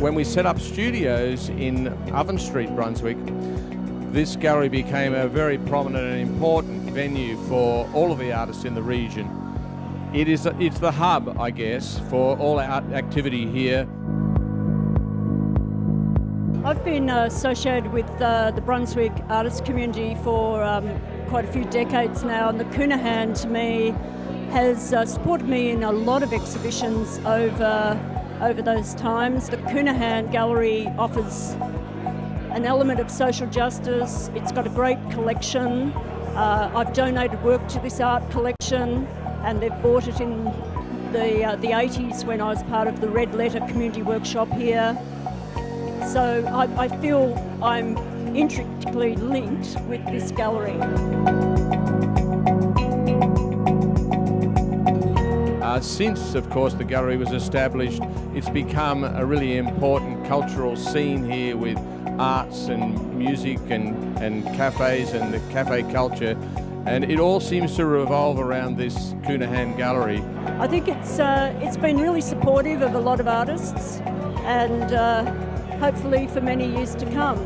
when we set up studios in Oven Street, Brunswick, this gallery became a very prominent and important venue for all of the artists in the region. It's the hub, I guess, for all art activity here. I've been associated with the Brunswick artist community for quite a few decades now, and the Coonahan to me has supported me in a lot of exhibitions over those times. The Coonahan Gallery offers an element of social justice. It's got a great collection. I've donated work to this art collection, and they've bought it in the 80s when I was part of the Red Letter Community Workshop here. So I feel I'm intricately linked with this gallery. Since, of course, the gallery was established, it's become a really important cultural scene here with arts and music and cafes and the cafe culture, and it all seems to revolve around this Coonahan Gallery. I think it's been really supportive of a lot of artists, and hopefully for many years to come.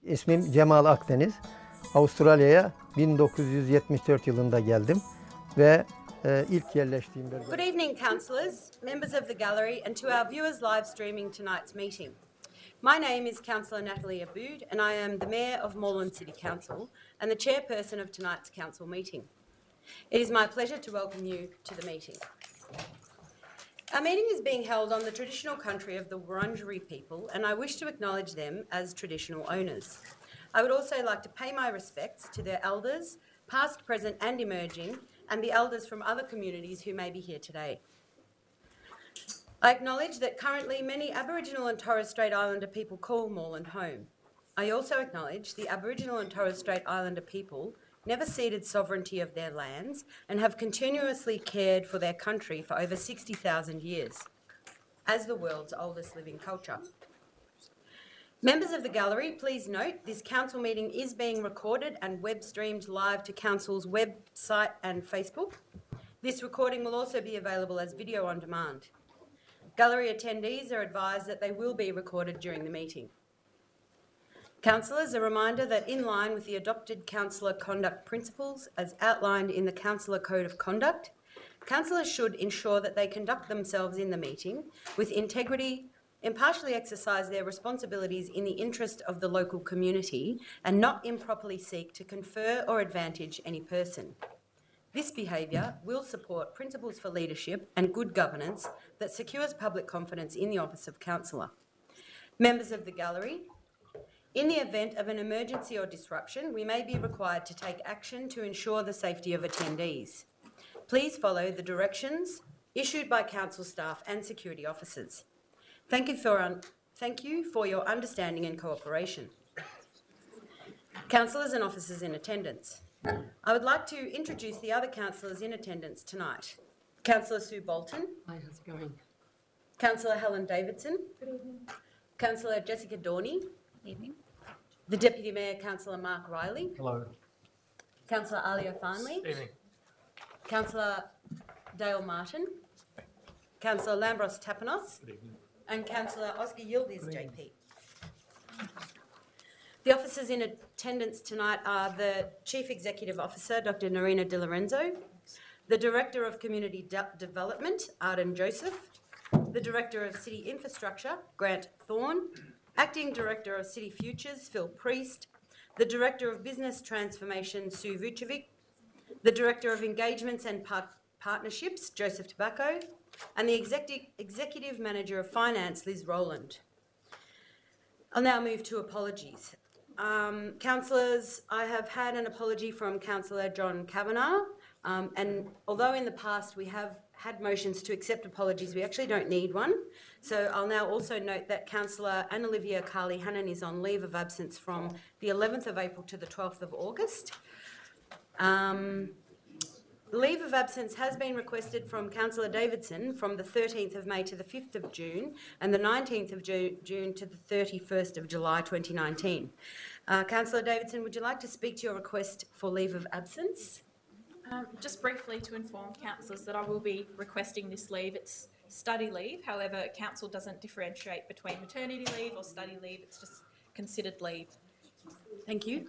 İsmim Cemal Akdeniz. Avustralya'ya 1974 yılında geldim ve ilk yerleştiğim bölge. Good evening, councillors, members of the gallery, and to our viewers live streaming tonight's meeting. My name is Councillor Natalie Aboud, and I am the Mayor of Milan City Council and the chairperson of tonight's council meeting. It is my pleasure to welcome you to the meeting. Our meeting is being held on the traditional country of the Wurundjeri people, and I wish to acknowledge them as traditional owners. I would also like to pay my respects to their elders, past, present and emerging, and the elders from other communities who may be here today. I acknowledge that currently many Aboriginal and Torres Strait Islander people call Moreland home. I also acknowledge the Aboriginal and Torres Strait Islander people never ceded sovereignty of their lands and have continuously cared for their country for over 60,000 years, as the world's oldest living culture. Members of the gallery, please note this council meeting is being recorded and web streamed live to council's website and Facebook. This recording will also be available as video on demand. Gallery attendees are advised that they will be recorded during the meeting. Councillors, a reminder that in line with the adopted councillor conduct principles as outlined in the Councillor Code of Conduct, councillors should ensure that they conduct themselves in the meeting with integrity, impartially exercise their responsibilities in the interest of the local community, and not improperly seek to confer or advantage any person. This behaviour will support principles for leadership and good governance that secures public confidence in the office of councillor. Members of the gallery, in the event of an emergency or disruption, we may be required to take action to ensure the safety of attendees. Please follow the directions issued by council staff and security officers. Thank you for your understanding and cooperation. Councillors and officers in attendance. I would like to introduce the other councillors in attendance tonight. Councillor Sue Bolton. Hi, how's it going? Councillor Helen Davidson. Good evening. Councillor Jessica Dorney. Evening. The Deputy Mayor, Councillor Mark Riley. Hello. Councillor Alia Farnley. Evening. Councillor Dale Martin. Councillor Lambros Tapanos. Good evening. And Councillor Oscar Yildiz JP. The officers in attendance tonight are the Chief Executive Officer, Dr. Nerina De Lorenzo, the Director of Community Development, Arden Joseph, the Director of City Infrastructure, Grant Thorne, Acting Director of City Futures, Phil Priest, the Director of Business Transformation, Sue Vucevic, the Director of Engagements and Partnerships, Joseph Tobacco, and the Executive Manager of Finance, Liz Rowland. I'll now move to apologies. Councillors, I have had an apology from Councillor John Kavanagh, and although in the past we have had motions to accept apologies, we actually don't need one. So I'll now also note that Councillor Anna-Olivia Carly-Hannan is on leave of absence from the 11th of April to the 12th of August. Leave of absence has been requested from Councillor Davidson from the 13th of May to the 5th of June and the 19th of June to the 31st of July 2019. Councillor Davidson, would you like to speak to your request for leave of absence? Just briefly to inform councillors that I will be requesting this leave. It's study leave, however, council doesn't differentiate between maternity leave or study leave, it's just considered leave. Thank you.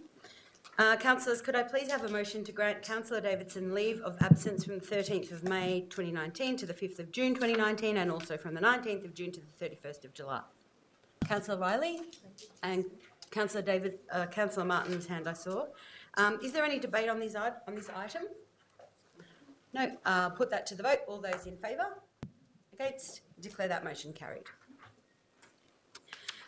Councillors, could I please have a motion to grant Councillor Davidson leave of absence from the 13th of May 2019 to the 5th of June 2019 and also from the 19th of June to the 31st of July? Councillor Riley and Councillor Martin's hand I saw. Is there any debate on this item? No. Put that to the vote. All those in favour? Against? Declare that motion carried.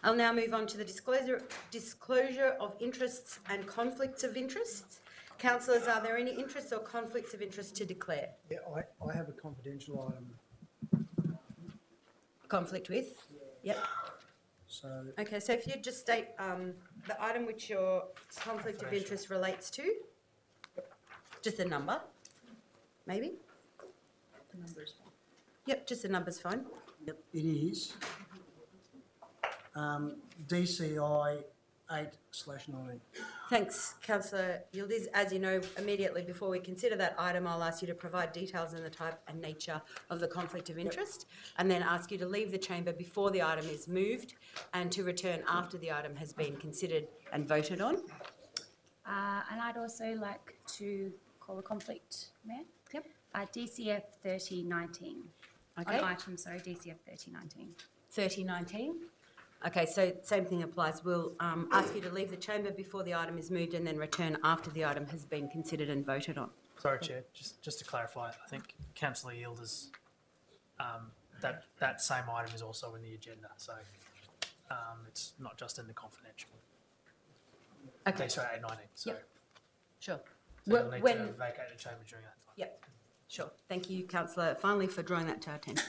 I'll now move on to the disclosure of interests and conflicts of interests. Councillors, are there any interests or conflicts of interest to declare? Yeah, I have a confidential item. Conflict with? Yep. So, okay, so if you just state the item which your conflict of interest relates to, just the number, maybe? The number is fine. Yep, just the number's fine. yep, it is DCI 8/19. Thanks, Councillor Yildiz. As you know, immediately before we consider that item, I'll ask you to provide details on the type and nature of the conflict of interest, and then ask you to leave the chamber before the item is moved and to return after the item has been considered and voted on. And I'd also like to call a conflict, Mayor. Yep. DCF 3019. Okay. On item, sorry, DCF 3019. 3019. Okay, so same thing applies. We'll ask you to leave the chamber before the item is moved and then return after the item has been considered and voted on. Sorry, Chair, just to clarify, I think Councillor Yildiz, that same item is also in the agenda, so it's not just in the confidential. Okay. Sorry, 819, so, Yep. Sure. so you'll need to vacate the chamber during that time. Yep, sure. Thank you, Councillor, finally for drawing that to our attention.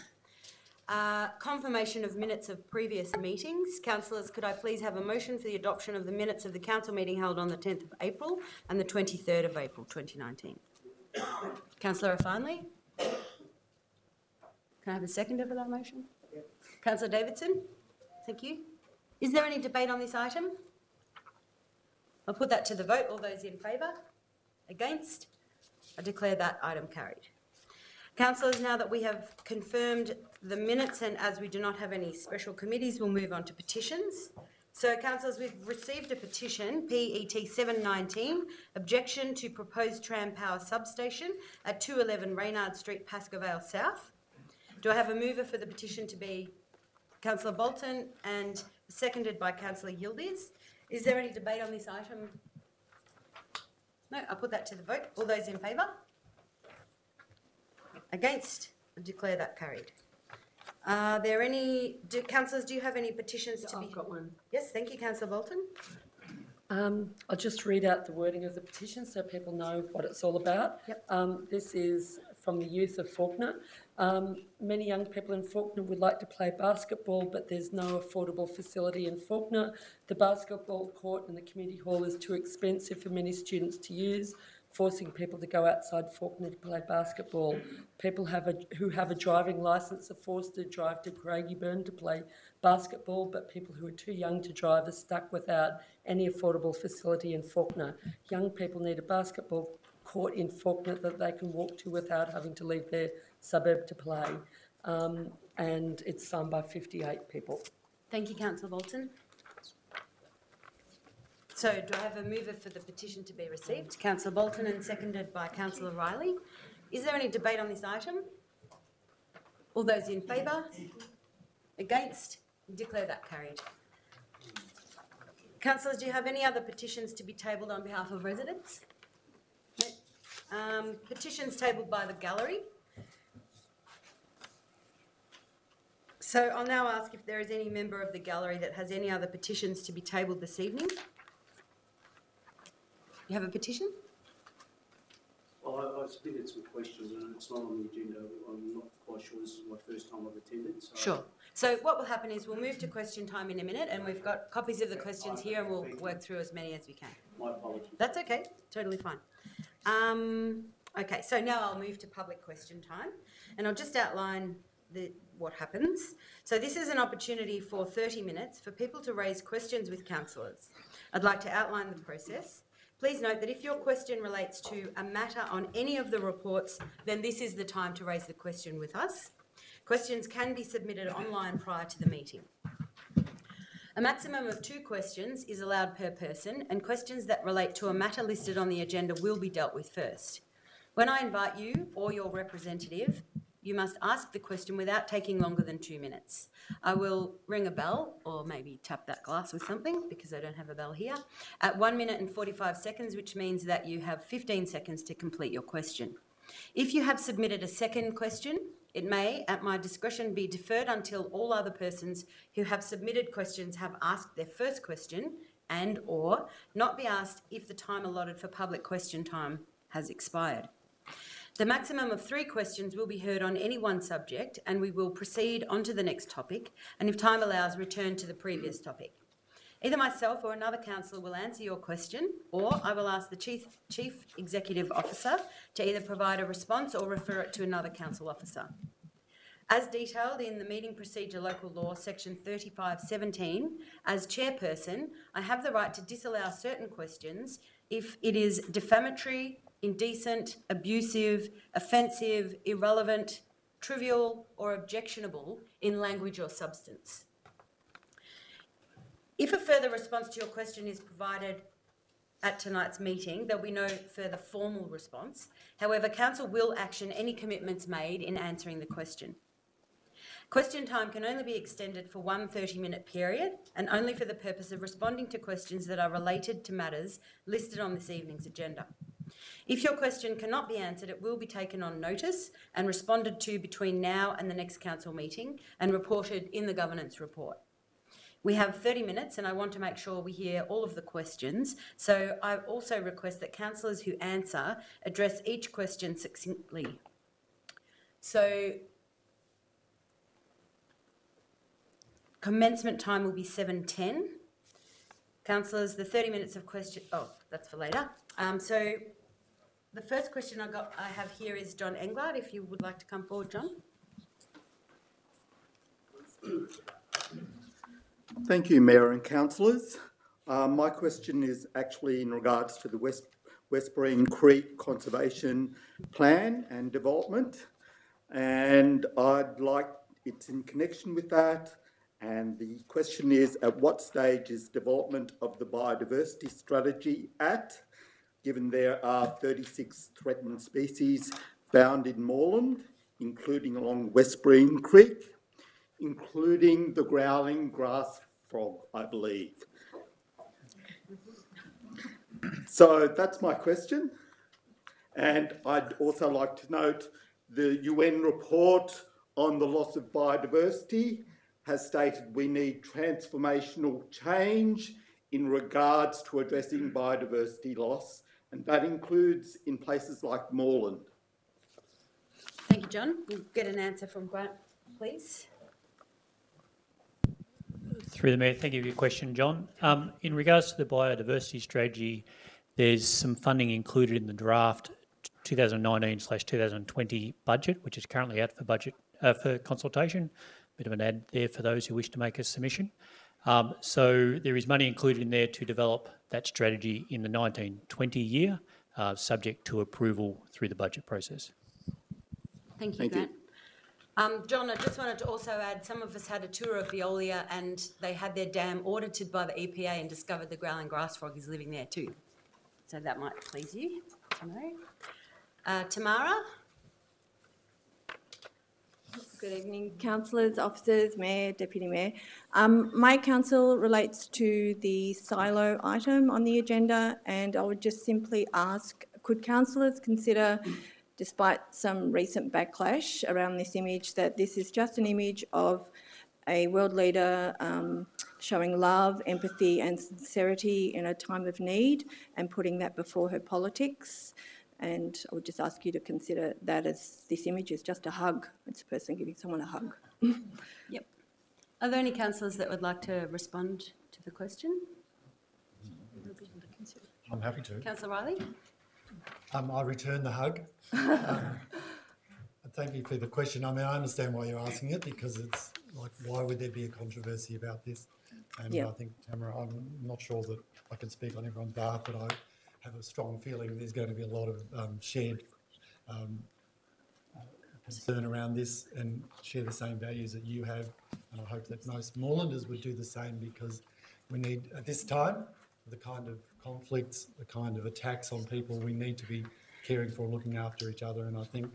Confirmation of minutes of previous meetings. Councillors, could I please have a motion for the adoption of the minutes of the council meeting held on the 10th of April and the 23rd of April 2019? Councillor Afanley? Can I have a seconder for that motion? Yep. Councillor Davidson? Thank you. Is there any debate on this item? I'll put that to the vote. All those in favour? Against? I declare that item carried. Councillors, now that we have confirmed the minutes and as we do not have any special committees, we'll move on to petitions. So, councillors, we've received a petition, PET 719, objection to proposed tram power substation at 211 Reynard Street, Pascoe South. Do I have a mover for the petition to be Councillor Bolton and seconded by Councillor Yildiz? Is there any debate on this item? No, I'll put that to the vote. All those in favour? Against? I declare that carried. Are there any, councillors, do you have any petitions to be? I've got one. Yes, thank you, Councillor Bolton. I'll just read out the wording of the petition so people know what it's all about. Yep. This is from the youth of Fawkner. Many young people in Fawkner would like to play basketball, but there's no affordable facility in Fawkner. The basketball court and the community hall is too expensive for many students to use, forcing people to go outside Fawkner to play basketball. People who have a driving licence are forced to drive to Craigieburn to play basketball, but people who are too young to drive are stuck without any affordable facility in Fawkner. Young people need a basketball court in Fawkner that they can walk to without having to leave their suburb to play. And it's signed by 58 people. Thank you, Councillor Bolton. So, do I have a mover for the petition to be received? Councillor Bolton and seconded by Councillor Riley. Is there any debate on this item? All those in favour? Against? Declare that carried. Councillors, do you have any other petitions to be tabled on behalf of residents? No. Petitions tabled by the gallery. So I'll now ask if there is any member of the gallery that has any other petitions to be tabled this evening. You have a petition? Well, I've submitted some questions and it's not on the agenda. I'm not quite sure. This is my first time I've attended. So sure. So what will happen is we'll move to question time in a minute and we've got copies of the questions here and we'll work through as many as we can. My apologies. That's okay. Totally fine. Okay, so now I'll move to public question time, and I'll just outline what happens. So this is an opportunity for 30 minutes for people to raise questions with councillors. I'd like to outline the process. Please note that if your question relates to a matter on any of the reports, then this is the time to raise the question with us. Questions can be submitted online prior to the meeting. A maximum of 2 questions is allowed per person, and questions that relate to a matter listed on the agenda will be dealt with first. When I invite you or your representative, you must ask the question without taking longer than 2 minutes. I will ring a bell, or maybe tap that glass with something because I don't have a bell here, at 1 minute and 45 seconds, which means that you have 15 seconds to complete your question. If you have submitted a second question, it may, at my discretion, be deferred until all other persons who have submitted questions have asked their first question and/or not be asked if the time allotted for public question time has expired. The maximum of 3 questions will be heard on any one subject, and we will proceed on to the next topic, and if time allows, return to the previous topic. Either myself or another councillor will answer your question, or I will ask the Chief Executive Officer to either provide a response or refer it to another council officer. As detailed in the Meeting Procedure Local Law, Section 35(17), as chairperson, I have the right to disallow certain questions if it is defamatory, indecent, abusive, offensive, irrelevant, trivial, or objectionable in language or substance. If a further response to your question is provided at tonight's meeting, there will be no further formal response. However, Council will action any commitments made in answering the question. Question time can only be extended for one 30-minute period and only for the purpose of responding to questions that are related to matters listed on this evening's agenda. If your question cannot be answered, it will be taken on notice and responded to between now and the next council meeting and reported in the governance report. We have 30 minutes and I want to make sure we hear all of the questions, so I also request that councillors who answer address each question succinctly. So commencement time will be 7:10. Councillors, the 30 minutes of question, oh, that's for later. So the first question I have here is John Englard. If you would like to come forward, John. Thank you, Mayor and councillors. My question is actually in regards to the Westbreen Creek Conservation Plan and Development, and it's in connection with that. And the question is, at what stage is development of the biodiversity strategy at, given there are 36 threatened species found in Moreland, including along Westbreen Creek, including the growling grass frog, I believe. So that's my question. And I'd also like to note the UN report on the loss of biodiversity has stated we need transformational change in regards to addressing biodiversity loss, and that includes in places like Moreland. Thank you, John. We'll get an answer from Grant, please. Through the Mayor, thank you for your question, John. In regards to the biodiversity strategy, there's some funding included in the draft 2019/2020 budget, which is currently out for consultation. Bit of an ad there for those who wish to make a submission. So there is money included in there to develop that strategy in the 1920 year, subject to approval through the budget process. Thank you, Grant. John, I just wanted to also add, some of us had a tour of Veolia and they had their dam audited by the EPA and discovered the growling grass frog is living there too. So that might please you to know. Tamara? Good evening, councillors, officers, Mayor, Deputy Mayor. My council relates to the silo item on the agenda, and I would just simply ask, could councillors consider, despite some recent backlash around this image, that this is just an image of a world leader showing love, empathy and sincerity in a time of need and putting that before her politics? And I would just ask you to consider that as this image is just a hug. It's a person giving someone a hug. Yep. Are there any councillors that would like to respond to the question? I'm happy to. Councillor Riley? I return the hug. And thank you for the question. I mean, I understand why you're asking it, because it's like, why would there be a controversy about this? And I think, Tamara, I'm not sure that I can speak on everyone's behalf, but I have a strong feeling there's going to be a lot of shared concern around this and share the same values that you have. And I hope that most Morelanders would do the same, because we need, at this time, the kind of conflicts, the kind of attacks on people, we need to be caring for, looking after each other. And I think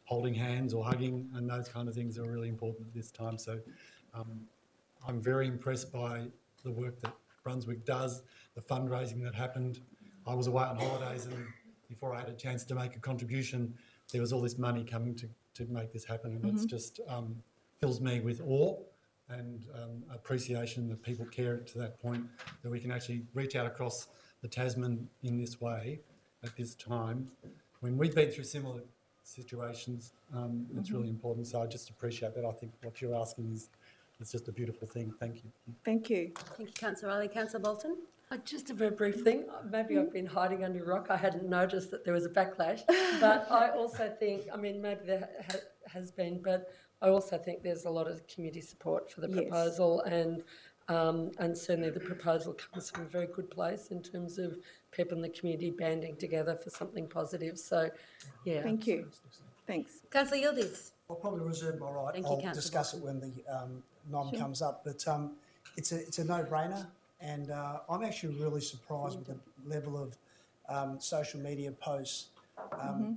holding hands or hugging and those kind of things are really important at this time. So I'm very impressed by the work that Brunswick does, the fundraising that happened. I was away on holidays, and before I had a chance to make a contribution, there was all this money coming to make this happen, and it's just fills me with awe and appreciation that people care to that point, that we can actually reach out across the Tasman in this way at this time. When we've been through similar situations, it's really important. So I just appreciate that. I think what you're asking is just a beautiful thing. Thank you. Thank you. Thank you, Councillor Riley. Councillor Bolton? Just a very brief thing. Maybe I've been hiding under a rock. I hadn't noticed that there was a backlash. But I also think, I mean, maybe there has been, but I also think there's a lot of community support for the proposal, and certainly the proposal comes from a very good place in terms of people in the community banding together for something positive. So, yeah. Thank you. Thanks. Councillor Yildiz? I'll probably reserve my right. I'll discuss it when the nom comes up. But it's a no-brainer. And I'm actually really surprised with the level of social media posts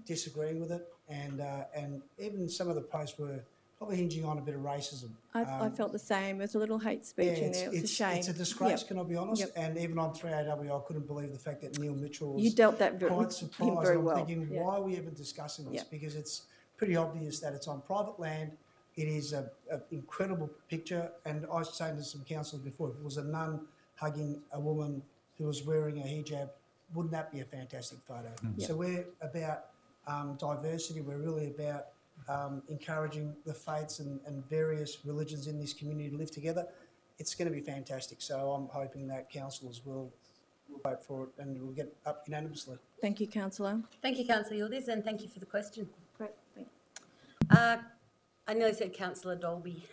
disagreeing with it, and even some of the posts were probably hinging on a bit of racism. I felt the same. There's a little hate speech in there. It's a shame. It's a disgrace, can I be honest? And even on 3AW, I couldn't believe the fact that Neil Mitchell was dealt that quite surprised. very I'm well. thinking, why are we even discussing this? Because it's pretty obvious that it's on private land. It is an incredible picture, and I was saying to some councillors before, if it was a nun hugging a woman who was wearing a hijab, wouldn't that be a fantastic photo? So we're about diversity. We're really about encouraging the faiths and various religions in this community to live together. It's going to be fantastic. So I'm hoping that councillors will vote for it and we'll get up unanimously. Thank you, Councillor. Thank you, Councillor Yildiz, and thank you for the question. Great, thanks. I nearly said Councillor Dolby.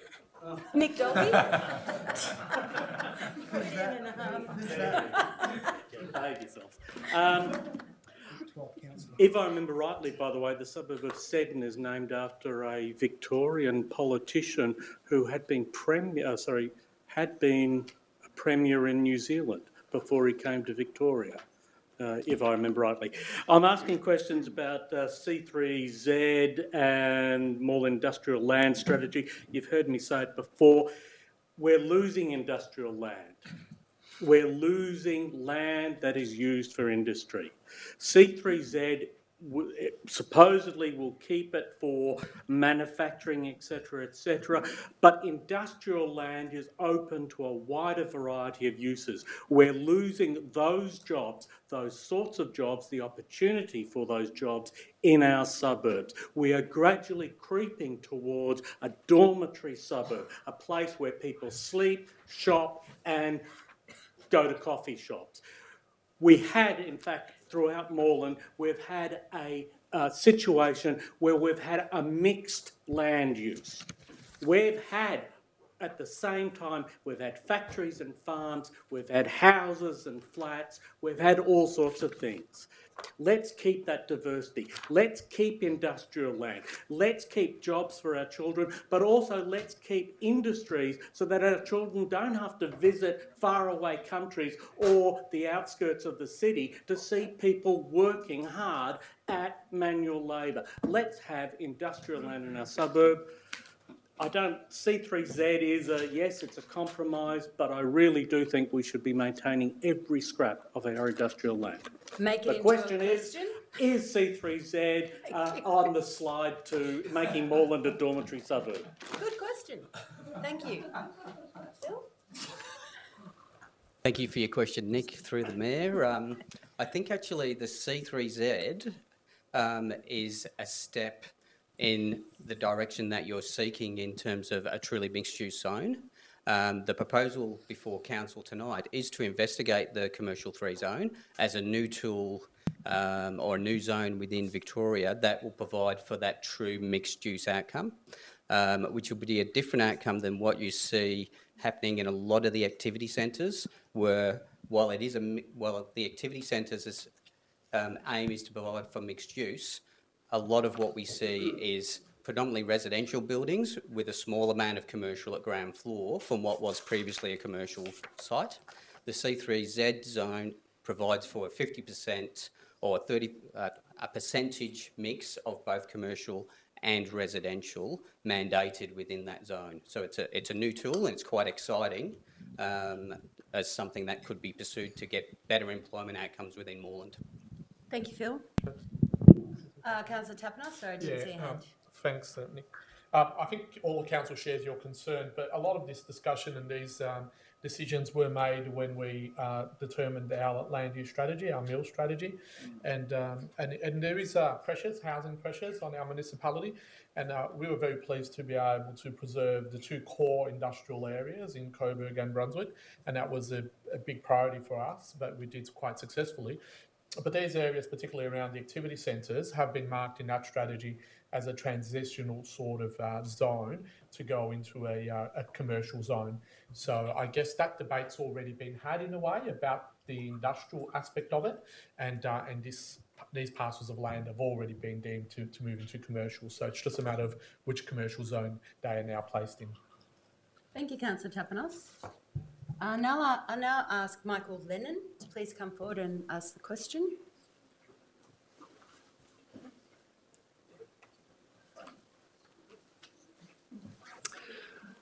Nick Dolby? If I remember rightly, by the way, the suburb of Seddon is named after a Victorian politician who had been a premier in New Zealand before he came to Victoria. If I remember rightly. I'm asking questions about C3Z and more industrial land strategy. You've heard me say it before. We're losing industrial land. We're losing land that is used for industry. C3Z supposedly will keep it for manufacturing, etc., but industrial land is open to a wider variety of uses. We're losing those jobs, those sorts of jobs, the opportunity for those jobs in our suburbs. We are gradually creeping towards a dormitory suburb, a place where people sleep, shop and go to coffee shops. We had, in fact, throughout Moreland, we've had a situation where we've had a mixed land use. We've had, at the same time, we've had factories and farms, we've had houses and flats, we've had all sorts of things. Let's keep that diversity. Let's keep industrial land. Let's keep jobs for our children, but also let's keep industries so that our children don't have to visit faraway countries or the outskirts of the city to see people working hard at manual labour. Let's have industrial land in our suburb. C3Z is yes, it's a compromise, but I really do think we should be maintaining every scrap of our industrial land. The question is C3Z on the slide to making Moreland a dormitory suburb? Good question. Thank you. Bill? Thank you for your question, Nick, through the Mayor. I think actually the C3Z is a step in the direction that you're seeking in terms of a truly mixed-use zone. The proposal before Council tonight is to investigate the Commercial 3 zone as a new tool or a new zone within Victoria that will provide for that true mixed-use outcome, which will be a different outcome than what you see happening in a lot of the activity centres, where while the activity centres' aim is to provide for mixed use, a lot of what we see is predominantly residential buildings with a small amount of commercial at ground floor from what was previously a commercial site. The C3Z zone provides for a 50% or a percentage mix of both commercial and residential mandated within that zone. So it's a new tool, and it's quite exciting as something that could be pursued to get better employment outcomes within Moreland. Thank you, Phil. Councillor Tapanos, sorry, I didn't see a hand. Thanks, Nick. I think all the council shares your concern, but a lot of this discussion and these decisions were made when we determined our land use strategy, our mill strategy, and there is housing pressures on our municipality, and we were very pleased to be able to preserve the two core industrial areas in Coburg and Brunswick, and that was a big priority for us, but we did quite successfully. But these areas, particularly around the activity centres, have been marked in that strategy as a transitional sort of zone to go into a commercial zone. So I guess that debate's already been had in a way about the industrial aspect of it, and these parcels of land have already been deemed to move into commercial. So it's just a matter of which commercial zone they are now placed in. Thank you, Councillor Tapanos. I'll now ask Michael Lennon to please come forward and ask the question.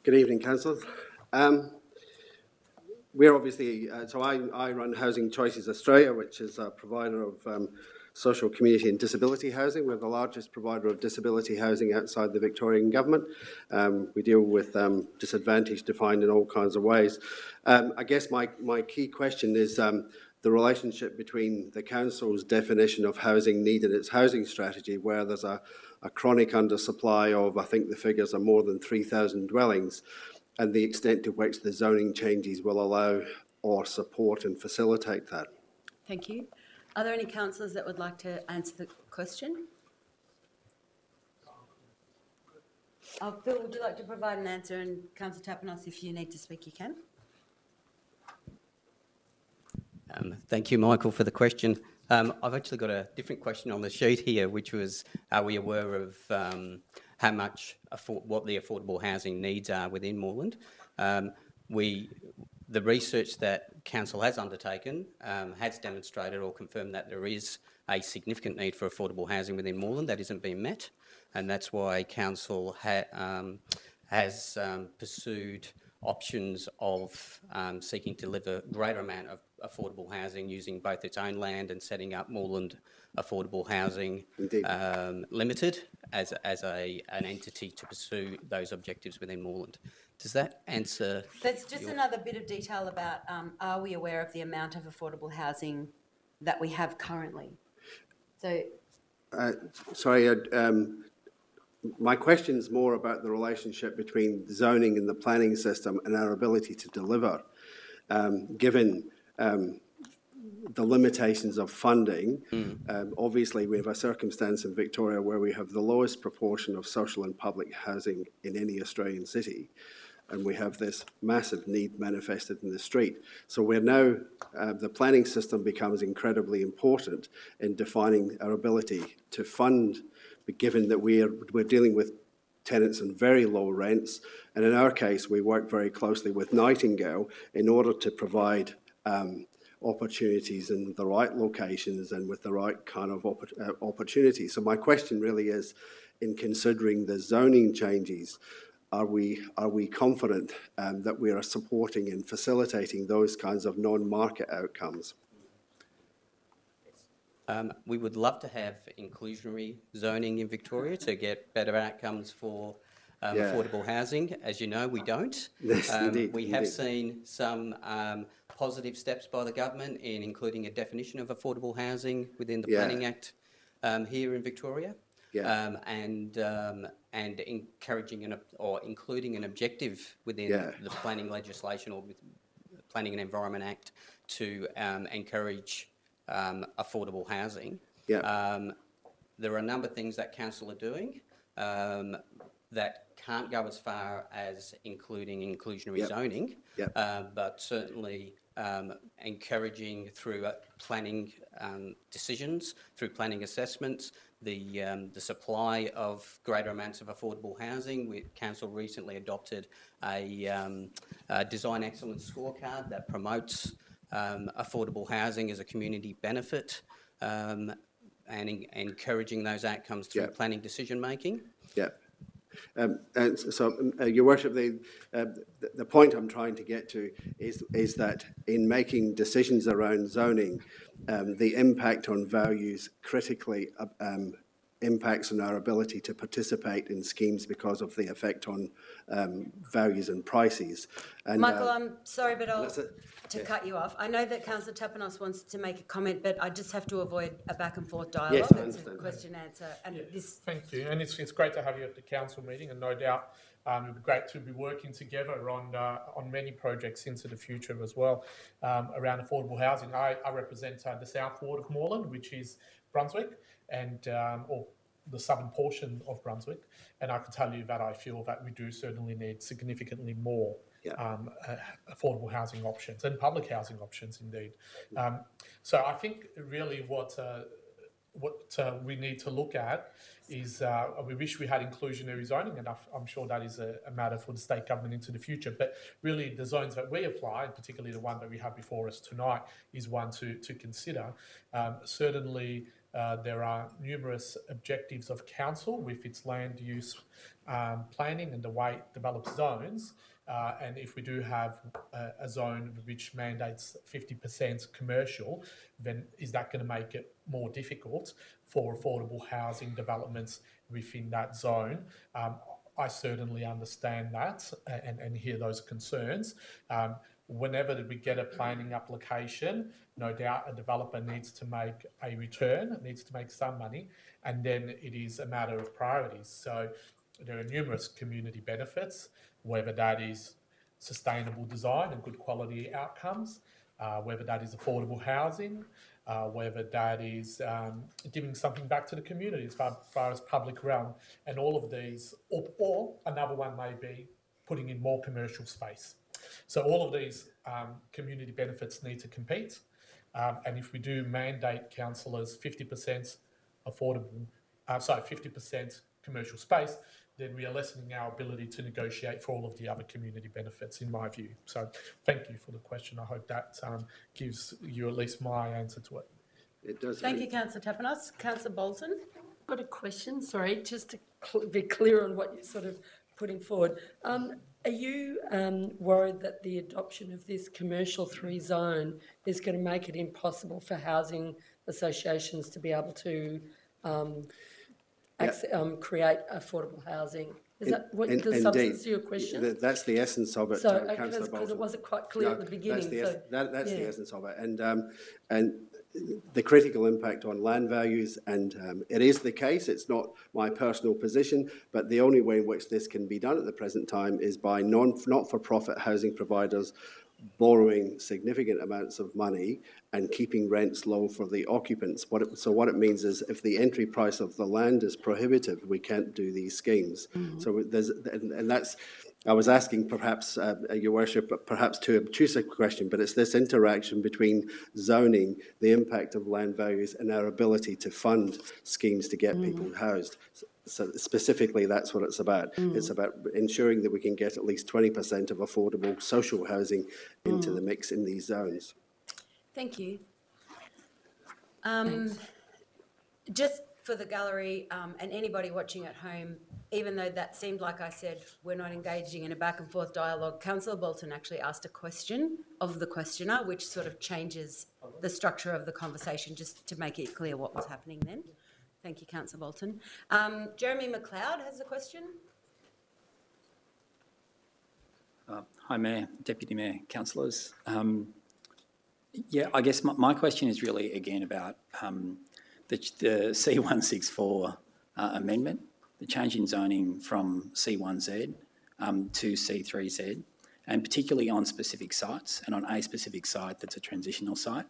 Good evening, councillors. We're obviously, so I run Housing Choices Australia, which is a provider of social, community and disability housing. We're the largest provider of disability housing outside the Victorian government. We deal with disadvantage defined in all kinds of ways. I guess my key question is the relationship between the council's definition of housing need and its housing strategy, where there's a chronic undersupply of, I think the figures are more than 3,000 dwellings, and the extent to which the zoning changes will allow or support and facilitate that. Thank you. Are there any councillors that would like to answer the question? Phil, would you like to provide an answer? And Councillor Tapanos, if you need to speak, you can. Thank you, Michael, for the question. I've actually got a different question on the sheet here, which was, are we aware of how much, what the affordable housing needs are within Moreland? The research that Council has undertaken has demonstrated or confirmed that there is a significant need for affordable housing within Moreland that isn't being met, and that's why Council has pursued options of seeking to deliver a greater amount of affordable housing using both its own land and setting up Moreland Affordable Housing Limited as an entity to pursue those objectives within Moreland. Does that answer? That's just another bit of detail about are we aware of the amount of affordable housing that we have currently? So, sorry, my question is more about the relationship between zoning and the planning system and our ability to deliver, given the limitations of funding. Obviously, we have a circumstance in Victoria where we have the lowest proportion of social and public housing in any Australian city, and we have this massive need manifested in the street. So we're now, the planning system becomes incredibly important in defining our ability to fund, given that we're dealing with tenants on very low rents, and in our case, we work very closely with Nightingale in order to provide opportunities in the right locations and with the right kind of opportunities. So my question really is, in considering the zoning changes, are we confident that we are supporting and facilitating those kinds of non-market outcomes? We would love to have inclusionary zoning in Victoria to get better outcomes for affordable housing. As you know, we don't. Yes, indeed, we have seen some positive steps by the government in including a definition of affordable housing within the Planning Act here in Victoria, and encouraging or including an objective within the planning legislation or with Planning and Environment Act to encourage affordable housing. Yeah. There are a number of things that council are doing that can't go as far as including inclusionary zoning, but certainly encouraging through planning decisions, through planning assessments, the supply of greater amounts of affordable housing. Council recently adopted a design excellence scorecard that promotes affordable housing as a community benefit and encouraging those outcomes through planning decision making. Yeah. And so, Your Worship, the point I'm trying to get to is that in making decisions around zoning, the impact on values critically impacts on our ability to participate in schemes because of the effect on values and prices. And, Michael, I'm sorry, but I'll cut you off. I know that Councillor Tapanos wants to make a comment, but I just have to avoid a back and forth dialogue. Yes, I understand. It's a question answer. And Thank you. And it's great to have you at the council meeting, and no doubt it would be great to be working together on many projects into the future as well around affordable housing. I represent the South Ward of Moreland, which is Brunswick, and or the southern portion of Brunswick, and I can tell you that I feel that we do certainly need significantly more affordable housing options and public housing options indeed. So I think really what we need to look at is we wish we had inclusionary zoning, and I'm sure that is a matter for the state government into the future, but really the zones that we apply, and particularly the one that we have before us tonight, is one to consider. Certainly there are numerous objectives of council with its land use planning and the way it develops zones. And if we do have a zone which mandates 50% commercial, then is that going to make it more difficult for affordable housing developments within that zone? I certainly understand that and hear those concerns. Whenever we get a planning application, no doubt a developer needs to make a return, needs to make some money, and then it is a matter of priorities. So there are numerous community benefits, whether that is sustainable design and good quality outcomes, whether that is affordable housing, whether that is giving something back to the community as far as public realm, and all of these, or another one may be putting in more commercial space. So all of these community benefits need to compete, and if we do mandate councillors 50% affordable, 50% commercial space, then we are lessening our ability to negotiate for all of the other community benefits, in my view. So thank you for the question. I hope that gives you at least my answer to it. It does. Thank you, Councillor Tapanos. Councillor Bolton. I've got a question, sorry, just to be clear on what you're sort of putting forward. Are you worried that the adoption of this commercial 3 zone is going to make it impossible for housing associations to be able to create affordable housing? Is that what the substance of your question? That's the essence of it, So, Councillor Bolton. because it wasn't quite clear at the beginning. That's the essence of it. And the critical impact on land values, and it is the case, it's not my personal position, but the only way in which this can be done at the present time is by not-for-profit housing providers borrowing significant amounts of money and keeping rents low for the occupants. So what it means is if the entry price of the land is prohibitive, we can't do these schemes. Mm-hmm. So that's, I was asking perhaps, Your Worship, perhaps too obtuse a question, but it's this interaction between zoning, the impact of land values, and our ability to fund schemes to get people housed. So specifically, that's what it's about. It's about ensuring that we can get at least 20% of affordable social housing into the mix in these zones. Thank you. Just for the gallery and anybody watching at home, even though that seemed like I said we're not engaging in a back and forth dialogue, Councillor Bolton actually asked a question of the questioner, which sort of changes the structure of the conversation, just to make it clear what was happening then. Thank you, Councillor Bolton. Jeremy McLeod has a question. Hi, Mayor, Deputy Mayor, Councillors. Yeah, I guess my question is really, again, about the C164 amendment, the change in zoning from C1Z to C3Z, and particularly on specific sites and on a specific site that's a transitional site.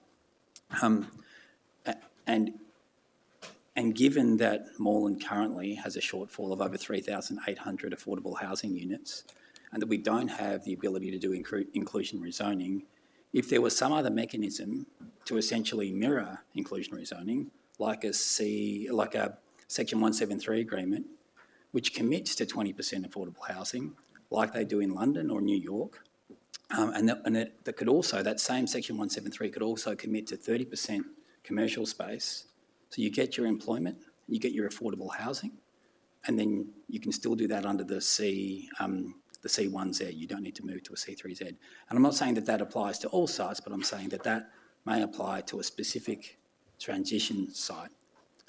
And given that Moreland currently has a shortfall of over 3,800 affordable housing units, and that we don't have the ability to do inclusionary zoning, if there was some other mechanism to essentially mirror inclusionary zoning, like a Section 173 agreement, which commits to 20% affordable housing, like they do in London or New York, that could also, that same Section 173 could also commit to 30% commercial space. So you get your employment, you get your affordable housing, and then you can still do that under the C1Z. You don't need to move to a C3Z. And I'm not saying that that applies to all sites, but I'm saying that that may apply to a specific transition site,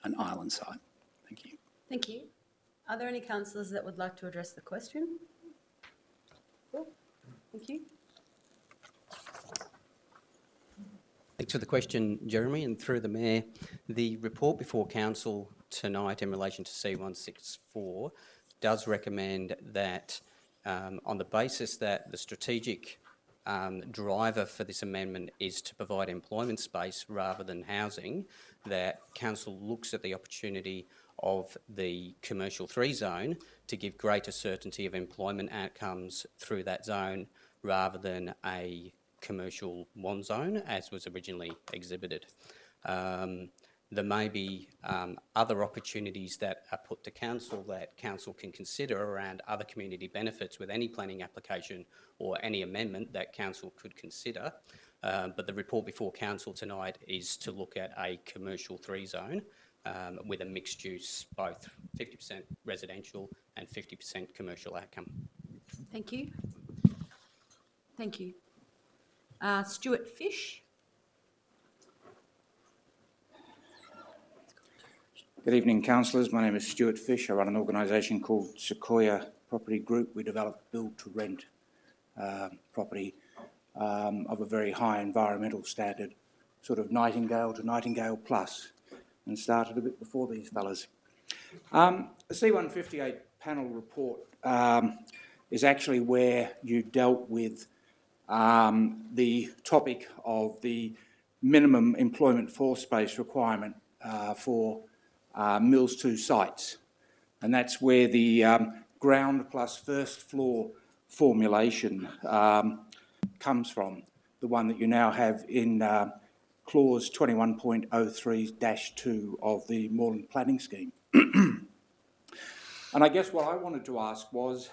an island site. Thank you. Thank you. Are there any councillors that would like to address the question? Cool. Thank you. Thanks for the question, Jeremy, and through the Mayor. The report before Council tonight in relation to C164 does recommend that on the basis that the strategic driver for this amendment is to provide employment space rather than housing, that Council looks at the opportunity of the commercial 3 zone to give greater certainty of employment outcomes through that zone rather than a commercial 1 zone as was originally exhibited. There may be other opportunities that are put to Council that Council can consider around other community benefits with any planning application or any amendment that Council could consider. But the report before Council tonight is to look at a commercial 3 zone with a mixed use, both 50% residential and 50% commercial outcome. Thank you. Thank you. Stuart Fish. Good evening, councillors. My name is Stuart Fish. I run an organisation called Sequoia Property Group. We develop build-to-rent property of a very high environmental standard, sort of Nightingale to Nightingale plus, and started a bit before these fellas. The C158 panel report is actually where you dealt with the topic of the minimum employment force space requirement for Mills 2 sites, and that's where the ground plus first floor formulation comes from, the one that you now have in clause 21.03-2 of the Moreland planning scheme. And I guess what I wanted to ask was,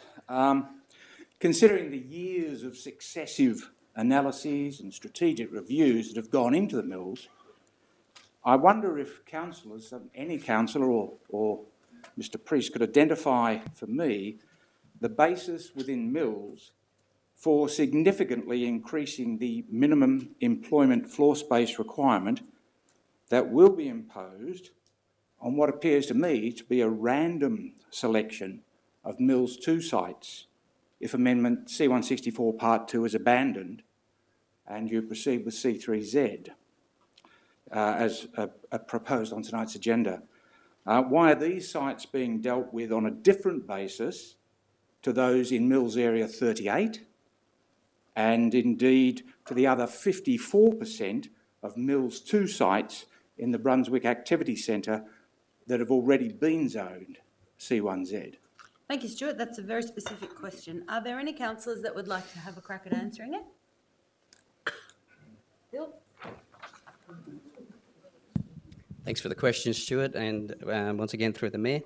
considering the years of successive analyses and strategic reviews that have gone into the mills, I wonder if councillors, any councillor or Mr Priest, could identify for me the basis within mills for significantly increasing the minimum employment floor space requirement that will be imposed on what appears to me to be a random selection of Mills 2 sites if Amendment C164 Part 2 is abandoned and you proceed with C3Z. As proposed on tonight's agenda. Why are these sites being dealt with on a different basis to those in Mills Area 38 and indeed to the other 54% of Mills 2 sites in the Brunswick Activity Centre that have already been zoned C1Z? Thank you, Stuart. That's a very specific question. Are there any councillors that would like to have a crack at answering it? Bill? Thanks for the question, Stuart, and once again through the Mayor.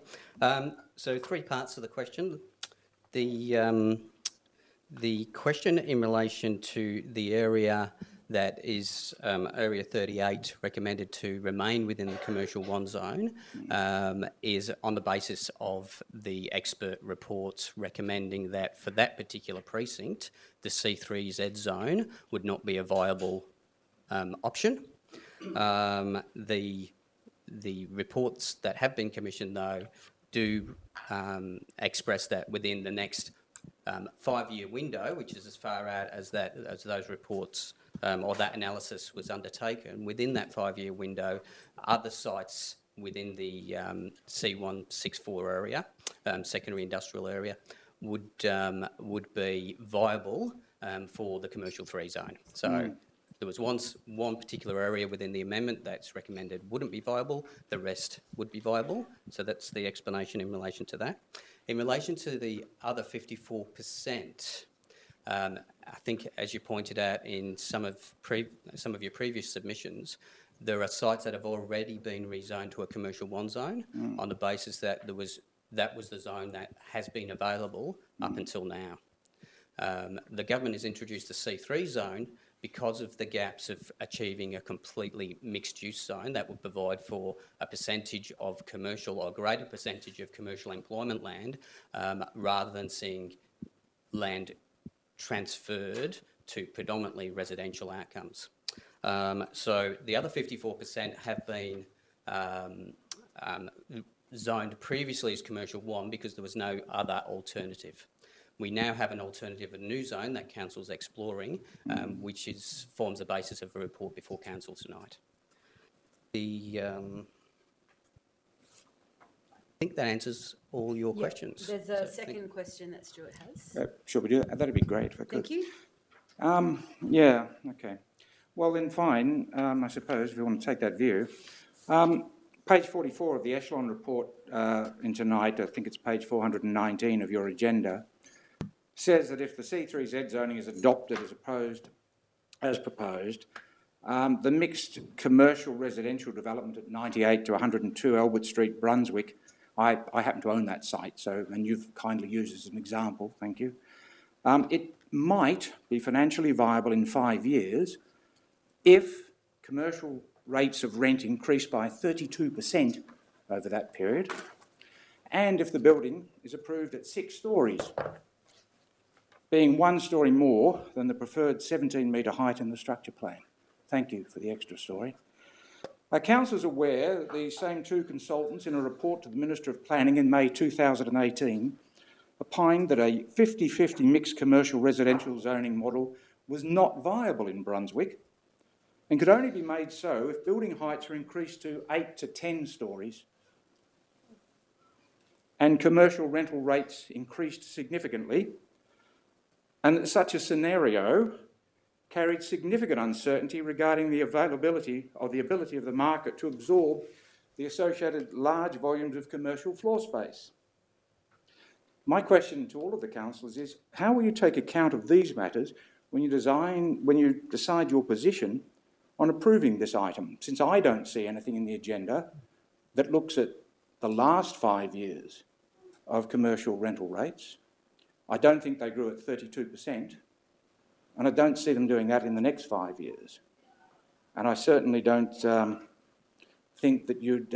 So 3 parts to the question. The question in relation to the area that is Area 38 recommended to remain within the commercial 1 zone is on the basis of the expert reports recommending that for that particular precinct, the C3Z zone would not be a viable option. The reports that have been commissioned, though, do express that within the next 5-year window, which is as far out as those reports or that analysis was undertaken, within that 5-year window, other sites within the C164 area, secondary industrial area, would be viable for the commercial 3 zone. So there was once one particular area within the amendment that's recommended wouldn't be viable, the rest would be viable. So that's the explanation in relation to that. In relation to the other 54%, I think, as you pointed out in some of your previous submissions, there are sites that have already been rezoned to a commercial 1 zone on the basis that that was the zone that has been available up until now. The government has introduced the C3 zone because of the gaps of achieving a completely mixed-use zone that would provide for a percentage of commercial or a greater percentage of commercial employment land, rather than seeing land transferred to predominantly residential outcomes. So the other 54% have been zoned previously as commercial 1 because there was no other alternative. We now have an alternative, a new zone that Council's exploring, which forms the basis of a report before Council tonight. I think that answers all your questions. There's a second question that Stuart has. Shall we do that? That'd be great if I could. Thank you. Yeah, okay. Well, then fine, I suppose, if you want to take that view. Page 44 of the Echelon report in tonight, I think it's page 419 of your agenda, says that if the C3Z zoning is adopted as proposed, the mixed commercial residential development at 98 to 102 Albert Street, Brunswick, I happen to own that site, and you've kindly used as an example, thank you. It might be financially viable in 5 years if commercial rates of rent increase by 32% over that period, and if the building is approved at 6 stories, being 1 storey more than the preferred 17-metre height in the structure plan. Thank you for the extra story. Council is aware that the same 2 consultants, in a report to the Minister of Planning in May 2018, opined that a 50-50 mixed commercial residential zoning model was not viable in Brunswick and could only be made so if building heights are increased to 8 to 10 stories and commercial rental rates increased significantly, and that such a scenario carried significant uncertainty regarding the availability or the ability of the market to absorb the associated large volumes of commercial floor space. My question to all of the councillors is, how will you take account of these matters when you decide your position on approving this item, since I don't see anything in the agenda that looks at the last 5 years of commercial rental rates? I don't think they grew at 32%, and I don't see them doing that in the next 5 years. And I certainly don't think that you'd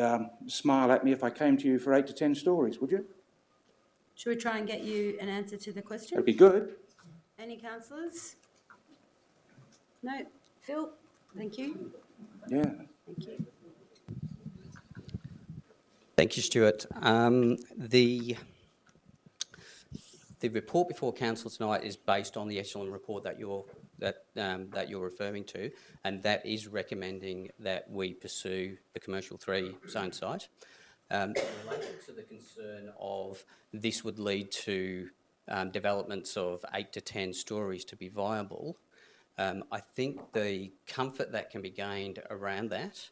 smile at me if I came to you for 8 to 10 stories, would you? Should we try and get you an answer to the question? That'd be good. Any councillors? No? Phil? Thank you. Yeah. Thank you. Thank you, Stuart. The report before Council tonight is based on the Echelon report that you're referring to, and that is recommending that we pursue the commercial 3 zone site. In relation to the concern of this would lead to developments of 8 to 10 stories to be viable, I think the comfort that can be gained around that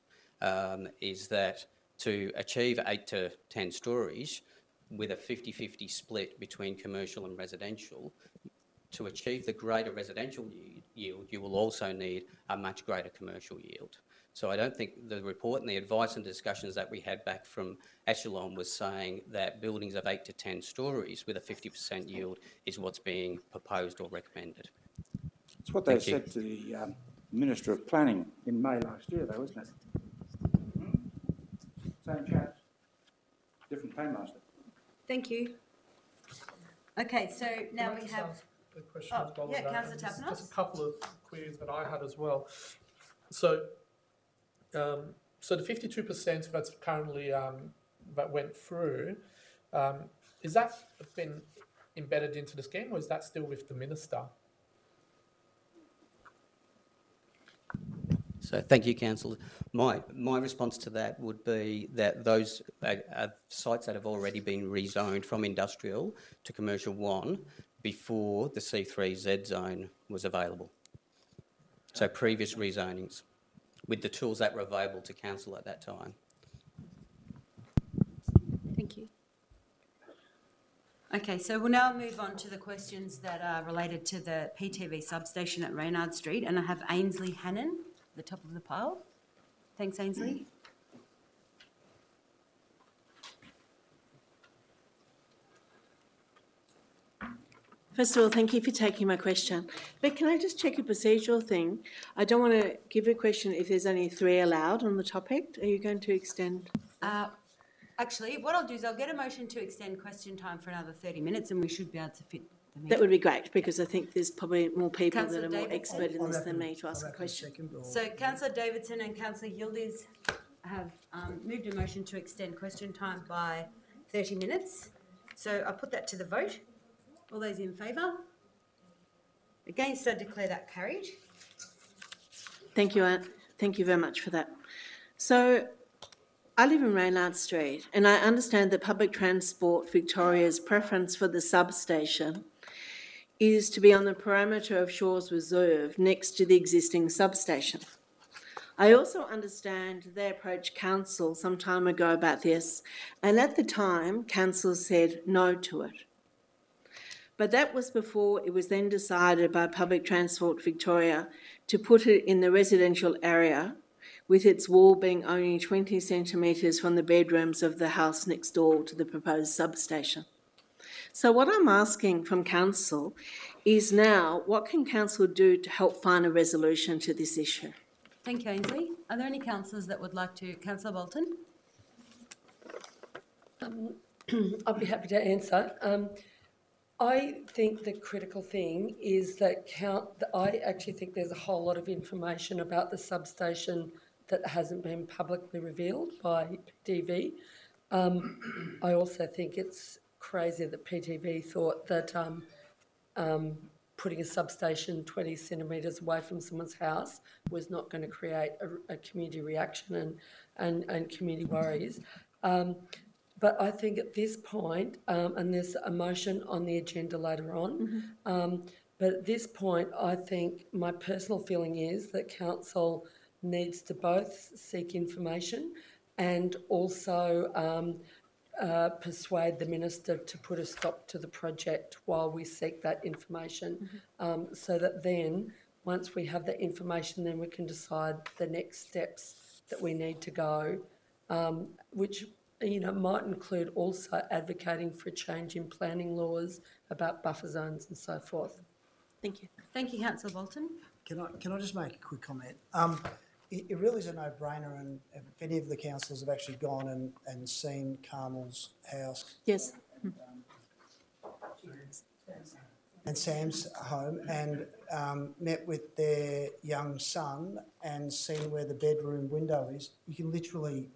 is that to achieve 8 to 10 stories with a 50-50 split between commercial and residential, to achieve the greater residential yield, you will also need a much greater commercial yield. So I don't think the report and the advice and discussions that we had back from Echelon was saying that buildings of 8 to 10 stories with a 50% yield is what's being proposed or recommended. It's what they said to the Minister of Planning in May last year, though, isn't it? Same chat, different paymaster. Thank you. Okay, so now we have... The question as well yeah, Councillor Tapanos. Just a couple of queries that I had as well. So, the 52% that's currently that went through, is that been embedded into the scheme, or is that still with the Minister? So thank you, Councillor. My response to that would be that those sites that have already been rezoned from industrial to commercial 1 before the C3Z zone was available. So previous rezonings with the tools that were available to council at that time. Thank you. Okay, so we'll now move on to the questions that are related to the PTV substation at Reynard Street, and I have Ainsley Hannon at the top of the pile. Thanks, Ainsley. First of all, thank you for taking my question. But can I just check a procedural thing? I don't want to give a question if there's only 3 allowed on the topic. Are you going to extend? Actually, what I'll do is I'll get a motion to extend question time for another 30 minutes, and we should be able to fit the meeting. That would be great, because I think there's probably more people Councillor that are more Davidson? expert in this than me to ask a question. So Councillor Davidson and Councillor Yildiz have moved a motion to extend question time by 30 minutes. So I'll put that to the vote. All those in favour? Against, I declare that carried. Thank you, Anne. Thank you very much for that. So I live in Reynard Street, and I understand that Public Transport Victoria's preference for the substation is to be on the perimeter of Shores Reserve next to the existing substation. I also understand they approached council some time ago about this, and at the time, council said no to it. But that was before it was then decided by Public Transport Victoria to put it in the residential area, with its wall being only 20 centimetres from the bedrooms of the house next door to the proposed substation. So what I'm asking from council is now, what can council do to help find a resolution to this issue? Thank you, Ainsley. Are there any councillors that would like to? Councillor Bolton? I'd be happy to answer. I think the critical thing is that I actually think there's a whole lot of information about the substation that hasn't been publicly revealed by PTV. I also think it's crazy that PTV thought that putting a substation 20 centimetres away from someone's house was not going to create a community reaction and community worries. But I think at this point, and there's a motion on the agenda later on, but at this point, I think my personal feeling is that council needs to both seek information and also persuade the minister to put a stop to the project while we seek that information, so that then, once we have that information, then we can decide the next steps that we need to go, which might include also advocating for a change in planning laws about buffer zones and so forth. Thank you. Thank you, Councillor Bolton. Can I just make a quick comment? It really is a no-brainer, and if any of the councillors have actually gone and seen Carmel's house. Yes. And Sam's home, and met with their young son and seen where the bedroom window is, you can literally,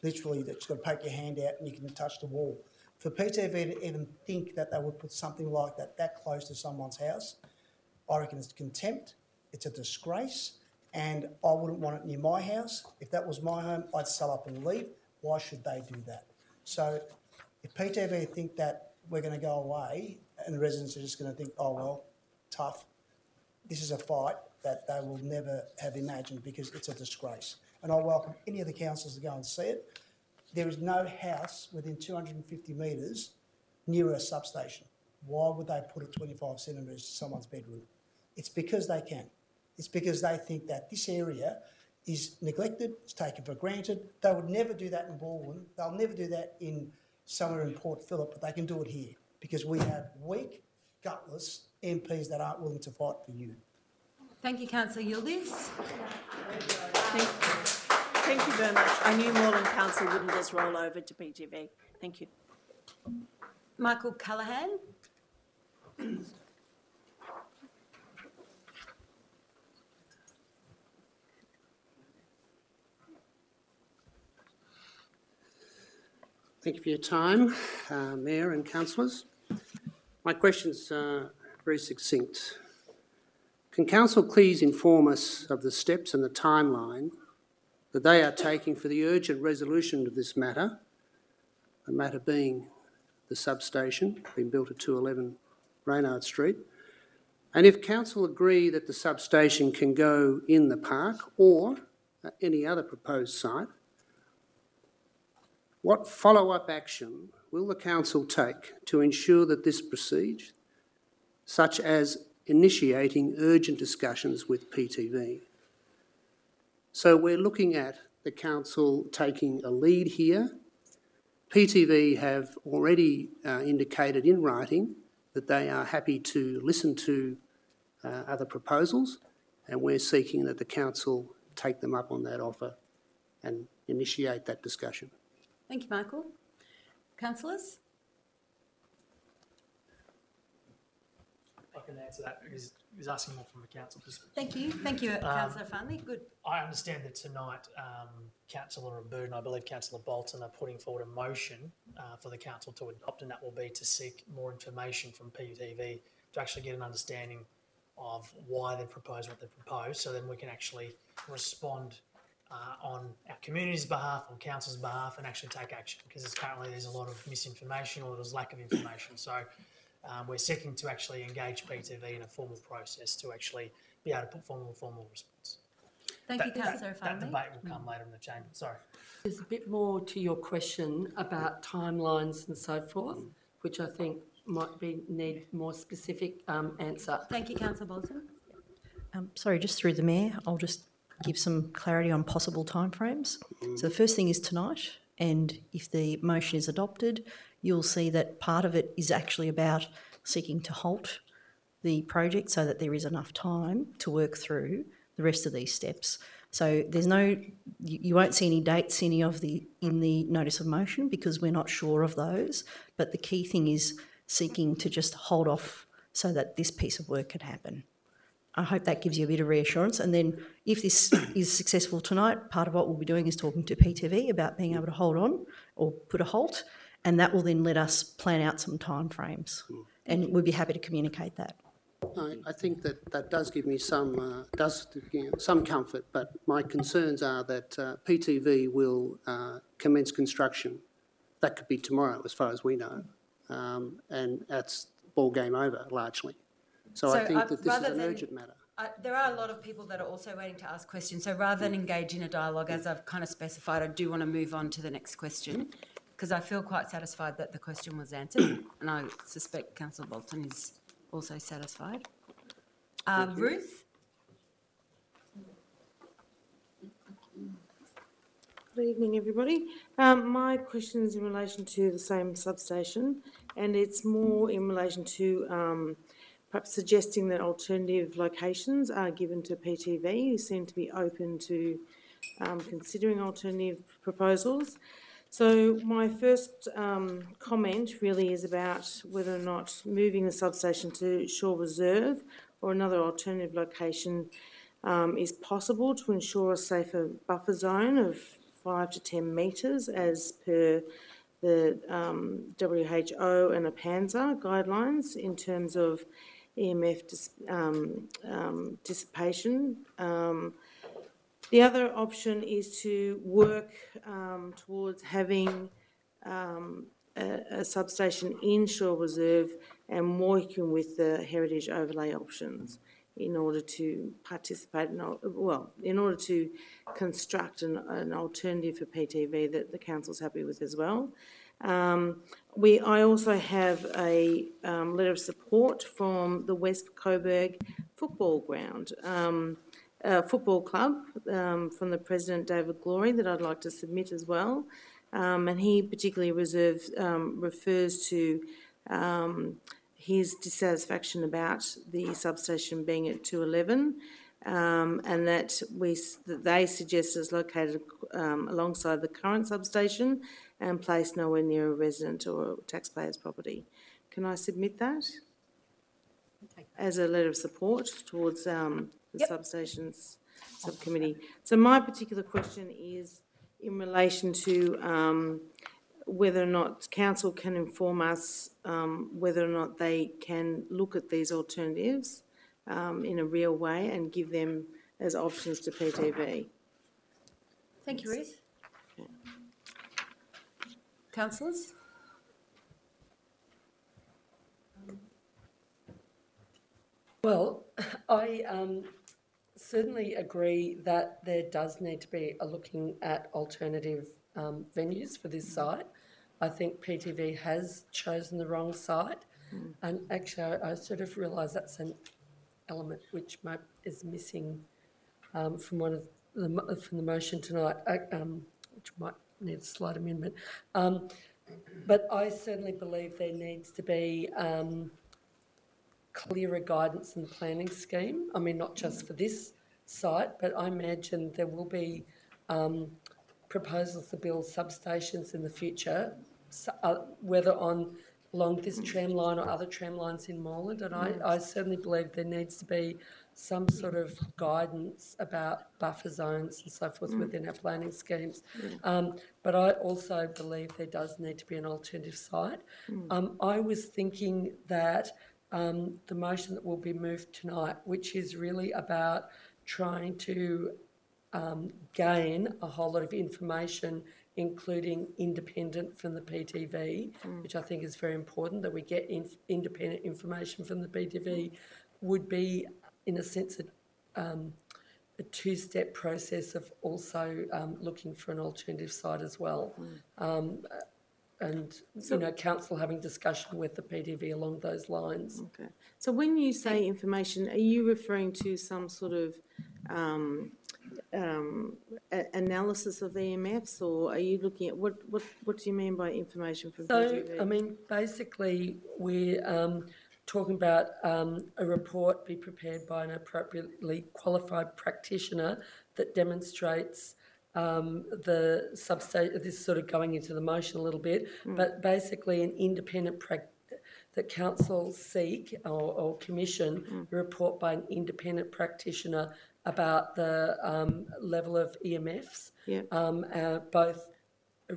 that's got to poke your hand out and you can touch the wall. For PTV to even think that they would put something like that close to someone's house, I reckon it's contempt, it's a disgrace, and I wouldn't want it near my house. If that was my home, I'd sell up and leave. Why should they do that? So if PTV think that we're going to go away and the residents are just going to think, oh, well, tough, this is a fight that they will never have imagined, because it's a disgrace. And I welcome any of the councillors to go and see it. There is no house within 250 metres near a substation. Why would they put it 25 centimetres to someone's bedroom? It's because they can. It's because they think that this area is neglected, it's taken for granted. They would never do that in Baldwin. They'll never do that in somewhere in Port Phillip, but they can do it here because we have weak, gutless MPs that aren't willing to fight for you. Thank you, Councillor Yildiz. Thank you very much. I knew Moreland Council wouldn't just roll over to PTV. Thank you. Michael Callaghan. Thank you for your time, Mayor and councillors. My questions are very succinct. Can council please inform us of the steps and the timeline that they are taking for the urgent resolution of this matter, the matter being the substation being built at 211 Reynard Street, And if council agree that the substation can go in the park or any other proposed site, what follow-up action will the council take to ensure that this proceeds, such as initiating urgent discussions with PTV? So we're looking at the council taking a lead here. PTV have already indicated in writing that they are happy to listen to other proposals, and we're seeking that the council take them up on that offer and initiate that discussion. Thank you, Michael. Councillors? I can answer that. He's asking more from the council perspective. Thank you. Thank you, Councillor Farnley. Good. I understand that tonight Councillor Abood and I believe Councillor Bolton are putting forward a motion for the council to adopt, and that will be to seek more information from PTV to actually get an understanding of why they've proposed what they've proposed, so then we can actually respond on our community's behalf, on council's behalf, and actually take action, because currently there's a lot of misinformation or there's lack of information. So we're seeking to actually engage PTV in a formal process to actually be able to put formal response. Thank you, Councillor Farnley. That debate will come later in the chamber. Sorry. There's a bit more to your question about timelines and so forth, which I think might need more specific answer. Thank you, Councillor Bolton. Sorry, just through the Mayor, I'll just give some clarity on possible timeframes. So the first thing is tonight, and if the motion is adopted, you'll see that part of it is actually about seeking to halt the project so that there is enough time to work through the rest of these steps. So there's no, you won't see any dates in the notice of motion because we're not sure of those, but the key thing is seeking to just hold off so that this piece of work can happen. I hope that gives you a bit of reassurance. And then if this is successful tonight, part of what we'll be doing is talking to PTV about being able to hold on or put a halt, and that will then let us plan out some timeframes. And we'll be happy to communicate that. I think that does give me some comfort, but my concerns are that PTV will commence construction. That could be tomorrow, as far as we know, and that's ball game over largely. So I think that this is an urgent matter. There are a lot of people that are also waiting to ask questions, so rather than engage in a dialogue, as I've kind of specified, I do want to move on to the next question, because I feel quite satisfied that the question was answered, and I suspect Councillor Bolton is also satisfied. Ruth? Good evening, everybody. My question is in relation to the same substation, and it's more in relation to perhaps suggesting that alternative locations are given to PTV, who seem to be open to considering alternative proposals. So my first comment really is about whether or not moving the substation to Shore Reserve or another alternative location is possible to ensure a safer buffer zone of 5 to 10 metres as per the WHO and APANSA guidelines in terms of EMF dissipation. The other option is to work towards having a substation in Shore Reserve and working with the heritage overlay options in order to participate in order to construct an alternative for PTV that the council's happy with as well. I also have a letter of support from the West Coburg Football Ground. Football club from the President David Glory that I'd like to submit as well, and he particularly refers to his dissatisfaction about the substation being at 211, and that they suggest is located alongside the current substation and placed nowhere near a resident or taxpayer's property. Can I submit that as a letter of support towards the substations subcommittee? So my particular question is in relation to whether or not council can inform us whether or not they can look at these alternatives in a real way and give them as options to PTV. Thank you, Ruth. Okay. Councillors? Well, I certainly agree that there does need to be a looking at alternative venues for this site. I think PTV has chosen the wrong site, and actually I sort of realise that's an element which is missing from one of from the motion tonight, which might need a slight amendment. But I certainly believe there needs to be clearer guidance in the planning scheme. I mean, not just for this site, but I imagine there will be proposals to build substations in the future, whether along this tram line or other tram lines in Moreland. And I certainly believe there needs to be some sort of guidance about buffer zones and so forth within our planning schemes. But I also believe there does need to be an alternative site. I was thinking that the motion that will be moved tonight, which is really about trying to gain a whole lot of information, including independent from the PTV, which I think is very important, that we get independent information from the PTV, would be, in a sense, a two-step process of also looking for an alternative site as well. And, council having discussion with the PTV along those lines. Okay. So when you say information, are you referring to some sort of analysis of EMFs, or are you looking at what do you mean by information from PTV? So, I mean, basically, we're talking about a report be prepared by an appropriately qualified practitioner that demonstrates the substation. This is sort of going into the motion a little bit, but basically an independent that council seek or commission a report by an independent practitioner about the level of EMFs, both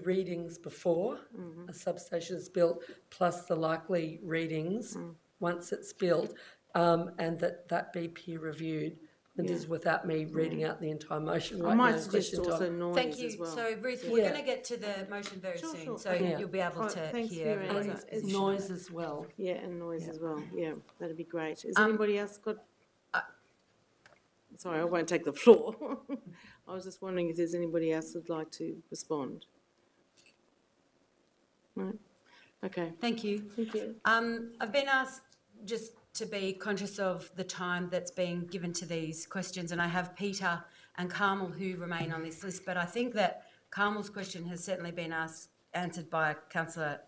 readings before a substation is built, plus the likely readings once it's built, and that be peer reviewed. And this is without me reading out the entire motion right now. I might suggest also noise Thank you. as well. So, Ruth, we're going to get to the motion very soon, so you'll be able to hear everyone's and noise as well. Yeah, and noise as well. Yeah, that'd be great. Has anybody else got... Sorry, I won't take the floor. I was just wondering if there's anybody else who'd like to respond. No? Okay. Thank you. Thank you. I've been asked just to be conscious of the time that's being given to these questions, and I have Peter and Carmel who remain on this list, but I think that Carmel's question has certainly been answered by Councillor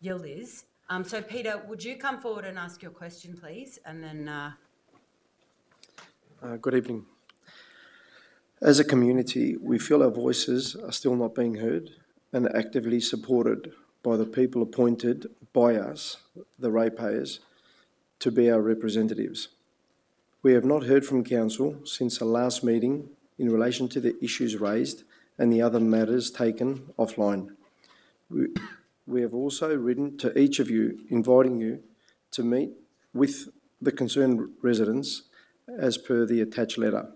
Yildiz. So, Peter, would you come forward and ask your question, please, and then... Good evening. As a community, we feel our voices are still not being heard and actively supported by the people appointed by us, the ratepayers, to be our representatives. We have not heard from Council since the last meeting in relation to the issues raised and the other matters taken offline. We have also written to each of you, inviting you to meet with the concerned residents as per the attached letter.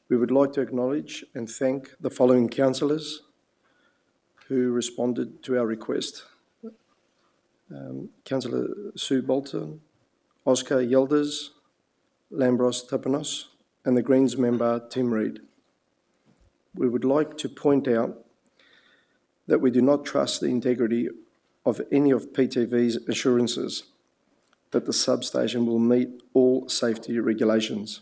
We would like to acknowledge and thank the following councillors who responded to our request. Councillor Sue Bolton, Oscar Yildiz, Lambros Tapanos, and the Greens member Tim Reid. We would like to point out that we do not trust the integrity of any of PTV's assurances that the substation will meet all safety regulations.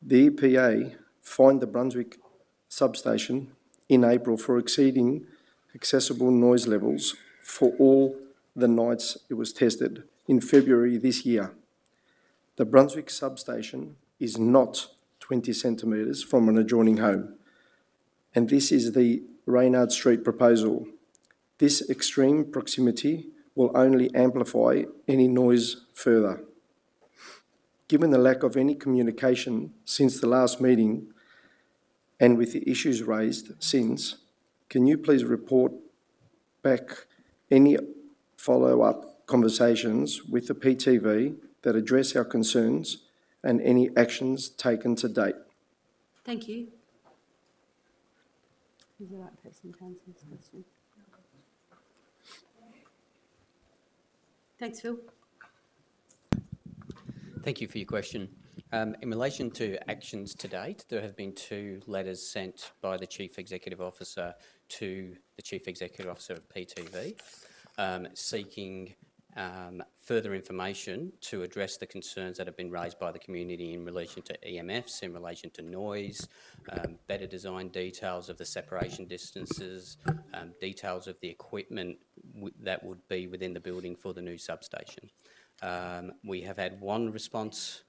The EPA fined the Brunswick substation in April for exceeding accessible noise levels for all the nights it was tested in February this year. The Brunswick substation is not 20 centimetres from an adjoining home, and this is the Reynard Street proposal. This extreme proximity will only amplify any noise further. Given the lack of any communication since the last meeting and with the issues raised since, can you please report back any follow-up conversations with the PTV that address our concerns and any actions taken to date? Thank you. Who's the right person to answer this question? Thanks, Phil. Thank you for your question. In relation to actions to date, there have been 2 letters sent by the Chief Executive Officer to the Chief Executive Officer of PTV seeking further information to address the concerns that have been raised by the community in relation to EMFs, in relation to noise, better design details of the separation distances, details of the equipment that would be within the building for the new substation. We have had 1 response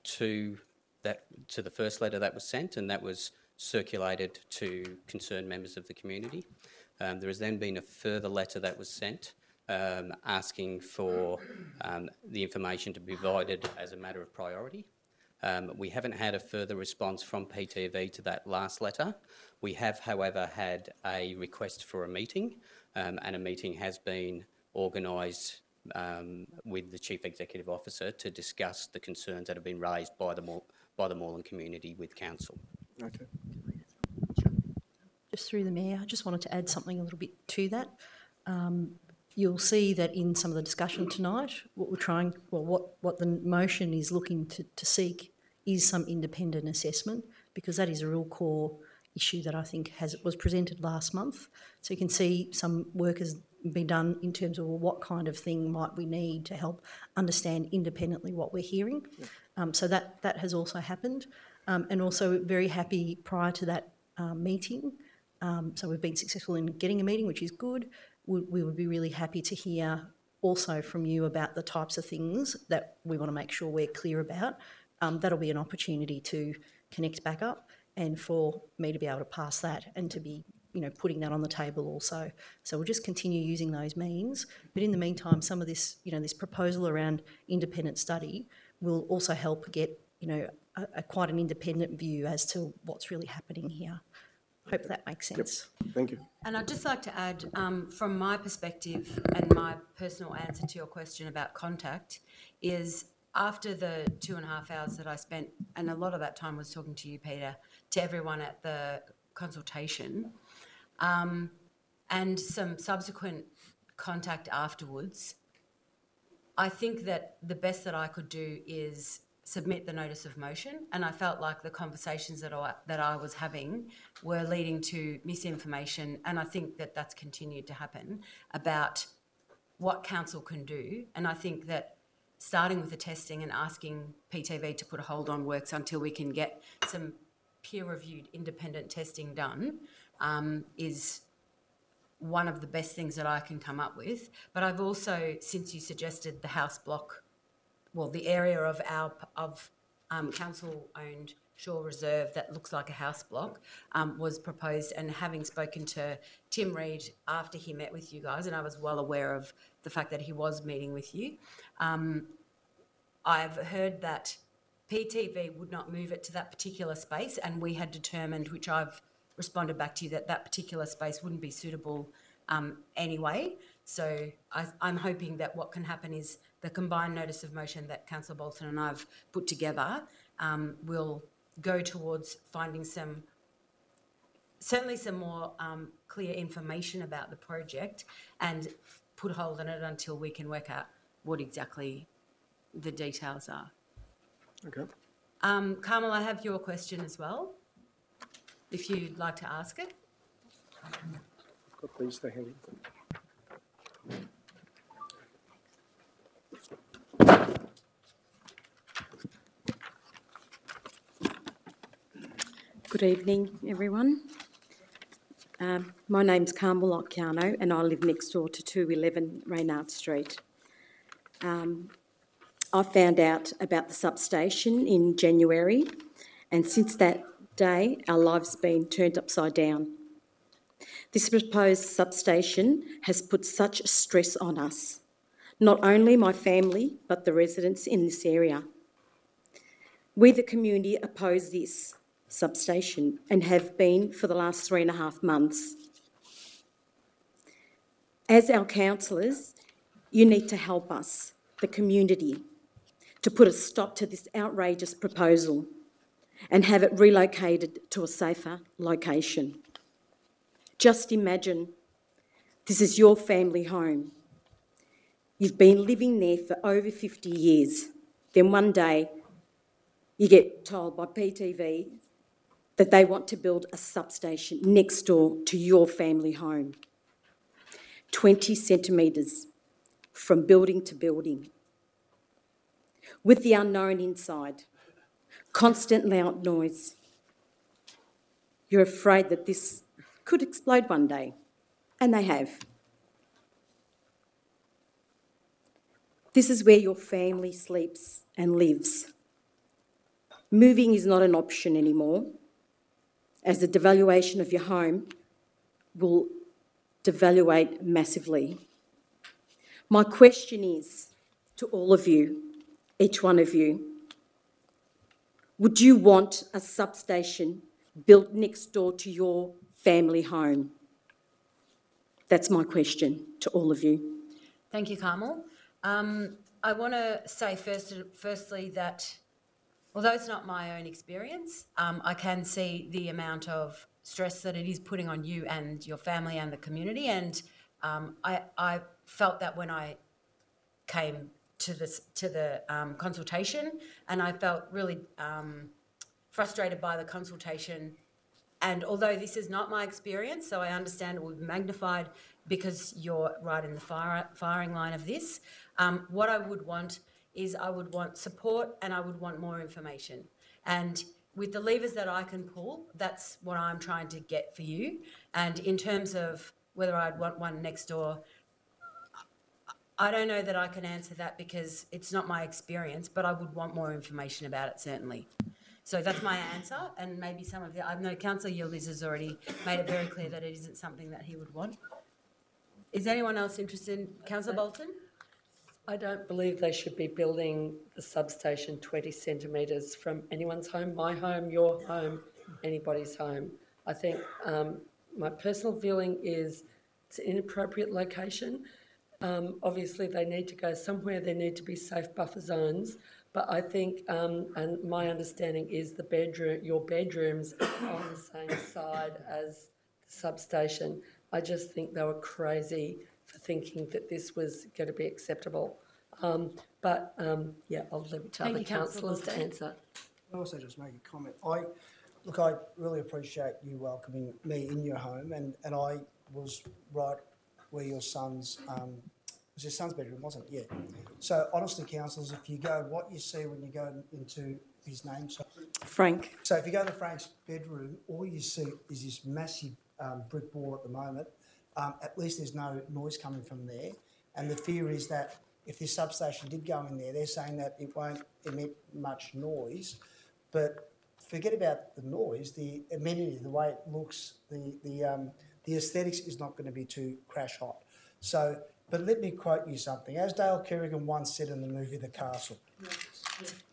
to the first letter that was sent, and that was circulated to concerned members of the community. There has then been a further letter that was sent asking for the information to be provided as a matter of priority. We haven't had a further response from PTV to that last letter. We have, however, had a request for a meeting, and a meeting has been organised with the Chief Executive Officer to discuss the concerns that have been raised by the Milan community with Council. Okay. Just through the Mayor, I just wanted to add something a little bit to that. You'll see that in some of the discussion tonight, what the motion is looking to seek is some independent assessment, because that is a real core issue that I think was presented last month. So you can see some work has been done in terms of what kind of thing might we need to help understand independently what we're hearing. So that has also happened, and also very happy prior to that meeting. So we've been successful in getting a meeting, which is good. We would be really happy to hear also from you about the types of things that we want to make sure we're clear about. That'll be an opportunity to connect back up and for me to be able to pass that and to be, putting that on the table also. So we'll just continue using those means. But in the meantime, some of this, this proposal around independent study will also help get, quite an independent view as to what's really happening here. Hope that makes sense. Yep. Thank you. And I'd just like to add, from my perspective and my personal answer to your question about contact, is after the 2.5 hours that I spent, and a lot of that time was talking to you, Peter, to everyone at the consultation, and some subsequent contact afterwards, I think that the best that I could do is submit the notice of motion, and I felt like the conversations that I was having were leading to misinformation, and I think that that's continued to happen about what council can do. And I think that starting with the testing and asking PTV to put a hold on works until we can get some peer-reviewed independent testing done is one of the best things that I can come up with. But I've also, since you suggested the house block, well, the area of our council-owned Shore Reserve that looks like a house block was proposed, and having spoken to Tim Reid after he met with you guys, and I was well aware of the fact that he was meeting with you, I've heard that PTV would not move it to that particular space, and we had determined, which I've responded back to you, that particular space wouldn't be suitable anyway. So I'm hoping that what can happen is the combined notice of motion that Councillor Bolton and I have put together will go towards finding certainly some more clear information about the project and put a hold on it until we can work out what exactly the details are. Okay. Carmel, I have your question as well, if you'd like to ask it. I've got these to hand. Good evening, everyone. My name's Carmel Occhiano and I live next door to 211 Reynard Street. I found out about the substation in January, and since that day our lives been turned upside down. This proposed substation has put such stress on us, not only my family but the residents in this area. We, the community, oppose this substation and have been for the last 3.5 months. As our councillors, you need to help us, the community, to put a stop to this outrageous proposal and have it relocated to a safer location. Just imagine, this is your family home. You've been living there for over 50 years. Then one day you get told by PTV that they want to build a substation next door to your family home. 20 centimetres from building to building, with the unknown inside, constant loud noise. You're afraid that this could explode one day, and they have. This is where your family sleeps and lives. Moving is not an option anymore, as the devaluation of your home will devaluate massively. My question is to all of you, each one of you, would you want a substation built next door to your family home? That's my question to all of you. Thank you, Carmel. I want to say firstly that although it's not my own experience, I can see the amount of stress that it is putting on you and your family and the community, and I felt that when I came to the consultation, and I felt really frustrated by the consultation. And although this is not my experience, so I understand it will be magnified because you're right in the firing line of this, what I would want is I would want support and I would want more information. And with the levers that I can pull, that's what I'm trying to get for you. And in terms of whether I'd want one next door, I don't know that I can answer that because it's not my experience, but I would want more information about it, certainly. So that's my answer, and maybe some of the... I know Councillor Yildiz has already made it very clear that it isn't something that he would want. Is anyone else interested in... Councillor Bolton? I don't believe they should be building the substation 20 centimetres from anyone's home, my home, your home, anybody's home. I think my personal feeling is it's an inappropriate location. Obviously, they need to go somewhere. There need to be safe buffer zones. But I think, and my understanding is your bedrooms are on the same side as the substation. I just think they were crazy for thinking that this was going to be acceptable. Yeah, I'll leave it to other councillors to answer. I'll also just make a comment. I really appreciate you welcoming me in your home, and I was right where your son's, it was your son's bedroom, wasn't it? Yeah. So honestly, councillors, if you go, what you see when you go into his name, Frank. So if you go to Frank's bedroom, all you see is this massive brick wall at the moment. At least there's no noise coming from there. And the fear is that if this substation did go in there, they're saying that it won't emit much noise. But forget about the noise, the amenity, the way it looks, the aesthetics is not going to be too crash hot. So, but let me quote you something. As Dale Kerrigan once said in the movie The Castle,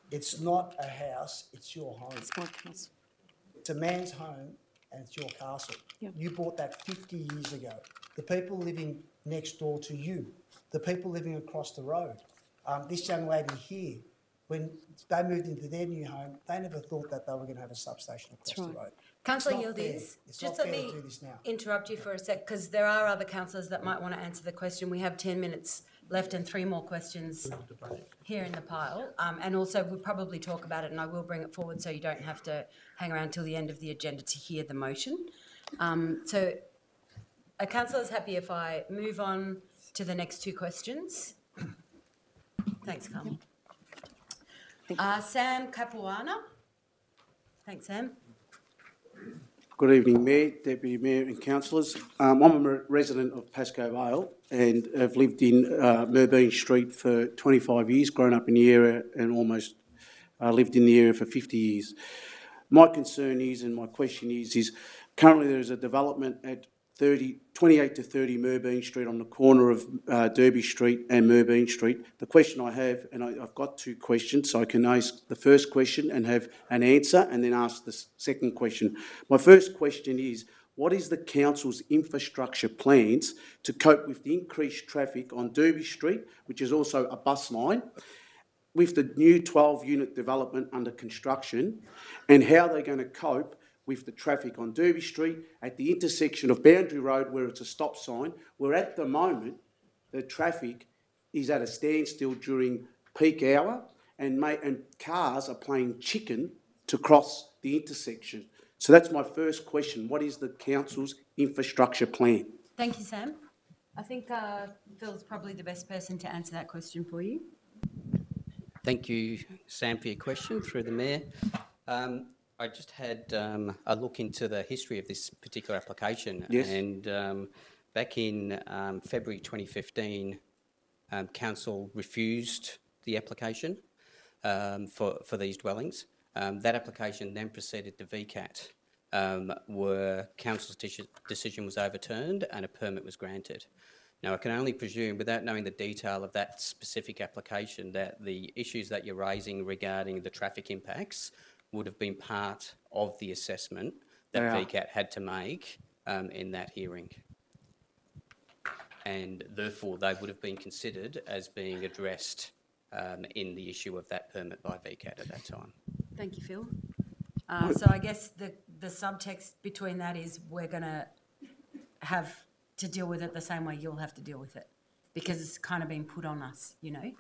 it's not a house, it's your home. It's my castle. It's a man's home and it's your castle. Yep. You bought that 50 years ago. The people living next door to you, the people living across the road. This young lady here, when they moved into their new home, they never thought that they were going to have a substation across the road. Councillor Yildiz, just let me interrupt you for a sec, because there are other councillors that might want to answer the question. We have 10 minutes left and 3 more questions here in the pile. And also we'll probably talk about it, and I will bring it forward so you don't have to hang around till the end of the agenda to hear the motion. So are councillors happy if I move on to the next 2 questions? Thanks, Carmel. Sam Capuana. Thanks, Sam. Good evening, Mayor, Deputy Mayor and councillors. I'm a resident of Pascoe Vale and have lived in Merri-bek Street for 25 years, grown up in the area and almost lived in the area for 50 years. My concern is, and my question is currently there is a development at 28 to 30 Merri-bek Street on the corner of Derby Street and Merri-bek Street. The question I have, and I've got 2 questions, so I can ask the first question and have an answer and then ask the second question. My first question is, what is the council's infrastructure plans to cope with the increased traffic on Derby Street, which is also a bus line, with the new 12-unit development under construction, and how they're going to cope with the traffic on Derby Street at the intersection of Boundary Road, where it's a stop sign, where at the moment the traffic is at a standstill during peak hour and cars are playing chicken to cross the intersection. So that's my first question. What is the council's infrastructure plan? Thank you, Sam. I think Phil's probably the best person to answer that question for you. Thank you, Sam, for your question through the Mayor. I just had a look into the history of this particular application. Yes. And back in February 2015, Council refused the application for these dwellings. That application then proceeded to VCAT, where Council's decision was overturned and a permit was granted. Now, I can only presume, without knowing the detail of that specific application, that the issues that you're raising regarding the traffic impacts would have been part of the assessment that VCAT had to make in that hearing. And therefore, they would have been considered as being addressed in the issue of that permit by VCAT at that time. Thank you, Phil. So I guess the subtext between that is we're going to have to deal with it the same way you'll have to deal with it, because it's kind of been put on us, you know.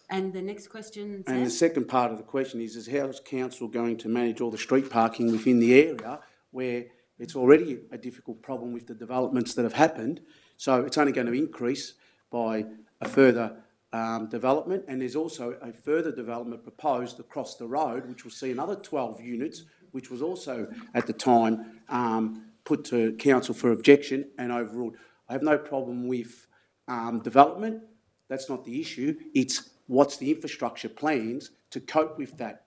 And the next question, Sam? And the second part of the question is how is council going to manage all the street parking within the area where it's already a difficult problem with the developments that have happened? So it's only going to increase by a further development, and there's also a further development proposed across the road, which will see another 12 units, which was also at the time put to council for objection and overruled. I have no problem with development. That's not the issue. It's what's the infrastructure plans to cope with that.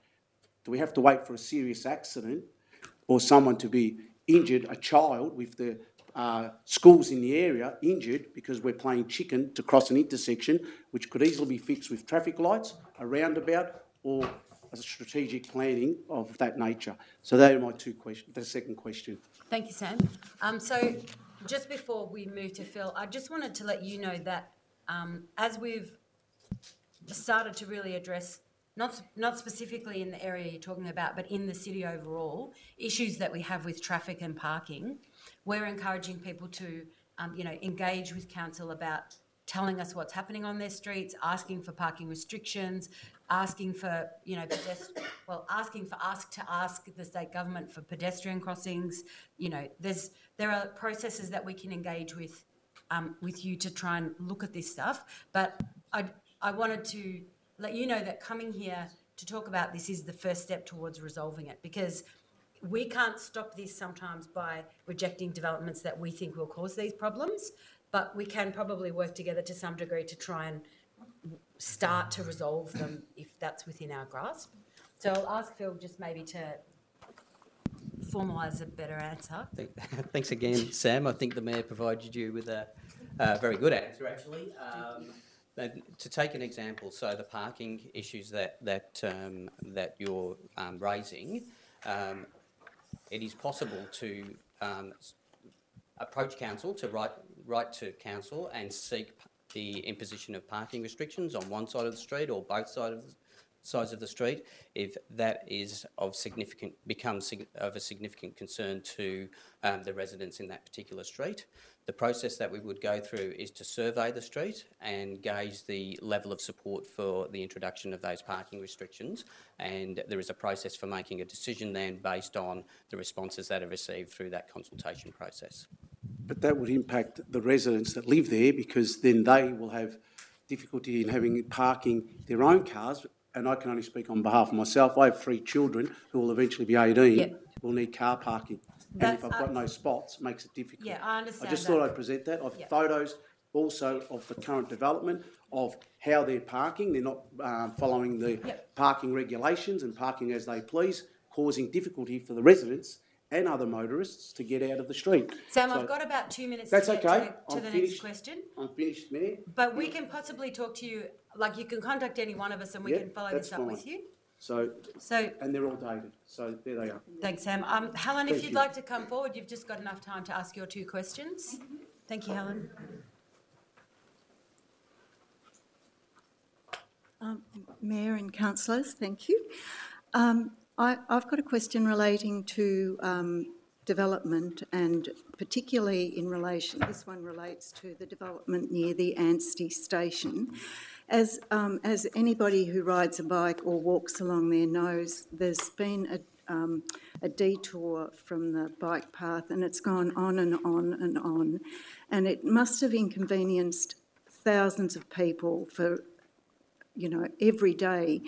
Do we have to wait for a serious accident or someone to be injured, a child with the schools in the area injured because we're playing chicken to cross an intersection, which could easily be fixed with traffic lights, a roundabout, or a strategic planning of that nature? So they are my two questions. The second question. Thank you, Sam. So just before we move to Phil, I just wanted to let you know that as we've started to really address, not specifically in the area you're talking about, but in the city overall, issues that we have with traffic and parking, we're encouraging people to, engage with council about telling us what's happening on their streets, asking for parking restrictions, asking for, asking for ask the state government for pedestrian crossings. There are processes that we can engage with you to try and look at this stuff. But I wanted to let you know that coming here to talk about this is the first step towards resolving it, because we can't stop this sometimes by rejecting developments that we think will cause these problems, but we can probably work together to some degree to try and start to resolve them if that's within our grasp. So I'll ask Phil just maybe to formalise a better answer. Thanks again, Sam. I think the Mayor provided you with a very good answer, actually. To take an example, so the parking issues that you're raising, it is possible to approach council, to write to council and seek the imposition of parking restrictions on one side of the street or both sides of the street if that is becomes of a significant concern to the residents in that particular street. The process that we would go through is to survey the street and gauge the level of support for the introduction of those parking restrictions, and there is a process for making a decision then based on the responses that are received through that consultation process. But that would impact the residents that live there, because then they will have difficulty in having parking their own cars. And I can only speak on behalf of myself. I have 3 children who will eventually be 18, will need car parking. And if I've got no spots, it makes it difficult. Yeah, I understand. I just thought I'd present that. I've photos also of the current development of how they're parking. They're not following the parking regulations and parking as they please, causing difficulty for the residents and other motorists to get out of the street. Sam, I've got about 2 minutes to get to the next question. I'm finished, Mayor. But we can possibly talk to you, like you can contact any one of us and we can follow this up with you. So, and they're all dated, so there they are. Thanks, Sam. Helen, if you'd like to come forward, you've just got enough time to ask your 2 questions. Thank you, Helen. Mayor and councillors, thank you. I've got a question relating to development, and particularly in relation, this one relates to the development near the Anstey station. As anybody who rides a bike or walks along there knows, there's been a detour from the bike path, and it's gone on and on and on, and it must have inconvenienced thousands of people for, every day.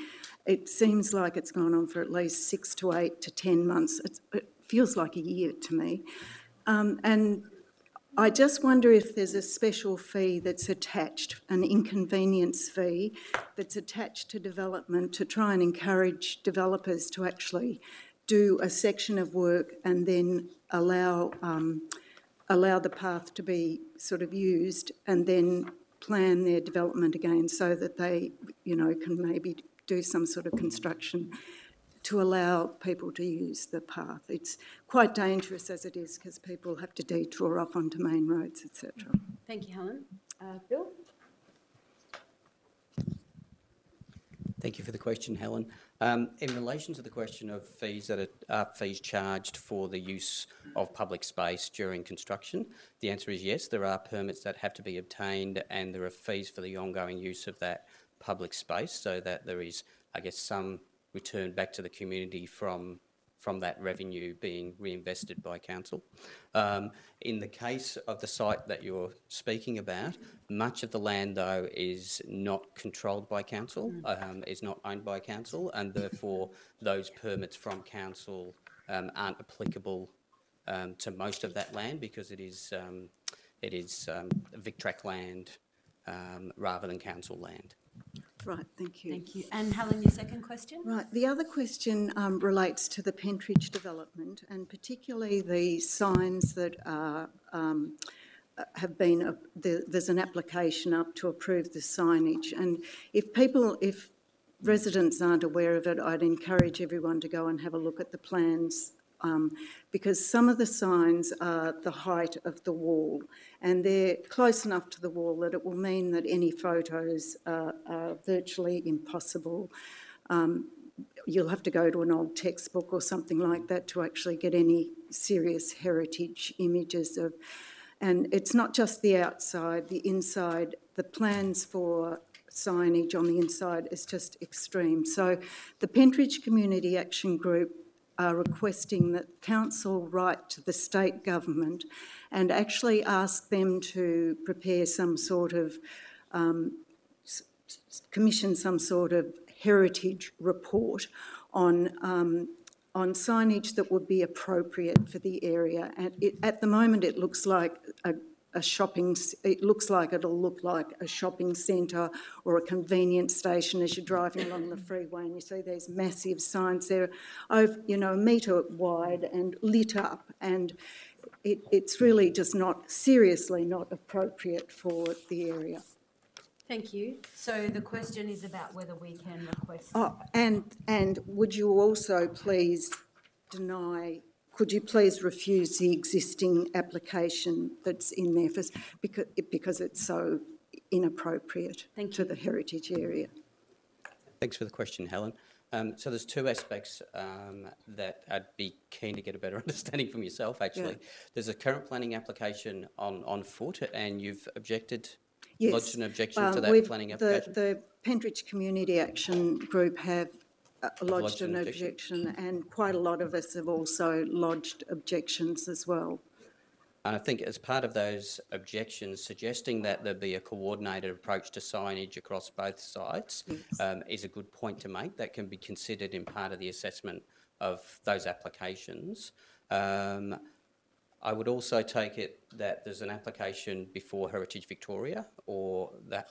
It seems like it's gone on for at least 6 to 8 to 10 months. It feels like a year to me. And I just wonder if there's a special fee that's attached, an inconvenience fee that's attached to development to try and encourage developers to actually do a section of work and then allow the path to be sort of used and then plan their development again so that they, can maybe do some sort of construction to allow people to use the path. It's quite dangerous as it is because people have to detour off onto main roads, etc. Thank you, Helen. Bill? Thank you for the question, Helen. In relation to the question of fees that are fees charged for the use of public space during construction, the answer is yes, there are permits that have to be obtained and there are fees for the ongoing use of that public space so that there is, I guess, some return back to the community from that revenue being reinvested by council. In the case of the site that you're speaking about, much of the land, though, is not controlled by council, is not owned by council, and therefore those permits from council aren't applicable to most of that land because it is VicTrack land rather than council land. Right, thank you. Thank you. And Helen, your second question? Right, the other question relates to the Pentridge development and particularly the signs that are, have been, there's an application up to approve the signage, and if residents aren't aware of it, I'd encourage everyone to go and have a look at the plans because some of the signs are the height of the wall and they're close enough to the wall that it will mean that any photos are virtually impossible. You'll have to go to an old textbook or something like that to actually get any serious heritage images of. And it's not just the outside, the inside, the plans for signage on the inside is just extreme. So the Pentridge Community Action Group are requesting that council write to the state government and actually ask them to prepare some sort of, commission some sort of heritage report on signage that would be appropriate for the area. And at the moment it looks like it'll look like a shopping centre or a convenience station as you're driving along the freeway and you see these massive signs there, over, a metre wide and lit up, and it's really just seriously not appropriate for the area. Thank you. So the question is about whether we can request... Oh, and would you also please could you please refuse the existing application that's in there because it's so inappropriate to the heritage area? Thanks for the question, Helen. So there's two aspects that I'd be keen to get a better understanding from yourself, actually. Yeah. There's a current planning application on foot and you've objected, yes. Lodged an objection to that planning application? The Pentridge Community Action Group have lodged an objection and quite a lot of us have also lodged objections as well. And I think as part of those objections, suggesting that there be a coordinated approach to signage across both sites is a good point to make. That can be considered in part of the assessment of those applications. I would also take it that there's an application before Heritage Victoria or that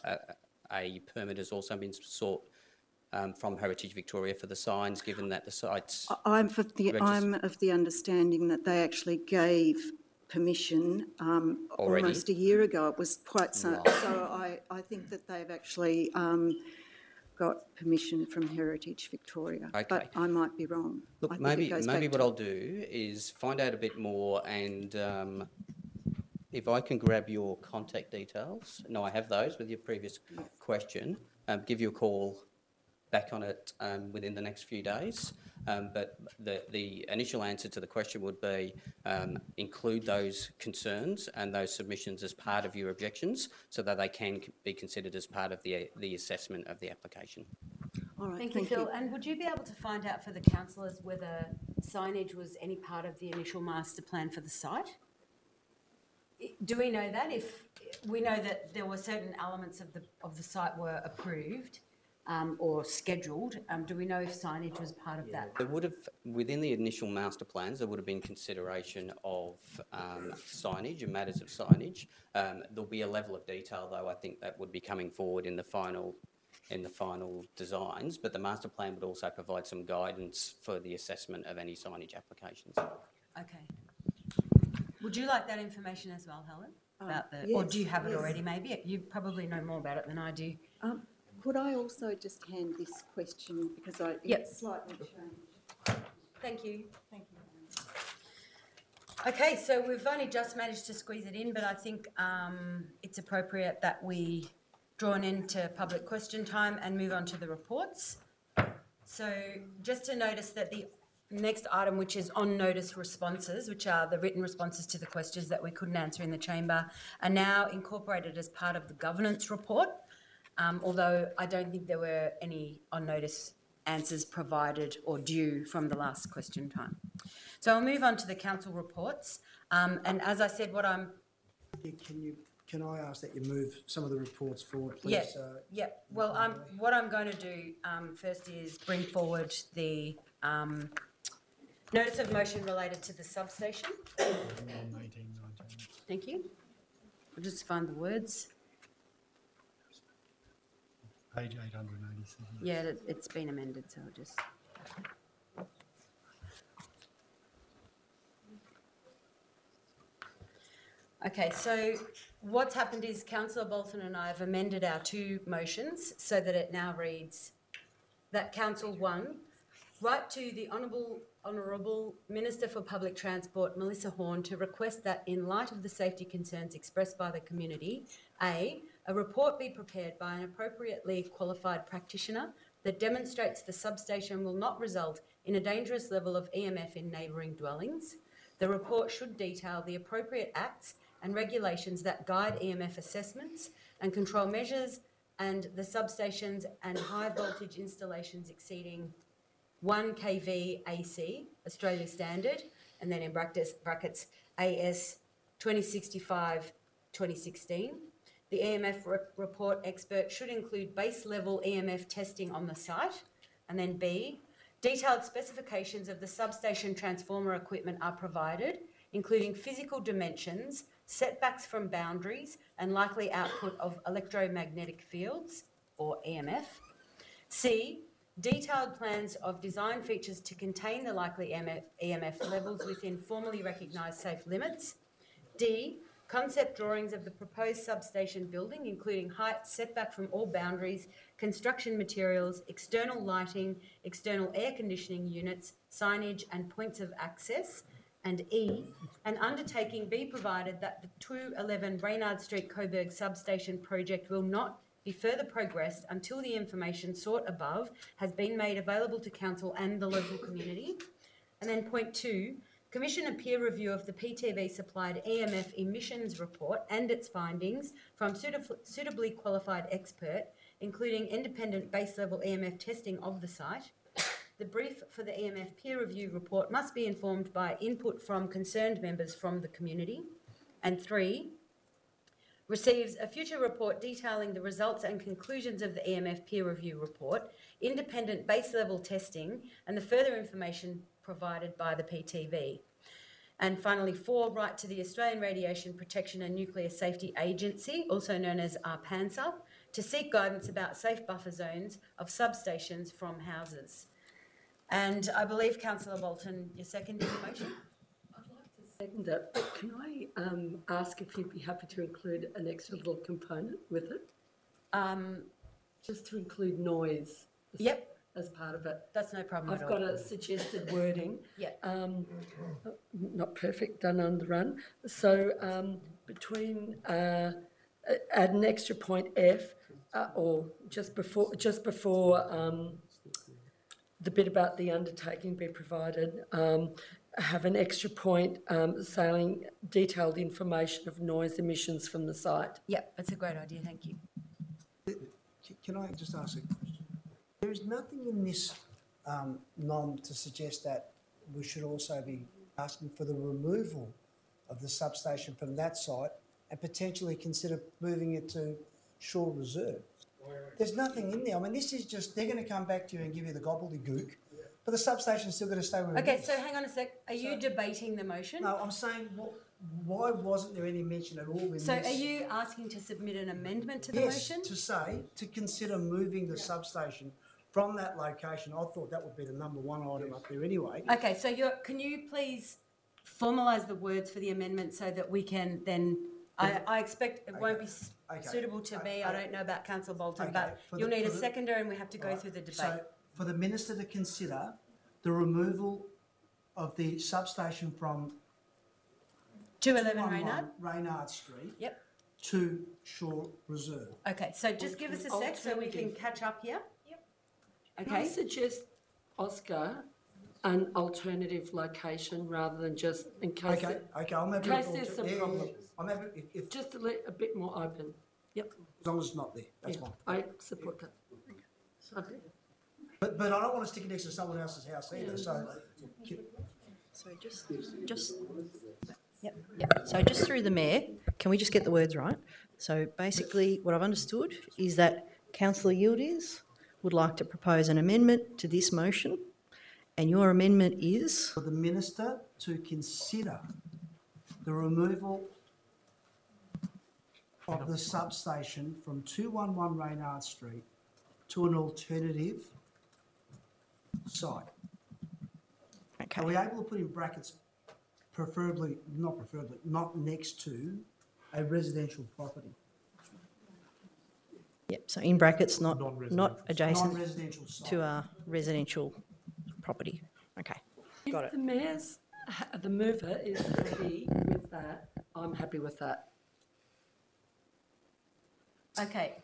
a permit has also been sought from Heritage Victoria for the signs, given that the sites... I'm of the understanding that they actually gave permission almost a year ago. It was quite so. Right. So I think that they've actually got permission from Heritage Victoria, but I might be wrong. Look, maybe what I'll do is find out a bit more and if I can grab your contact details. No, I have those with your previous question. Give you a call back on it within the next few days. But the initial answer to the question would be include those concerns and those submissions as part of your objections so that they can be considered as part of the assessment of the application. All right, Thank you, Phil. And would you be able to find out for the councillors whether signage was any part of the initial master plan for the site? Do we know that? If we know that there were certain elements of the site were approved or scheduled, do we know if signage was part of that? There would have, within the initial master plans, there would have been consideration of signage and matters of signage. There'll be a level of detail, though, I think that would be coming forward in the final designs, but the master plan would also provide some guidance for the assessment of any signage applications. Okay. Would you like that information as well, Helen? About the, yes, or do you have it yes. already? Maybe you probably know more about it than I do. Could I also just hand this question because it's slightly changed? Thank you. Thank you. Okay, so we've only just managed to squeeze it in, but I think it's appropriate that we draw an end to public question time and move on to the reports. So just to notice that the next item, which is on notice responses, which are the written responses to the questions that we couldn't answer in the chamber, are now incorporated as part of the governance report, although I don't think there were any on notice answers provided or due from the last question time. So I'll move on to the council reports. And as I said, what I'm... Can I ask that you move some of the reports forward, please? Yeah, yeah. Well, what I'm going to do first is bring forward the notice of motion related to the substation. Thank you. I'll just find the words. Page 887. Yeah, it's been amended, so I'll just... Okay, so what's happened is Councillor Bolton and I have amended our two motions so that it now reads that Council 1, write to the Honourable Minister for Public Transport, Melissa Horne, to request that in light of the safety concerns expressed by the community, A report be prepared by an appropriately qualified practitioner that demonstrates the substation will not result in a dangerous level of EMF in neighbouring dwellings. The report should detail the appropriate acts and regulations that guide EMF assessments and control measures and the substations and high voltage installations exceeding 1 kV AC, Australia standard, and then in brackets AS 2065-2016. The EMF report expert should include base level EMF testing on the site. And then B, detailed specifications of the substation transformer equipment are provided, including physical dimensions, setbacks from boundaries, and likely output of electromagnetic fields, or EMF. C, detailed plans of design features to contain the likely EMF levels within formally recognised safe limits. D, concept drawings of the proposed substation building, including height, setback from all boundaries, construction materials, external lighting, external air conditioning units, signage and points of access. And E, an undertaking be provided that the 211 Reynard Street Coburg substation project will not be further progressed until the information sought above has been made available to Council and the local community. And then point 2, commission a peer review of the PTV supplied EMF emissions report and its findings from suitably qualified expert, including independent base level EMF testing of the site. The brief for the EMF peer review report must be informed by input from concerned members from the community. And 3, receives a future report detailing the results and conclusions of the EMF peer review report, independent base level testing, and the further information provided by the PTV. And finally, 4, write to the Australian Radiation Protection and Nuclear Safety Agency, also known as ARPANSA, to seek guidance about safe buffer zones of substations from houses. And I believe, Councillor Bolton, you're seconding the motion? I'd like to second that, but can I ask if you'd be happy to include an extra little component with it? Just to include noise. As part of it. That's no problem I've got a suggested wording. Not perfect, done on the run. So between, add an extra point F, or just before the bit about the undertaking be provided, have an extra point saying detailed information of noise emissions from the site. Yep, that's a great idea, thank you. Can I just ask a question? There is nothing in this NOM to suggest that we should also be asking for the removal of the substation from that site and potentially consider moving it to Shore Reserve. There's nothing in there. I mean, this is just, they're going to come back to you and give you the gobbledygook, but the substation's still going to stay where it is. Okay, so hang on a sec. Are you debating the motion? No, I'm saying, why wasn't there any mention at all in this? So are you asking to submit an amendment to the motion? Yes, to say, to consider moving the substation from that location. I thought that would be the number one item up there anyway. Okay, so can you please formalise the words for the amendment so that we can then, I expect it won't be suitable to me, I don't know about Councillor Bolton, but you'll need a seconder and we have to go through the debate. So for the Minister to consider the removal of the substation from 211 Reynard Street to Shore Reserve. Okay, so just give us a sec so we can catch up here. Can I suggest, Oscar, an alternative location rather than just in case there's some problems. Just a bit more open. Yep. As long as it's not there, that's fine. I support that. Okay. But I don't want to stick it next to someone else's house either. So So just through the Mayor, can we just get the words right? So basically what I've understood is that Councillor Yildiz would like to propose an amendment to this motion, and your amendment is? For the Minister to consider the removal of the substation from 211 Reynard Street to an alternative site. Okay. Are we able to put in brackets, not next to a residential property? Yep, so in brackets, not adjacent Non-residential site. to a residential property. Okay, got it. If the Mayor's, the mover is happy with that, I'm happy with that. Okay.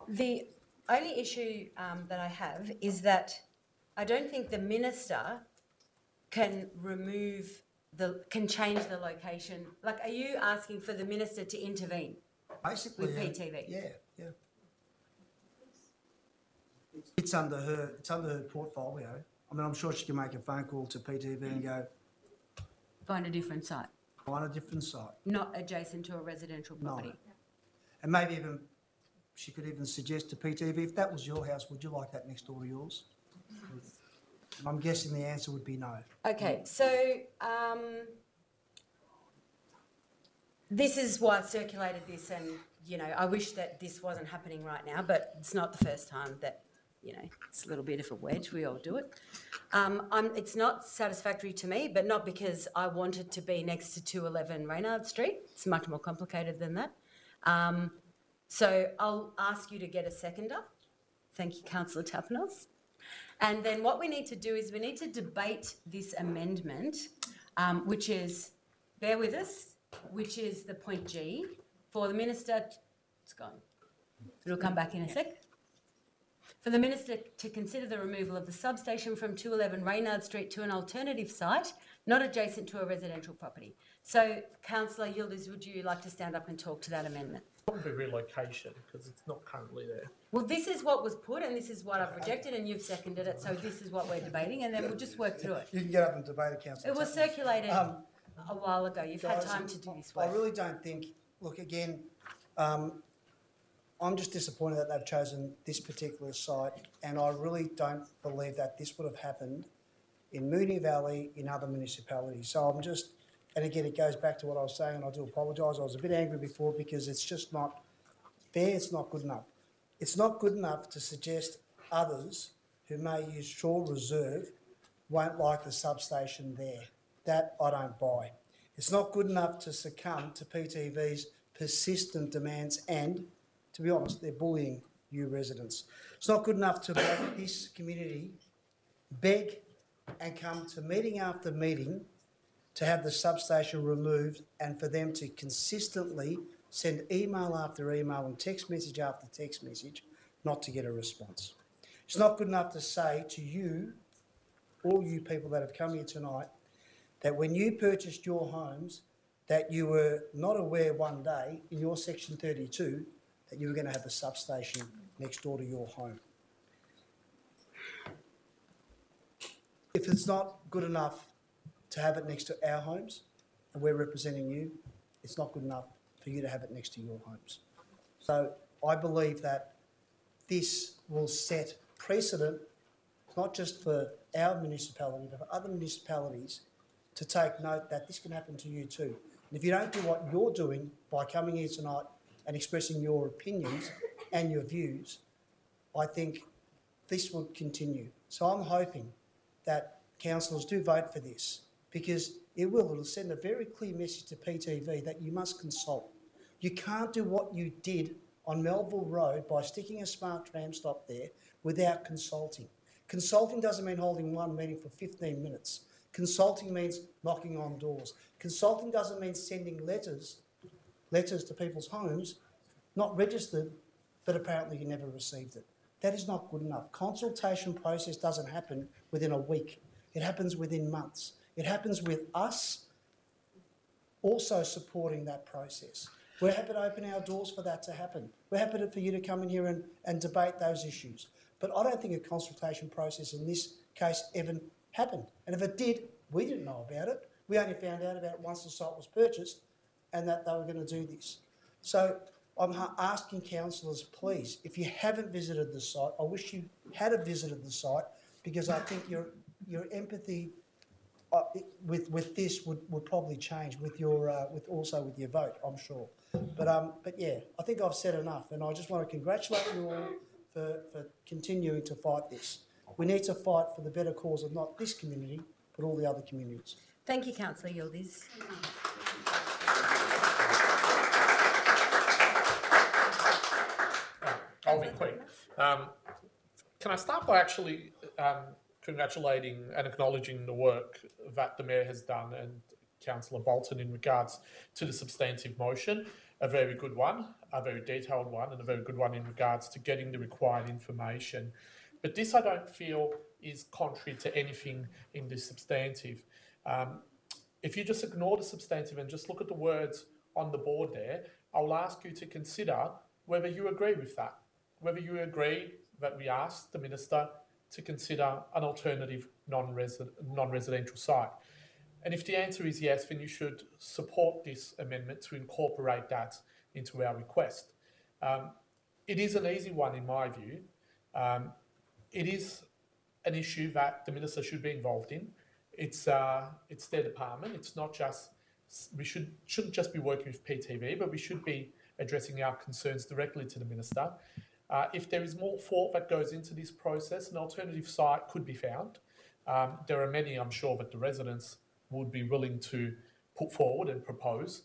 The only issue that I have is that I don't think the Minister can change the location. Like, are you asking for the Minister to intervene? Basically, with PTV? Yeah. It's under her portfolio. I mean, I'm sure she can make a phone call to PTV and go, Find a different site. Find a different site. Not adjacent to a residential property. No. And maybe even, she could even suggest to PTV, if that was your house, would you like that next door to yours? I'm guessing the answer would be no. Okay, so this is why I circulated this, and, you know, I wish that this wasn't happening right now, but it's not the first time that, you know, it's a little bit of a wedge, we all do it. It's not satisfactory to me, but not because I want it to be next to 211 Reynard Street. It's much more complicated than that. So I'll ask you to get a seconder. Thank you, Councillor Tapanos. And then what we need to do is we need to debate this amendment, which is, bear with us, which is the point G, for the Minister, it's gone, it'll come back in a sec. For the Minister to consider the removal of the substation from 211 Reynard Street to an alternative site, not adjacent to a residential property. So, Councillor Yildiz, would you like to stand up and talk to that amendment? Probably relocation, because it's not currently there. Well, this is what was put and this is what I've rejected and you've seconded it, so this is what we're debating and then we'll just work through it. You can get up and debate it, Councillor. It was circulated a while ago. You've had time to do this work. I really don't think, look, again, I'm just disappointed that they've chosen this particular site, and I really don't believe that this would have happened in Moonee Valley, in other municipalities. So I'm just, and again, it goes back to what I was saying, and I do apologise. I was a bit angry before because it's just not fair, it's not good enough. It's not good enough to suggest others who may use Shore Reserve won't like the substation there. That I don't buy. It's not good enough to succumb to PTV's persistent demands and, to be honest, they're bullying you residents. It's not good enough to make this community beg and come to meeting after meeting to have the substation removed and for them to consistently send email after email and text message after text message not to get a response. It's not good enough to say to you, all you people that have come here tonight, that when you purchased your homes, that you were not aware one day in your Section 32 that you were going to have a substation next door to your home. If it's not good enough to have it next to our homes, and we're representing you, it's not good enough for you to have it next to your homes. So I believe that this will set precedent, not just for our municipality, but for other municipalities, to take note that this can happen to you too. And if you don't do what you're doing by coming here tonight and expressing your opinions and your views, I think this will continue. So I'm hoping that councillors do vote for this, because it'll send a very clear message to PTV that you must consult. You can't do what you did on Melville Road by sticking a smart tram stop there without consulting. Consulting doesn't mean holding one meeting for 15 minutes. Consulting means knocking on doors. Consulting doesn't mean sending letters to people's homes, not registered, but apparently you never received it. That is not good enough. Consultation process doesn't happen within a week. It happens within months. It happens with us also supporting that process. We're happy to open our doors for that to happen. We're happy for you to come in here and debate those issues. But I don't think a consultation process in this case ever happened. And if it did, we didn't know about it. We only found out about it once the site was purchased and that they were going to do this. So I'm asking councillors, please, if you haven't visited the site, I wish you had visited the site, because I think your empathy with this would probably change with your with your vote, I'm sure. But yeah, I think I've said enough, and I just want to congratulate you all for continuing to fight this. We need to fight for the better cause of not this community, but all the other communities. Thank you, Councillor Yildiz. I'll be quick. Can I start by actually congratulating and acknowledging the work that the Mayor has done and Councillor Bolton in regards to the substantive motion, a very good one, a very detailed one, and a very good one in regards to getting the required information. But this, I don't feel, is contrary to anything in the substantive. If you just ignore the substantive and just look at the words on the board there, I'll ask you to consider whether you agree with that, whether you agree that we ask the Minister to consider an alternative non-residential site. And if the answer is yes, then you should support this amendment to incorporate that into our request. It is an easy one in my view. It is an issue that the Minister should be involved in. It's their department. It's not just, we shouldn't just be working with PTV, but we should be addressing our concerns directly to the Minister. If there is more thought that goes into this process, an alternative site could be found. There are many, I'm sure, that the residents would be willing to put forward and propose.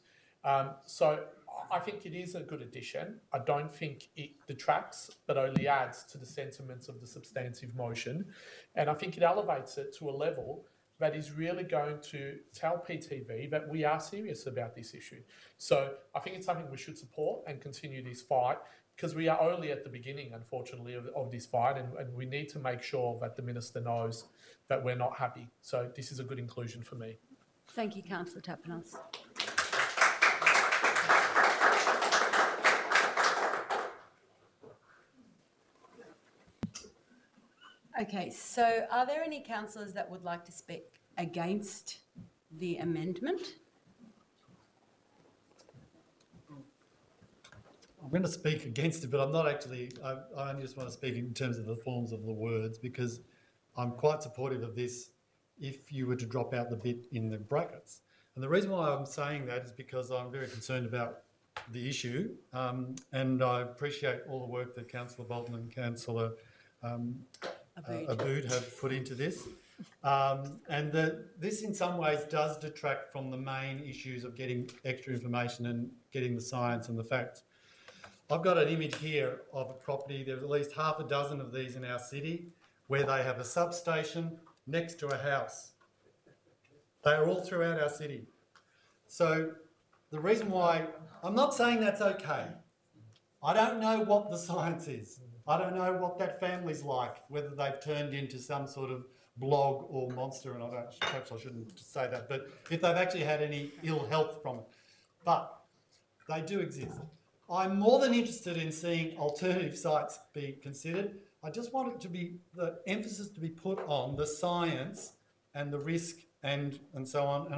So I think it is a good addition. I don't think it detracts, but only adds to the sentiments of the substantive motion. And I think it elevates it to a level that is really going to tell PTV that we are serious about this issue. So I think it's something we should support and continue this fight, because we are only at the beginning, unfortunately, of this fight, and we need to make sure that the Minister knows that we're not happy. So this is a good inclusion for me. Thank you, Councillor Tapanos. Okay, so are there any councillors that would like to speak against the amendment? I'm going to speak against it, but I'm not actually, I only just want to speak in terms of the forms of the words, because I'm quite supportive of this if you were to drop out the bit in the brackets. And the reason why I'm saying that is because I'm very concerned about the issue, and I appreciate all the work that Councillor Bolton and Councillor Abood have put into this. And this in some ways does detract from the main issues of getting extra information and getting the science and the facts. I've got an image here of a property. There's at least half a dozen of these in our city where they have a substation next to a house. They are all throughout our city. So the reason why, I'm not saying that's okay. I don't know what the science is. I don't know what that family's like, whether they've turned into some sort of blog or monster, and perhaps I shouldn't say that, but if they've actually had any ill health from it. But they do exist. I'm more than interested in seeing alternative sites be considered. I just want it to be, the emphasis to be put on the science and the risk and so on,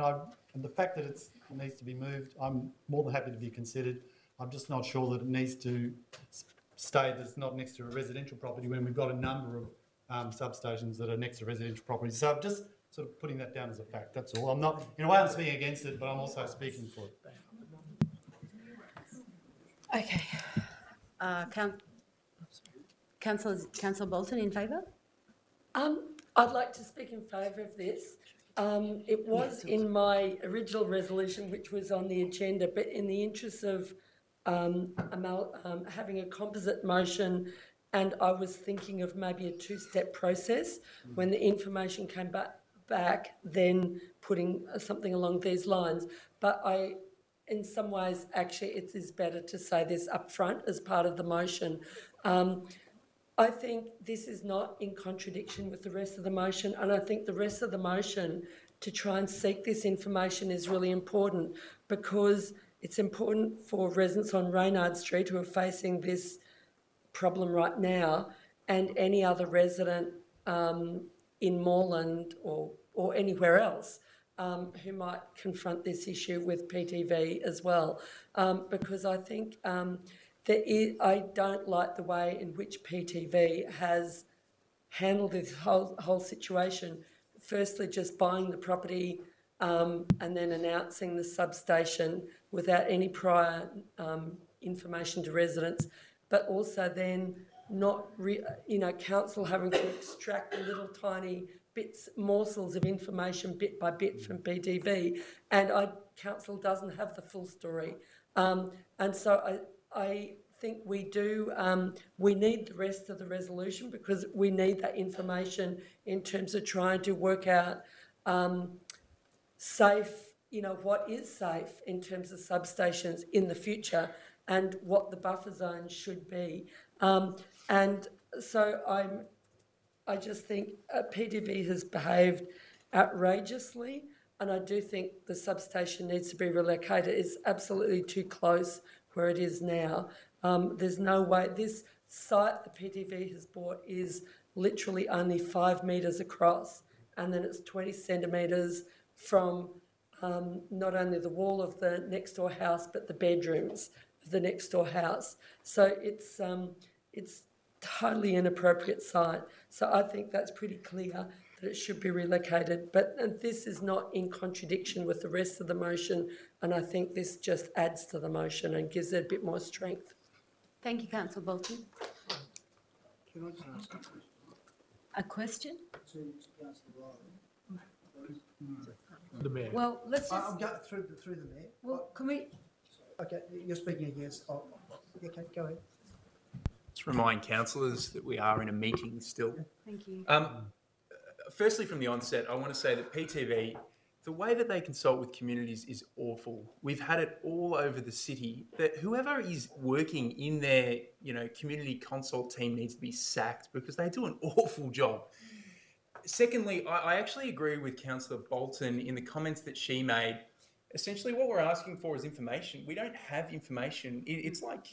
and the fact that it needs to be moved, I'm more than happy to be considered. I'm just not sure that it needs to stay that's not next to a residential property when we've got a number of substations that are next to residential properties. So I'm just sort of putting that down as a fact, that's all. I'm not, in a way I'm speaking against it, but I'm also speaking for it. Okay. Councillor Bolton, in favour? I'd like to speak in favour of this. It was in my original resolution, which was on the agenda, but in the interest of having a composite motion, and I was thinking of maybe a two-step process when the information came back, then putting something along these lines. But in some ways, actually, it is better to say this up front as part of the motion. I think this is not in contradiction with the rest of the motion, and I think the rest of the motion to try and seek this information is really important, because it's important for residents on Reynard Street who are facing this problem right now, and any other resident in Moreland or anywhere else who might confront this issue with PTV as well, because I think I don't like the way in which PTV has handled this whole situation. Firstly, just buying the property and then announcing the substation without any prior information to residents, but also then not, council having to extract little tiny morsels of information bit by bit from PTV, and council doesn't have the full story. And so I think we do, we need the rest of the resolution, because we need that information in terms of trying to work out safe, what is safe in terms of substations in the future and what the buffer zone should be. And so I just think PTV has behaved outrageously, and I do think the substation needs to be relocated. It's absolutely too close where it is now. There's no way. This site the PTV has bought is literally only 5 metres across, and then it's 20 centimetres from not only the wall of the next door house, but the bedrooms of the next door house. So it's totally inappropriate site. So I think that's pretty clear that it should be relocated. But this is not in contradiction with the rest of the motion, and I think this just adds to the motion and gives it a bit more strength. Thank you, Councillor Bolton. Can I just ask a question? To Councillor Riley. The Mayor. Well, let's just... I'll go through the Mayor. Well, can we... Okay, you're speaking against... Oh, okay, go ahead. Just remind councillors that we are in a meeting still. Thank you. Firstly, from the onset, I want to say that PTV, the way that they consult with communities is awful. We've had it all over the city, that whoever is working in their, community consult team needs to be sacked, because they do an awful job. Secondly, I actually agree with Councillor Bolton in the comments that she made. Essentially, what we're asking for is information. We don't have information. It's like,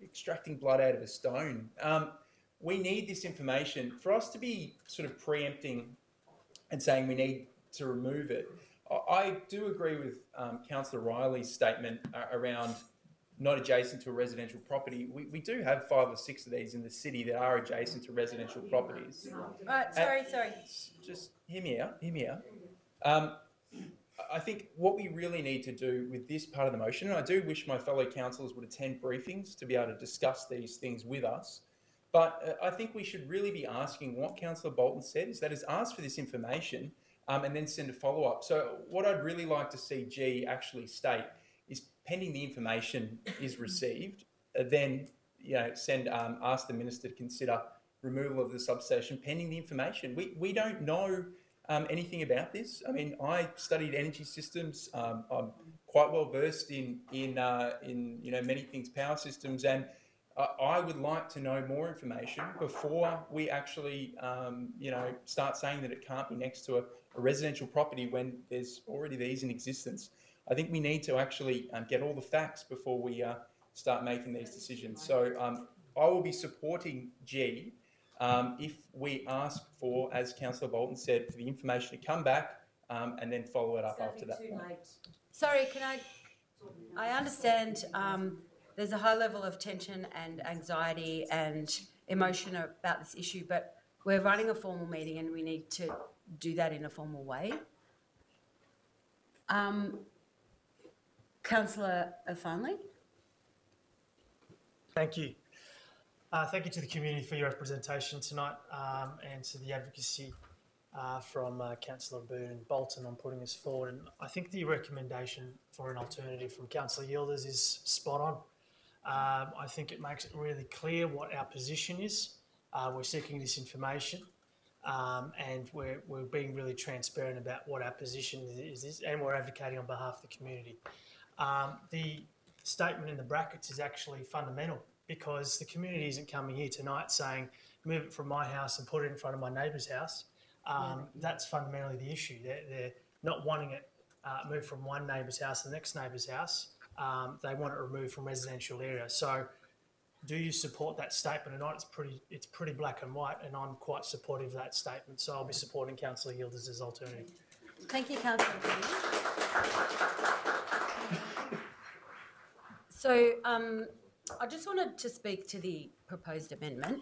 extracting blood out of a stone. We need this information. For us to be sort of preempting and saying we need to remove it, I do agree with Councillor Riley's statement around not adjacent to a residential property. We do have 5 or 6 of these in the city that are adjacent to residential properties. Right, sorry. Just hear me out. I think what we really need to do with this part of the motion, and I do wish my fellow councillors would attend briefings to be able to discuss these things with us, but I think we should really be asking what Councillor Bolton said, is that is ask for this information and then send a follow-up. So what I'd really like to see G actually state is, pending the information is received, then ask the Minister to consider removal of the substation pending the information. We don't know anything about this. I mean, I studied energy systems. I'm quite well versed in you know, many things, power systems, and I would like to know more information before we actually you know, start saying that it can't be next to a residential property when there's already these in existence. I think we need to actually get all the facts before we start making these decisions. So I will be supporting G if we ask for, as Councillor Bolton said, for the information to come back and then follow it up after that. Sorry, I understand there's a high level of tension and anxiety and emotion about this issue, but we're running a formal meeting and we need to do that in a formal way. Councillor O'Farnley. Thank you. Thank you to the community for your representation tonight and to the advocacy from Councillor Boone and Bolton on putting us forward. And I think the recommendation for an alternative from Councillor Yildiz is spot on. I think it makes it really clear what our position is. We're seeking this information and we're being really transparent about what our position is and we're advocating on behalf of the community. The statement in the brackets is actually fundamental because the community isn't coming here tonight saying, move it from my house and put it in front of my neighbour's house. That's fundamentally the issue. They're not wanting it moved from one neighbour's house to the next neighbour's house. They want it removed from residential area. So do you support that statement or not? It's pretty black and white, and I'm quite supportive of that statement. So I'll be supporting Councillor Yildiz's alternative. Thank you, Councillor. So I just wanted to speak to the proposed amendment.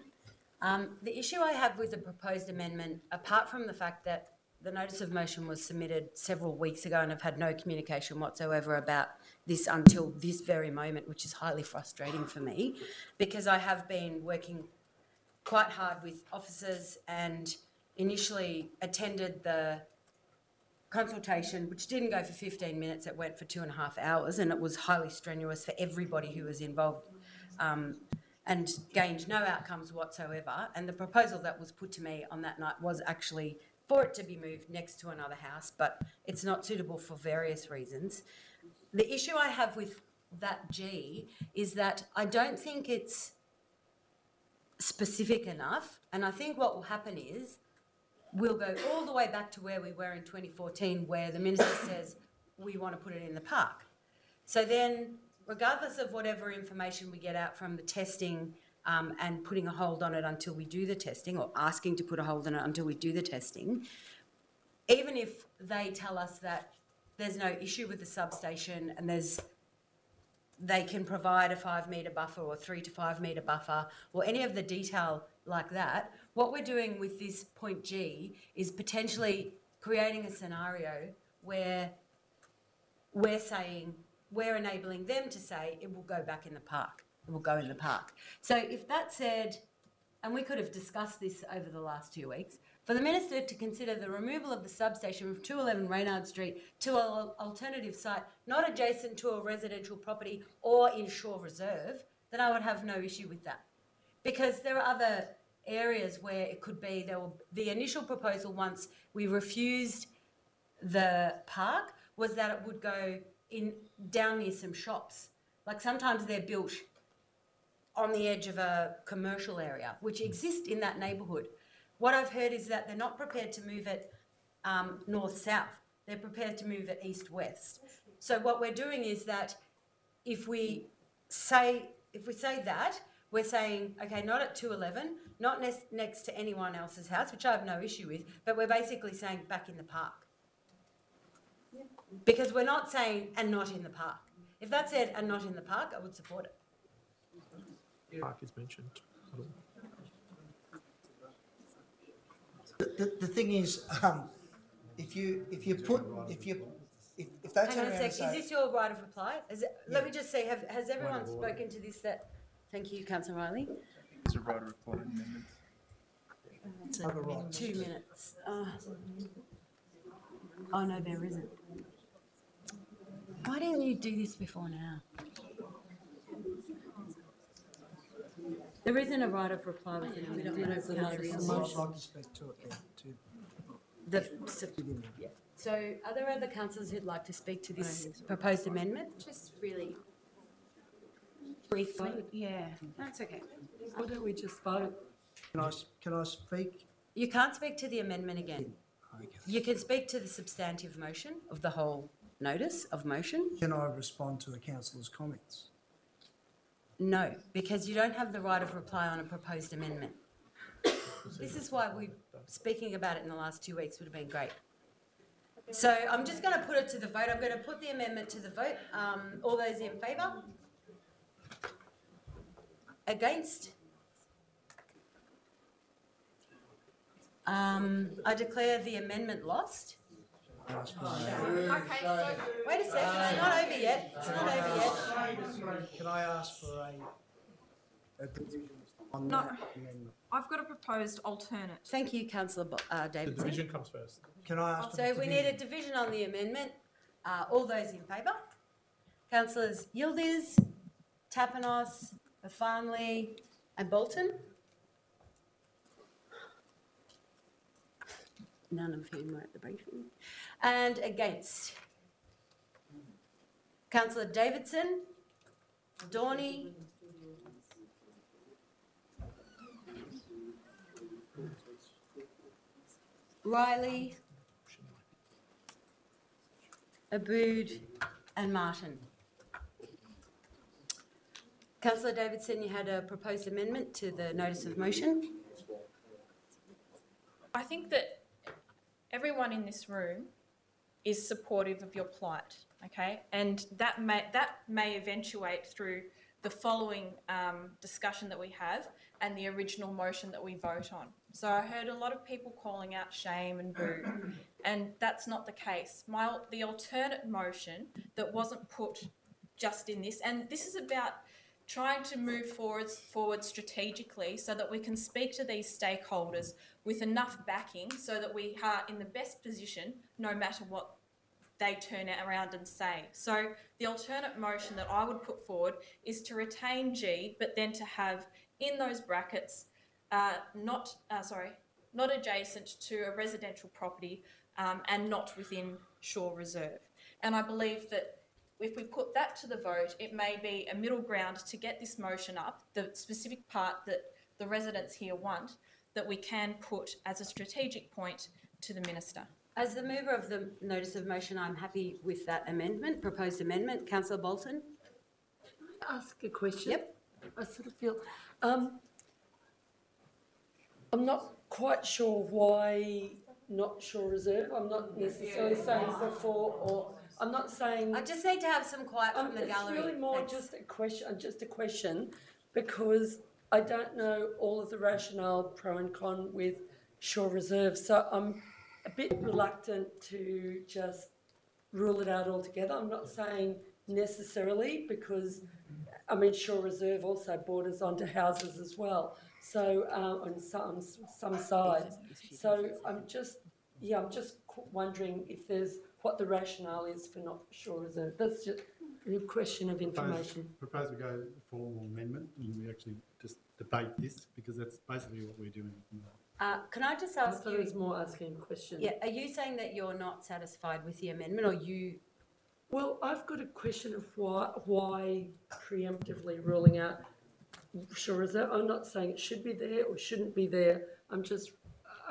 The issue I have with the proposed amendment, apart from the fact that the notice of motion was submitted several weeks ago and I've had no communication whatsoever about this until this very moment, which is highly frustrating for me because I have been working quite hard with officers and initially attended the consultation, which didn't go for 15 minutes, it went for 2.5 hours, and it was highly strenuous for everybody who was involved and gained no outcomes whatsoever. And the proposal that was put to me on that night was actually for it to be moved next to another house, but it's not suitable for various reasons. The issue I have with that G is that I don't think it's specific enough, and I think what will happen is we'll go all the way back to where we were in 2014 where the Minister says we want to put it in the park. So then, regardless of whatever information we get out from the testing and putting a hold on it until we do the testing, or asking to put a hold on it until we do the testing, even if they tell us that there's no issue with the substation and they can provide a 5 metre buffer or 3 to 5 metre buffer or any of the detail like that, what we're doing with this point G is potentially creating a scenario where we're enabling them to say it will go back in the park. It will go in the park. So if that said, and we could have discussed this over the last 2 weeks, for the Minister to consider the removal of the substation from 211 Reynard Street to an alternative site not adjacent to a residential property or in Shore Reserve, then I would have no issue with that. Because there are other areas where it could be, the initial proposal once we refused the park was that it would go down near some shops. Like sometimes they're built on the edge of a commercial area, which exist in that neighbourhood. What I've heard is that they're not prepared to move it north-south. They're prepared to move it east-west. So what we're doing is that if we say that, we're saying, okay, not at 211, not next to anyone else's house, which I have no issue with, but we're basically saying back in the park. Because we're not saying, and not in the park. If that said, and not in the park, I would support it. Park is mentioned. The thing is, if they Hang turn on a around sec. and say, Is this your right of reply? Let me just say, has everyone spoken to this? Thank you, Councillor Riley. It's a right of reply amendment. It's 2 minutes. Oh no, there isn't. Why didn't you do this before now? There isn't a right of reply within a minute. I'd like to speak to it then, too. So are there other councillors who'd like to speak to this proposed amendment? Just really Briefly. yeah, that's okay. Why don't we just vote? Can I speak? You can't speak to the amendment again. You can speak to the substantive motion of the whole notice of motion. Can I respond to the councillor's comments? No, because you don't have the right of reply on a proposed amendment. This is why speaking about it in the last 2 weeks would have been great. So I'm just going to put it to the vote. I'm going to put the amendment to the vote. All those in favour? Against? I declare the amendment lost. Okay, so Wait a second, it's not over yet. It's not over yet. Can I ask for a division on No. that amendment? I've got a proposed alternate. Thank you, Councillor The Davidson. division comes first. Can I ask for So the we need a division on the amendment. All those in favour? Councillors Yildiz, Tapanos, Farnley and Bolton? None of whom were at the briefing. And against? Councillor Davidson, Dorney, Riley, Abood and Martin. Councillor Davidson, you had a proposed amendment to the notice of motion. I think that everyone in this room is supportive of your plight, okay? And that may eventuate through the following discussion that we have and the original motion that we vote on. So I heard a lot of people calling out shame and boo, and that's not the case. The alternate motion that wasn't put just in this, and this is about trying to move forward strategically so that we can speak to these stakeholders with enough backing so that we are in the best position no matter what they turn around and say. So the alternate motion that I would put forward is to retain G, but then to have in those brackets not adjacent to a residential property and not within Shore Reserve. And I believe that if we put that to the vote, it may be a middle ground to get this motion up, the specific part that the residents here want, that we can put as a strategic point to the Minister. As the mover of the notice of motion, I'm happy with that amendment, proposed amendment. Councillor Bolton? Ask a question? Yep. I sort of feel, I'm not quite sure why not Shore Reserve. I'm not necessarily saying before or, I'm not saying... I just need to have some quiet from the gallery. It's really more just a question because I don't know all of the rationale pro and con with Shore Reserve, so I'm a bit reluctant to just rule it out altogether. I'm not saying necessarily because, I mean, Shore Reserve also borders onto houses as well, so on some sides. So I'm just wondering if there's what the rationale is for not Shore Reserve. That's just a question of information. Propose we go formal amendment and we actually just debate this because that's basically what we're doing. Can I just ask you... I was more asking a question. Yeah, are you saying that you're not satisfied with the amendment or you... Well, I've got a question of why preemptively ruling out Shore Reserve. I'm not saying it should be there or shouldn't be there.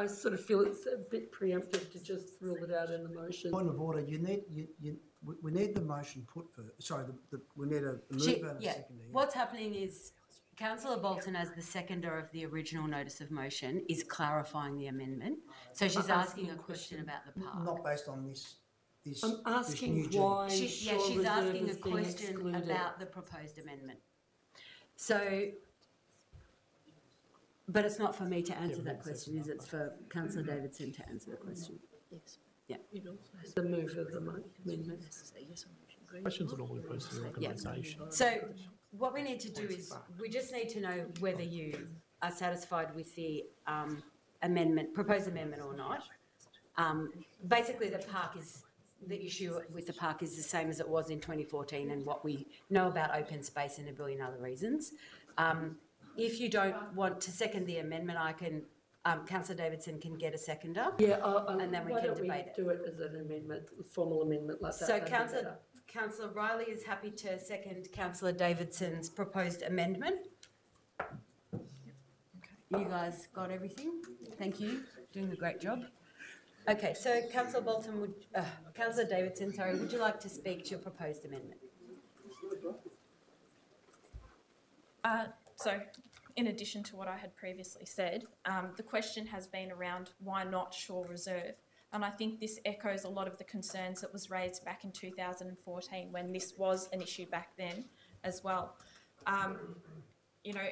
I sort of feel it's a bit preemptive to just rule it out in the motion. Point of order, we need the motion put for, sorry, we need a mover and a seconder. What's happening is Councillor Bolton, as the seconder of the original notice of motion, is clarifying the amendment. So she's asking a question about the park. Not based on this I'm asking this new why she's asking a question about the proposed amendment. So, but it's not for me to answer that question, is it? It's for Councillor Davidson to answer the question. Yes. Yeah. The mover of the amendment. Questions are normally posed to the organisation. So what we need to do is we just need to know whether you are satisfied with the proposed amendment or not. Basically, the issue with the park is the same as it was in 2014 and what we know about open space and a billion other reasons. If you don't want to second the amendment, I can Councillor Davidson can get a seconder. Yeah, and then we why can don't debate it. Do it as an amendment, a formal amendment like that. So that'd be better. Councillor Riley is happy to second Councillor Davidson's proposed amendment. You guys got everything? Thank you. Doing a great job. Okay, so Councillor Bolton Councillor Davidson, sorry, would you like to speak to your proposed amendment? So, in addition to what I had previously said, the question has been around why not Shore Reserve, and I think this echoes a lot of the concerns that was raised back in 2014 when this was an issue back then as well. You know,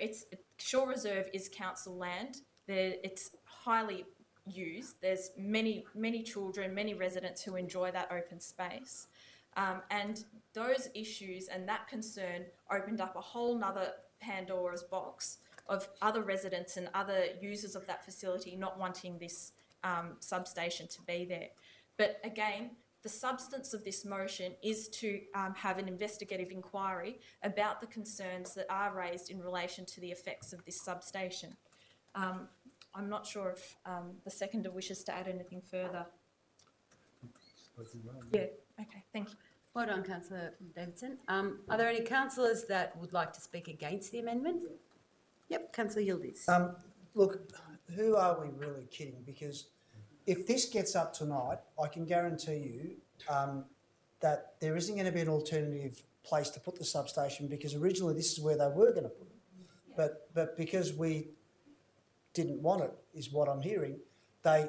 Shore Reserve is council land. It's highly used. There's many children, many residents who enjoy that open space. And those issues and that concern opened up a whole nother Pandora's box of other residents and other users of that facility not wanting this substation to be there. But again, the substance of this motion is to have an investigative inquiry about the concerns that are raised in relation to the effects of this substation. I'm not sure if the seconder wishes to add anything further. Yeah, okay, thank you. Well done, Councillor Davidson. Are there any councillors that would like to speak against the amendment? Yep, Councillor Yildiz. Look, who are we really kidding? Because if this gets up tonight, I can guarantee you that there isn't going to be an alternative place to put the substation, because originally this is where they were going to put it. But because we didn't want it, is what I'm hearing, they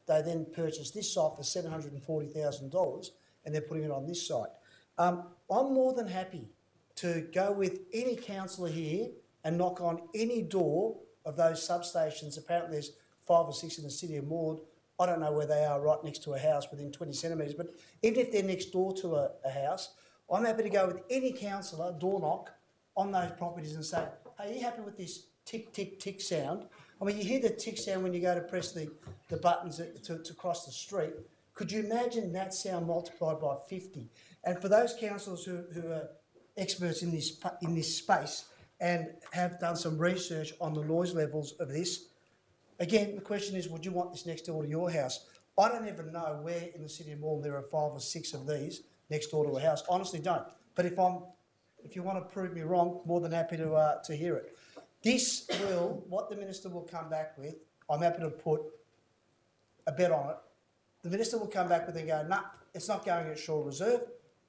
then purchased this site for $740,000 and they're putting it on this site. I'm more than happy to go with any councillor here and knock on any door of those substations. Apparently there's 5 or 6 in the city of Moreland. I don't know where they are, right next to a house within 20 centimetres, but even if they're next door to a house, I'm happy to go with any councillor, door knock, on those properties and say, hey, are you happy with this tick, tick, tick sound? I mean, you hear the tick sound when you go to press the buttons to cross the street. Could you imagine that sound multiplied by 50? And for those councillors who are experts in this space and have done some research on the noise levels of this, again, the question is, would you want this next door to your house? I don't even know where in the city of Moreland there are 5 or 6 of these next door to a house. Honestly, don't. But if you want to prove me wrong, more than happy to hear it. This what the minister will come back with, I'm happy to put a bet on it. The minister will come back with and go, nah, it's not going at Shore Reserve,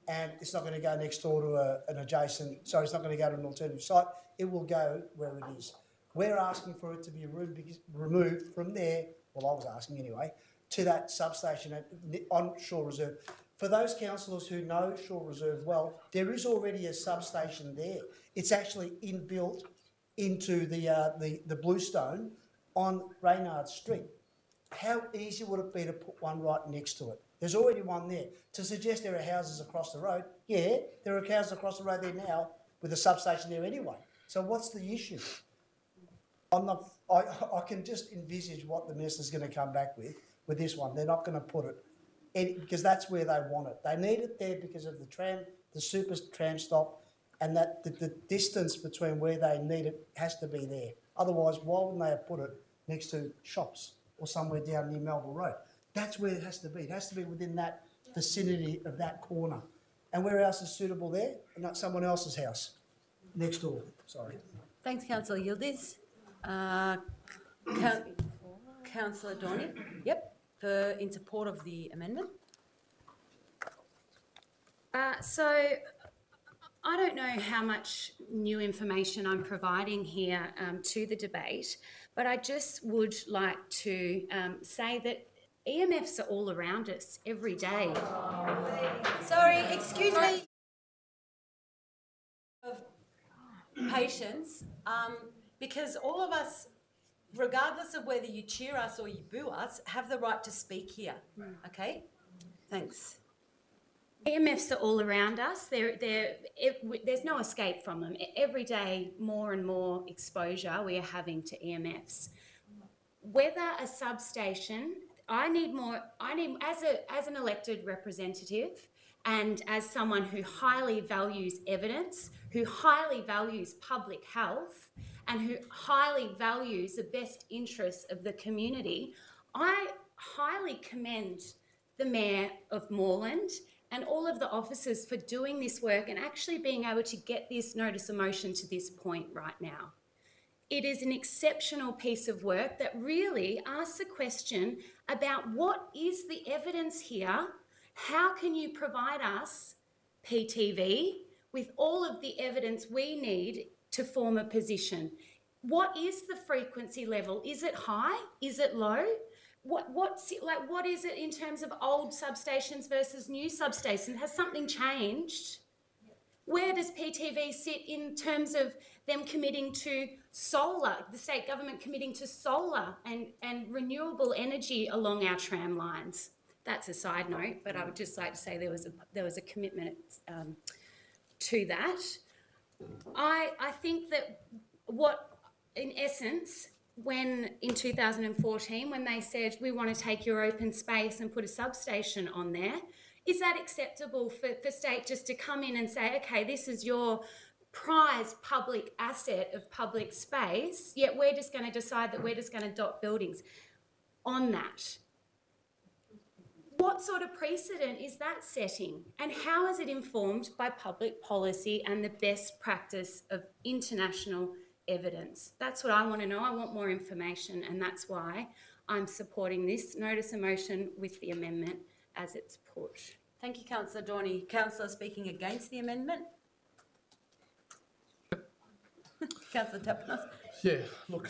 and it's not going to go next door to it's not going to go to an alternative site. It will go where it is. We're asking for it to be removed from there, well, I was asking anyway, to that substation on Shore Reserve. For those councillors who know Shore Reserve well, there is already a substation there. It's actually inbuilt into the Bluestone on Reynard Street. How easy would it be to put one right next to it? There's already one there. To suggest there are houses across the road, yeah, there are houses across the road there now with a substation there anyway. So what's the issue? I can just envisage what the minister's going to come back with this one. They're not going to put it because that's where they want it. They need it there because of the super tram stop, and that the distance between where they need it has to be there. Otherwise, why wouldn't they have put it next to shops or somewhere down near Melville Road? That's where it has to be. It has to be within that vicinity of that corner. And where else is suitable there? Not someone else's house next door. Sorry. Thanks, Councillor Yildiz. Councillor Dorney. Yep. In support of the amendment. So I don't know how much new information I'm providing here to the debate, but I just would like to say that EMFs are all around us every day. Sorry, excuse me. Of patience, because all of us, regardless of whether you cheer us or you boo us, have the right to speak here. Okay? Thanks. EMFs are all around us. There's no escape from them. Every day, more and more exposure we are having to EMFs. Whether a substation, I need as an elected representative, and as someone who highly values evidence, who highly values public health, and who highly values the best interests of the community, I highly commend the Mayor of Moreland and all of the officers for doing this work and actually being able to get this notice of motion to this point right now. It is an exceptional piece of work that really asks a question about what is the evidence here? How can you provide us, PTV, with all of the evidence we need to form a position? What is the frequency level? Is it high? Is it low? What is it in terms of old substations versus new substations? Has something changed? Where does PTV sit in terms of them committing to solar, the state government committing to solar and renewable energy along our tram lines? That's a side note, but I would just like to say there was a commitment to that. I think that in essence, when in 2014, when they said, we want to take your open space and put a substation on there, is that acceptable for state just to come in and say, okay, this is your prized public asset of public space, yet we're just going to decide that we're just going to dot buildings on that? What sort of precedent is that setting? And how is it informed by public policy and the best practice of international evidence? That's what I want to know. I want more information, and that's why I'm supporting this notice of motion with the amendment as it's put. Thank you, Councillor Dorney. Councillor speaking against the amendment. Councillor Tapanos. Yeah, look,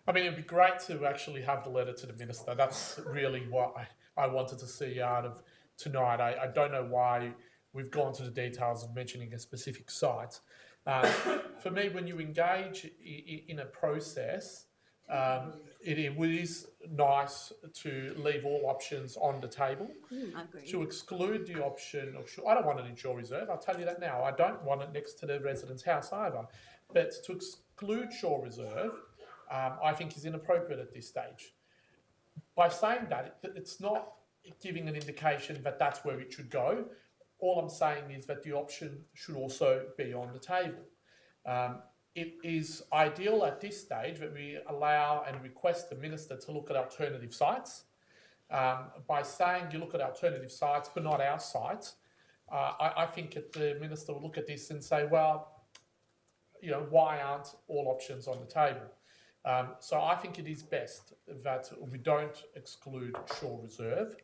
I mean, it'd be great to actually have the letter to the Minister. That's really what I wanted to see out of tonight. I don't know why we've gone to the details of mentioning a specific site. For me, when you engage in a process, it is nice to leave all options on the table. I agree. To exclude the option of, I don't want it in shore reserve, I'll tell you that now. I don't want it next to the resident's house either. But to exclude shore reserve, I think is inappropriate at this stage. By saying that, it's not giving an indication that that's where it should go. All I'm saying is that the option should also be on the table. It is ideal at this stage that we allow and request the Minister to look at alternative sites. By saying you look at alternative sites but not our sites, I think that the Minister will look at this and say, well, you know, why aren't all options on the table? So I think it is best that we don't exclude shore reserve,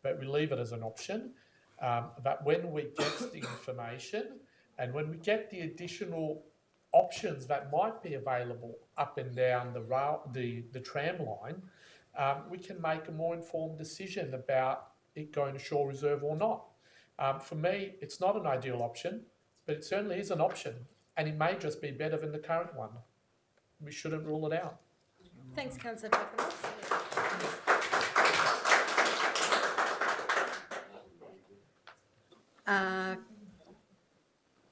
but we leave it as an option. That when we get the information and when we get the additional options that might be available up and down the tram line, we can make a more informed decision about it going to shore reserve or not. For me, it's not an ideal option, but it certainly is an option, and it may just be better than the current one. We shouldn't rule it out. Thanks, Councillor Tapanos.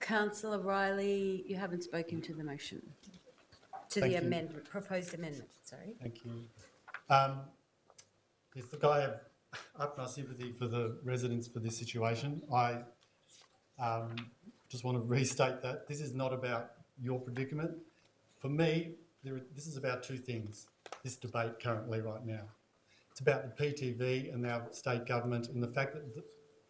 Councillor Riley, you haven't spoken to the motion, to the amendment, proposed amendment, sorry. Thank you. Yes, look, I have utmost sympathy for the residents for this situation. I just want to restate that this is not about your predicament. For me, this is about two things, this debate currently right now. It's about the PTV and our state government and the fact that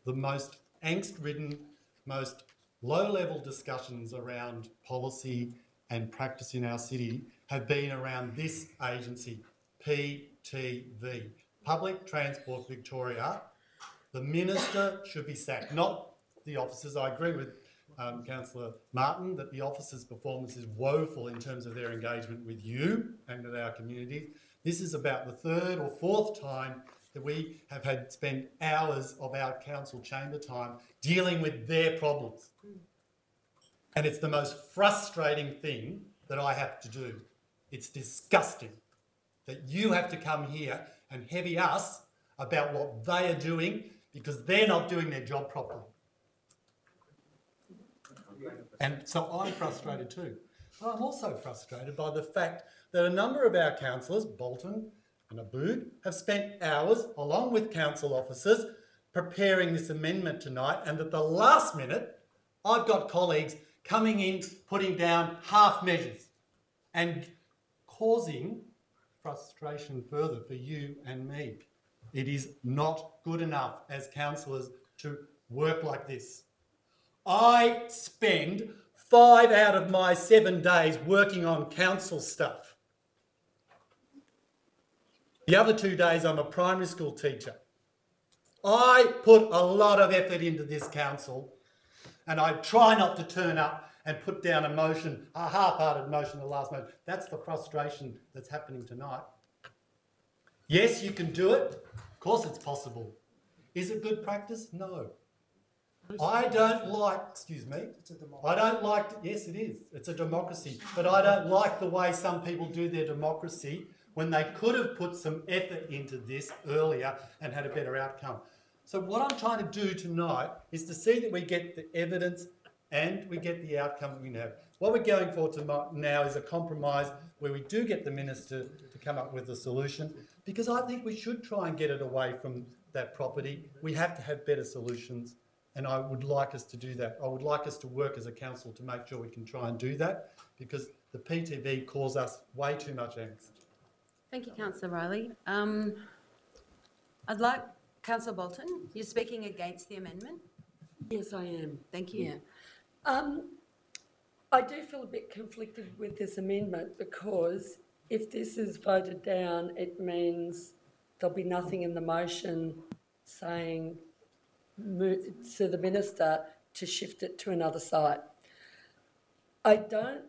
the most angst-ridden, most low-level discussions around policy and practice in our city have been around this agency, PTV, Public Transport Victoria. The Minister should be sacked, not the officers. I agree with Councillor Martin that the officers' performance is woeful in terms of their engagement with you and with our community. This is about the third or fourth time that we have had spent hours of our council chamber time dealing with their problems. And it's the most frustrating thing that I have to do. It's disgusting that you have to come here and heavy us about what they are doing because they're not doing their job properly. And so I'm frustrated too. But I'm also frustrated by the fact that a number of our councillors, Bolton and Abood, have spent hours, along with council officers, preparing this amendment tonight, and at the last minute, I've got colleagues coming in, putting down half measures and causing frustration further for you and me. It is not good enough as councillors to work like this. I spend 5 out of my 7 days working on council stuff. The other 2 days I'm a primary school teacher. I put a lot of effort into this council, and I try not to turn up and put down a motion, a half-hearted motion, the last motion. That's the frustration that's happening tonight. Yes, you can do it. Of course it's possible. Is it good practice? No. I don't like, excuse me, I don't like, yes it is, it's a democracy, but I don't like the way some people do their democracy when they could have put some effort into this earlier and had a better outcome. So what I'm trying to do tonight is to see that we get the evidence and we get the outcome that we have. What we're going for now is a compromise where we do get the minister to come up with a solution, because I think we should try and get it away from that property. We have to have better solutions, and I would like us to do that. I would like us to work as a council to make sure we can try and do that, because the PTV caused us way too much angst. Thank you, Councillor Riley. I'd like Councillor Bolton. You're speaking against the amendment? Yes, I am. Thank you. Yeah. I do feel a bit conflicted with this amendment, because if this is voted down, it means there'll be nothing in the motion saying to the minister to shift it to another site. I don't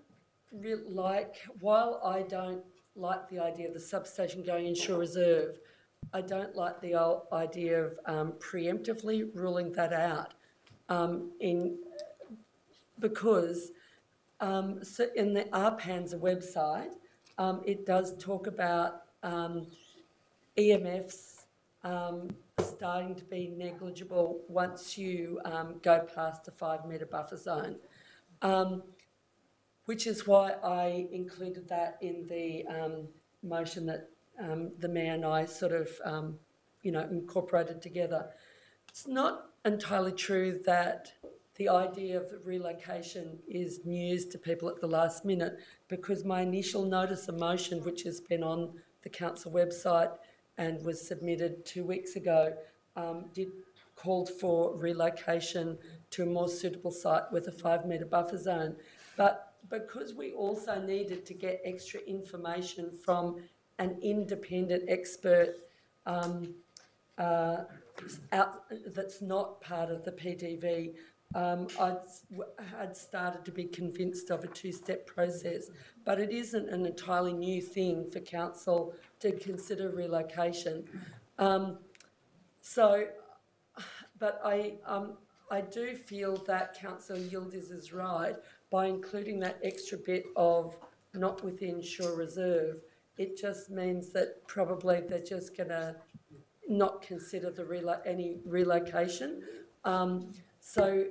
really while I don't like the idea of the substation going in Shore Reserve, I don't like the idea of preemptively ruling that out because so in the ARPANZA website, it does talk about EMFs starting to be negligible once you go past the 5 metre buffer zone, which is why I included that in the motion that the Mayor and I sort of, incorporated together. It's not entirely true that the idea of relocation is news to people at the last minute, because my initial notice of motion, which has been on the council website and was submitted 2 weeks ago, called for relocation to a more suitable site with a 5 metre buffer zone. But because we also needed to get extra information from an independent expert that's not part of the PDV, I'd started to be convinced of a 2-step process, but it isn't an entirely new thing for council to consider relocation. But I do feel that Councillor Yildiz is right by including that extra bit of not within Shore Reserve. It just means that probably they're just going to not consider any relocation. So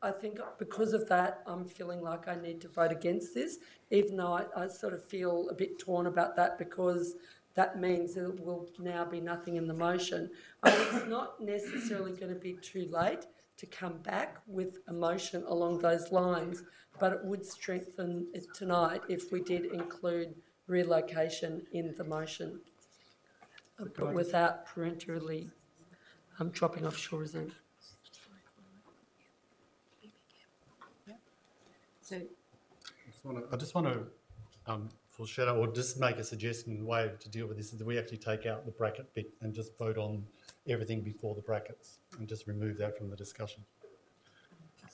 I think because of that, I'm feeling like I need to vote against this, even though I sort of feel a bit torn about that, because that means there will now be nothing in the motion. It's not necessarily going to be too late to come back with a motion along those lines, but it would strengthen it tonight if we did include relocation in the motion, but without parenterally dropping off Shore Reserve. So, I just want to foreshadow or just make a suggestion in the way to deal with this is that we actually take out the bracket bit and just vote on everything before the brackets and just remove that from the discussion.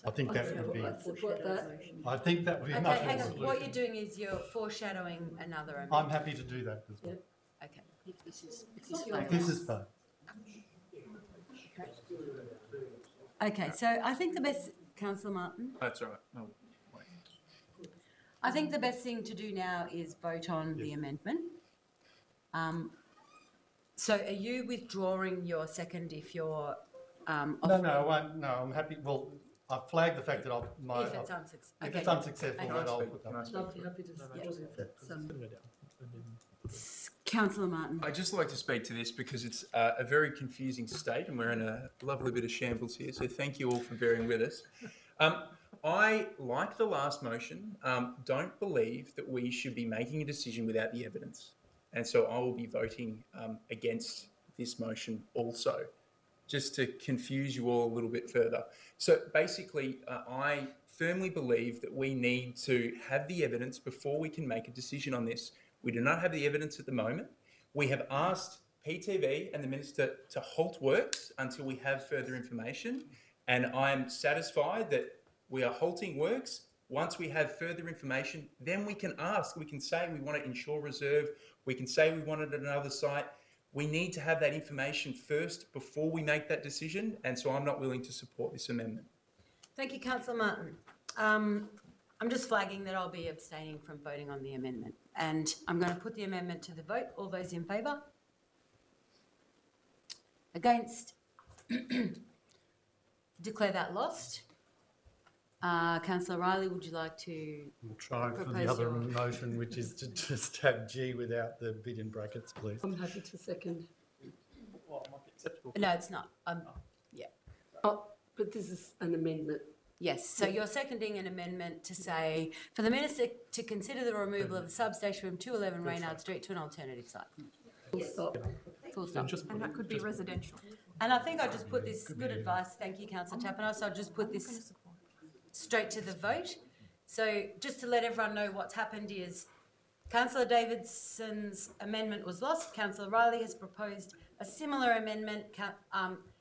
I think that would be. I think that would be. Okay, hang on. What you're doing is you're foreshadowing another amendment. I'm happy to do that as well. Okay. This is fine. Okay, so I think the best, Councillor Martin. That's all right. No, wait. I think the best thing to do now is vote on the amendment. So are you withdrawing your second if you're... No, I won't. No, I'm happy. Well, I flagged the fact that if it's unsuccessful. If it's unsuccessful, then I'll put that. I'll be happy to Councillor Martin. I'd just like to speak to this because it's a very confusing state and we're in a lovely bit of shambles here. So thank you all for bearing with us. I, like the last motion, don't believe that we should be making a decision without the evidence. And so I will be voting against this motion also, just to confuse you all a little bit further. So basically, I firmly believe that we need to have the evidence before we can make a decision on this. We do not have the evidence at the moment. We have asked PTV and the Minister to halt works until we have further information. And I'm satisfied that we are halting works. Once we have further information, then we can ask. We can say we want to ensure reserve. We can say we want it at another site. We need to have that information first before we make that decision. And so I'm not willing to support this amendment. Thank you, Councillor Martin. I'm just flagging that I'll be abstaining from voting on the amendment. And I'm going to put the amendment to the vote. All those in favour? Against? Declare that lost. Councillor Riley, would you like to We'll try for the propose other your- motion, which is to just have G without the bit in brackets, please. I'm happy to second. Well, it might be acceptable. No, it's not. Yeah. Oh, but this is an amendment. Yes, so you're seconding an amendment to say, for the Minister to consider the removal of the substation from 211 Reynard Street to an alternative site. Full stop. Full stop. And that could be residential. And I think I'll just put this, good advice, thank you, Councillor Tapanos, I'll just put this straight to the vote. So just to let everyone know what's happened is Councillor Davidson's amendment was lost. Councillor Riley has proposed a similar amendment.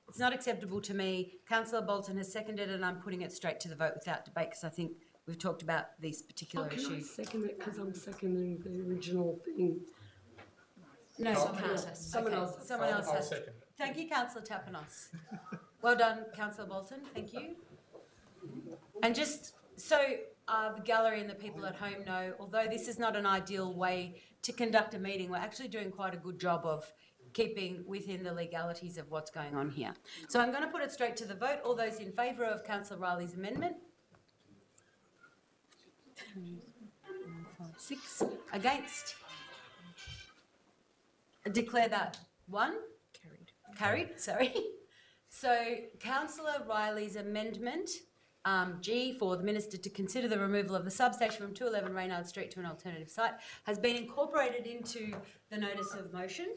It's not acceptable to me. Councillor Bolton has seconded it and I'm putting it straight to the vote without debate because I think we've talked about these particular Can I issues. second it because I'm seconding the original thing? No, Someone okay. else. Someone else. Someone else I'll has. second it. Thank you, Councillor Tapanos. Well done, Councillor Bolton. Thank you. And just so the gallery and the people at home know, although this is not an ideal way to conduct a meeting, we're actually doing quite a good job of keeping within the legalities of what's going on here. So I'm going to put it straight to the vote. All those in favour of Councillor Riley's amendment? 6. Against? Declare that 1. Carried, sorry. So Councillor Riley's amendment, G, for the Minister to consider the removal of the substation from 211 Reynard Street to an alternative site, has been incorporated into the notice of motion.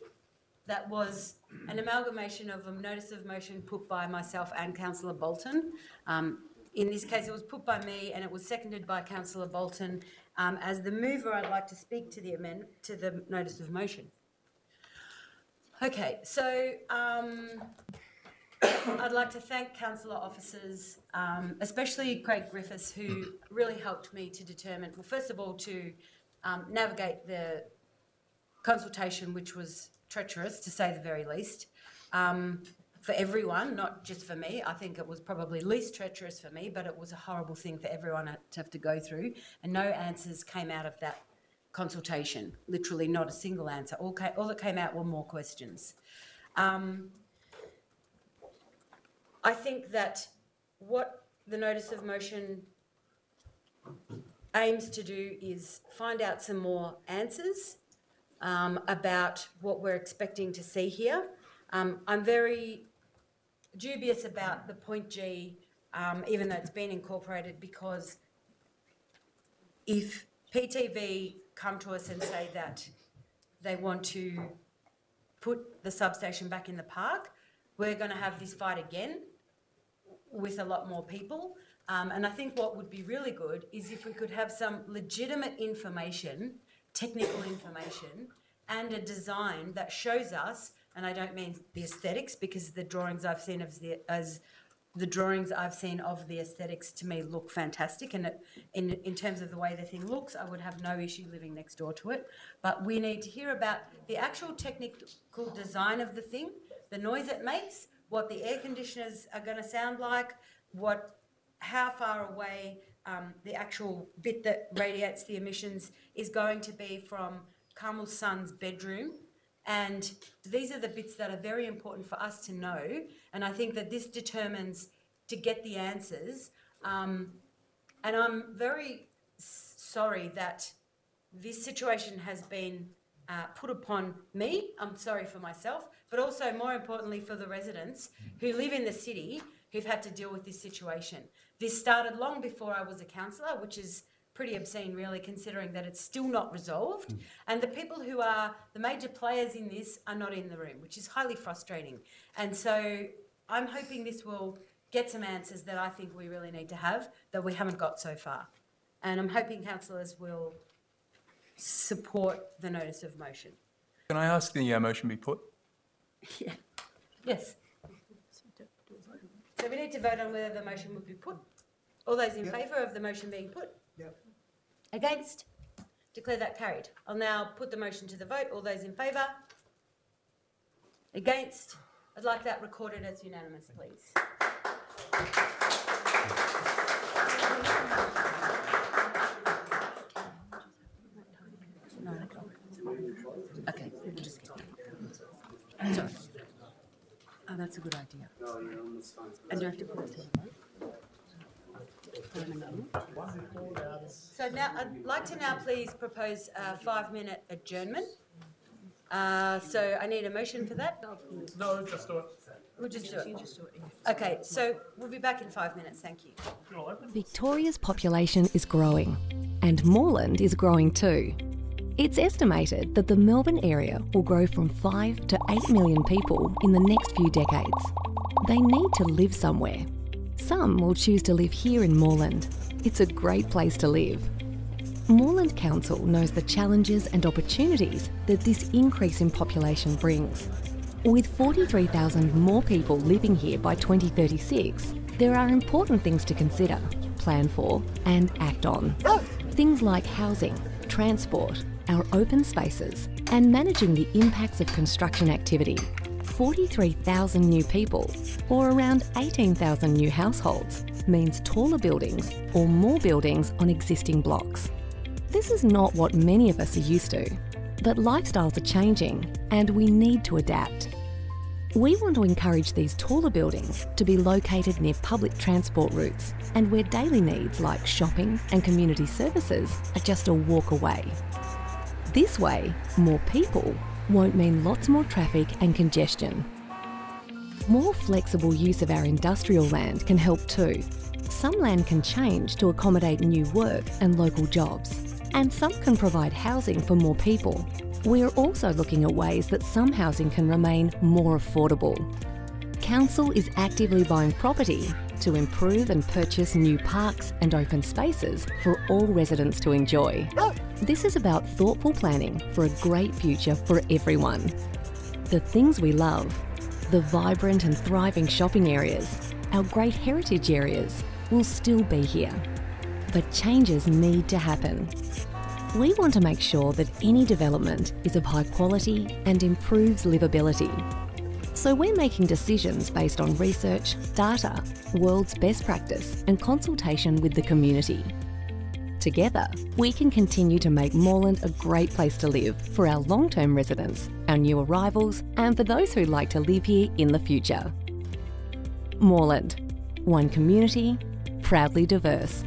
That was an amalgamation of a notice of motion put by myself and Councillor Bolton. In this case, it was put by me and it was seconded by Councillor Bolton. As the mover, I'd like to speak to the notice of motion. Okay, so I'd like to thank councillor officers, especially Craig Griffiths, who really helped me to determine, well, first of all, to navigate the consultation, which was treacherous, to say the very least, for everyone, not just for me. I think it was probably least treacherous for me, but it was a horrible thing for everyone to have to go through, and no answers came out of that consultation, literally not a single answer. All that came out were more questions. I think that what the notice of motion aims to do is find out some more answers about what we're expecting to see here. I'm very dubious about the point G, even though it's been incorporated, because if PTV come to us and say that they want to put the substation back in the park, we're going to have this fight again with a lot more people. And I think what would be really good is if we could have some legitimate information, technical information, and a design that shows us, and I don't mean the aesthetics, because the drawings I've seen of the aesthetics to me look fantastic, and in terms of the way the thing looks, I would have no issue living next door to it. But we need to hear about the actual technical design of the thing, the noise it makes, what the air conditioners are going to sound like, how far away the actual bit that radiates the emissions is going to be from Carmel's son's bedroom. And these are the bits that are very important for us to know. And I think that this determines to get the answers. And I'm very sorry that this situation has been put upon me. I'm sorry for myself, but also more importantly for the residents who live in the city who've had to deal with this situation. This started long before I was a councillor, which is pretty obscene really, considering that it's still not resolved. And the people who are the major players in this are not in the room, which is highly frustrating. And so I'm hoping this will get some answers that I think we really need to have that we haven't got so far. And I'm hoping councillors will support the notice of motion. Can I ask the motion be put? Yeah. Yes. So we need to vote on whether the motion would be put. All those in favour of the motion being put? Yep. Against? Declare that carried. I'll now put the motion to the vote. All those in favour? Against? I'd like that recorded as unanimous, please. Okay, we'll just get that. Sorry. Oh, that's a good idea. And do I have to put it to the vote? So now, I'd like to now please propose a 5-minute adjournment. So I need a motion for that? No, just do it. We'll just do it. Okay, so we'll be back in 5 minutes, thank you. Victoria's population is growing, and Moreland is growing too. It's estimated that the Melbourne area will grow from 5 to 8 million people in the next few decades. They need to live somewhere. Some will choose to live here in Moreland. It's a great place to live. Moreland Council knows the challenges and opportunities that this increase in population brings. With 43,000 more people living here by 2036, there are important things to consider, plan for and act on. Things like housing, transport, our open spaces, and managing the impacts of construction activity. 43,000 new people, or around 18,000 new households, means taller buildings or more buildings on existing blocks. This is not what many of us are used to, but lifestyles are changing and we need to adapt. We want to encourage these taller buildings to be located near public transport routes and where daily needs like shopping and community services are just a walk away. This way, more people won't mean lots more traffic and congestion. More flexible use of our industrial land can help too. Some land can change to accommodate new work and local jobs, and some can provide housing for more people. We're also looking at ways that some housing can remain more affordable. Council is actively buying property to improve and purchase new parks and open spaces for all residents to enjoy. This is about thoughtful planning for a great future for everyone. The things we love, the vibrant and thriving shopping areas, our great heritage areas, will still be here. But changes need to happen. We want to make sure that any development is of high quality and improves livability. So we're making decisions based on research, data, world's best practice and consultation with the community. Together, we can continue to make Moreland a great place to live for our long-term residents, our new arrivals and for those who'd like to live here in the future. Moreland, one community, proudly diverse.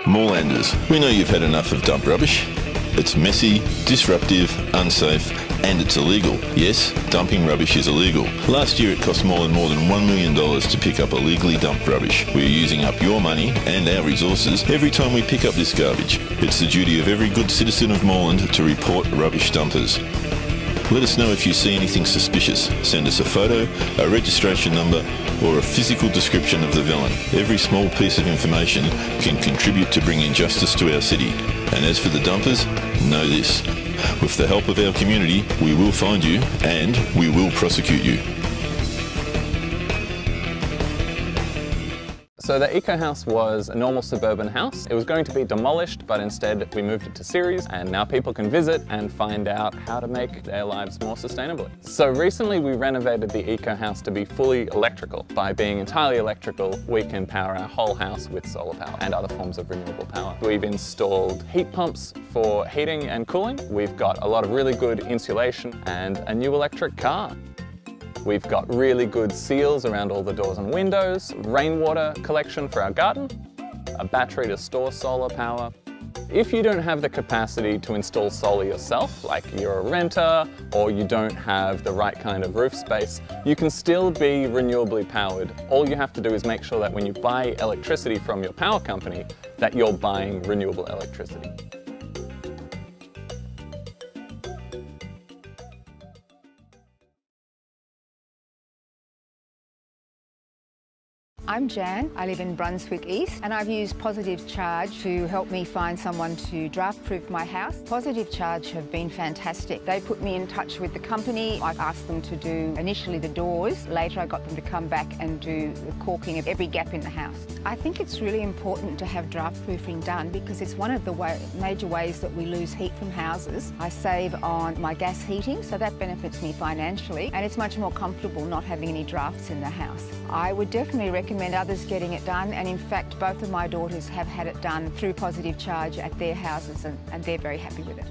Morelanders, we know you've had enough of dump rubbish. It's messy, disruptive, unsafe, and it's illegal. Yes, dumping rubbish is illegal. Last year it cost Moreland more than $1 million to pick up illegally dumped rubbish. We're using up your money and our resources every time we pick up this garbage. It's the duty of every good citizen of Moreland to report rubbish dumpers. Let us know if you see anything suspicious. Send us a photo, a registration number, or a physical description of the villain. Every small piece of information can contribute to bringing justice to our city. And as for the dumpers, know this. With the help of our community, we will find you and we will prosecute you. So the Eco House was a normal suburban house. It was going to be demolished, but instead we moved it to series, and now people can visit and find out how to make their lives more sustainably. So recently we renovated the Eco House to be fully electrical. By being entirely electrical, we can power our whole house with solar power and other forms of renewable power. We've installed heat pumps for heating and cooling. We've got a lot of really good insulation and a new electric car. We've got really good seals around all the doors and windows, rainwater collection for our garden, a battery to store solar power. If you don't have the capacity to install solar yourself, like you're a renter or you don't have the right kind of roof space, you can still be renewably powered. All you have to do is make sure that when you buy electricity from your power company, that you're buying renewable electricity. I'm Jan, I live in Brunswick East, and I've used Positive Charge to help me find someone to draft-proof my house. Positive Charge have been fantastic. They put me in touch with the company. I asked them to do initially the doors. Later I got them to come back and do the caulking of every gap in the house. I think it's really important to have draft-proofing done because it's one of the major ways that we lose heat from houses. I save on my gas heating, so that benefits me financially, and it's much more comfortable not having any drafts in the house. I would definitely recommend others getting it done, and in fact both of my daughters have had it done through Positive Charge at their houses, and they're very happy with it.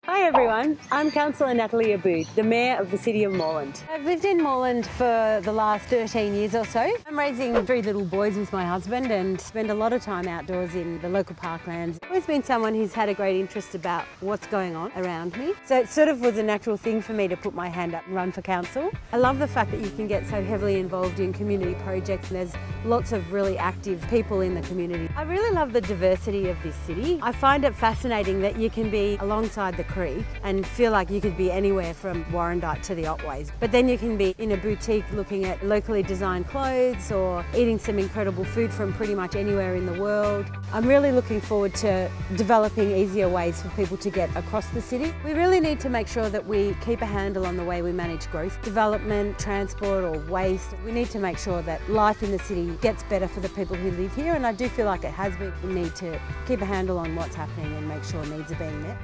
Hi everyone, I'm Councillor Natalie Abood, the Mayor of the City of Moreland. I've lived in Moreland for the last 13 years or so. I'm raising 3 little boys with my husband and spend a lot of time outdoors in the local parklands. I've always been someone who's had a great interest about what's going on around me. So it sort of was a natural thing for me to put my hand up and run for council. I love the fact that you can get so heavily involved in community projects and there's lots of really active people in the community. I really love the diversity of this city. I find it fascinating that you can be alongside the creek and feel like you could be anywhere from Warrandyte to the Otways. But then you can be in a boutique looking at locally designed clothes or eating some incredible food from pretty much anywhere in the world. I'm really looking forward to developing easier ways for people to get across the city. We really need to make sure that we keep a handle on the way we manage growth, development, transport or waste. We need to make sure that life in the city gets better for the people who live here, and I do feel like it has been. We need to keep a handle on what's happening and make sure needs are being met.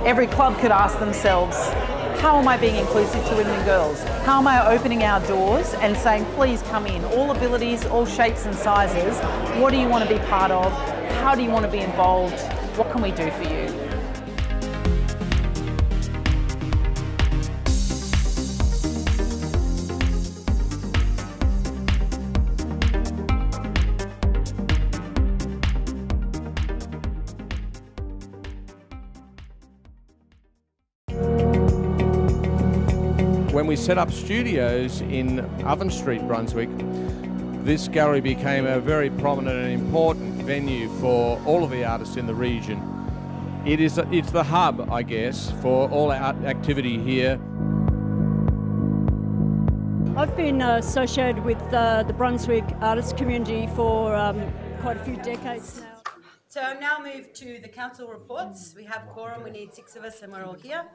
Every club could ask themselves, how am I being inclusive to women and girls? How am I opening our doors and saying, please come in, all abilities, all shapes and sizes. What do you want to be part of? How do you want to be involved? What can we do for you? When we set up studios in Oven Street, Brunswick, this gallery became a very prominent and important venue for all of the artists in the region. It's the hub, I guess, for all our activity here. I've been associated with the Brunswick artist community for quite a few decades now. So I'll now move to the council reports. We have quorum, we need 6 of us and we're all here.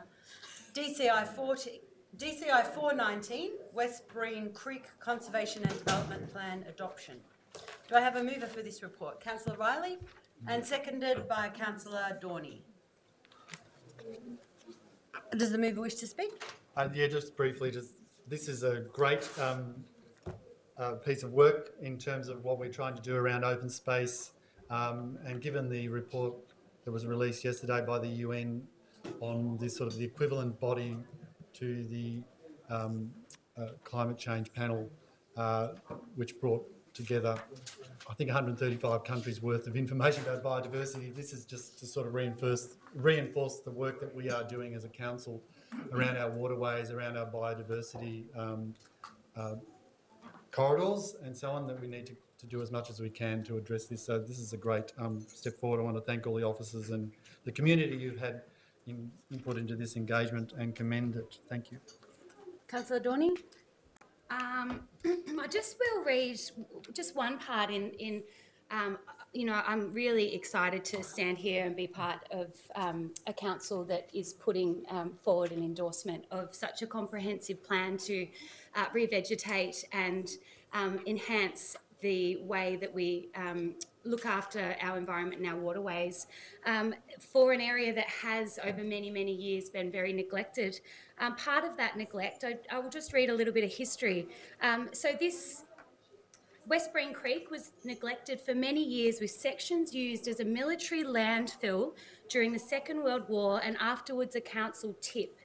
DCI 419, West Breen Creek Conservation and Development Plan Adoption. Do I have a mover for this report? Councillor Riley, and seconded by Councillor Dorney. Does the mover wish to speak? Yeah, just briefly, this is a great piece of work in terms of what we're trying to do around open space, and given the report that was released yesterday by the UN on this sort of the equivalent body to the climate change panel, which brought together, I think, 135 countries worth of information about biodiversity. This is just to sort of reinforce the work that we are doing as a council around our waterways, around our biodiversity corridors and so on, that we need to do as much as we can to address this. So this is a great step forward. I want to thank all the officers and the community who've had input into this engagement and commend it. Thank you. Councillor Dorney? I just will read just one part in you know, I'm really excited to stand here and be part of a council that is putting forward an endorsement of such a comprehensive plan to revegetate and enhance the way that we look after our environment and our waterways for an area that has over many, many years been very neglected. Part of that neglect, I will just read a little bit of history. So this Westbreen Creek was neglected for many years, with sections used as a military landfill during the Second World War and afterwards a council tip.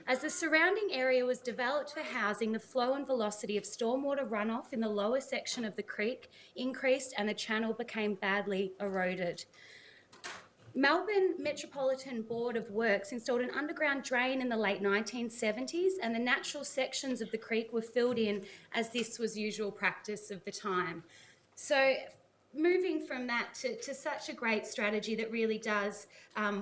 As the surrounding area was developed for housing, the flow and velocity of stormwater runoff in the lower section of the creek increased and the channel became badly eroded. Melbourne Metropolitan Board of Works installed an underground drain in the late 1970s, and the natural sections of the creek were filled in as this was usual practice of the time. So moving from that to such a great strategy that really does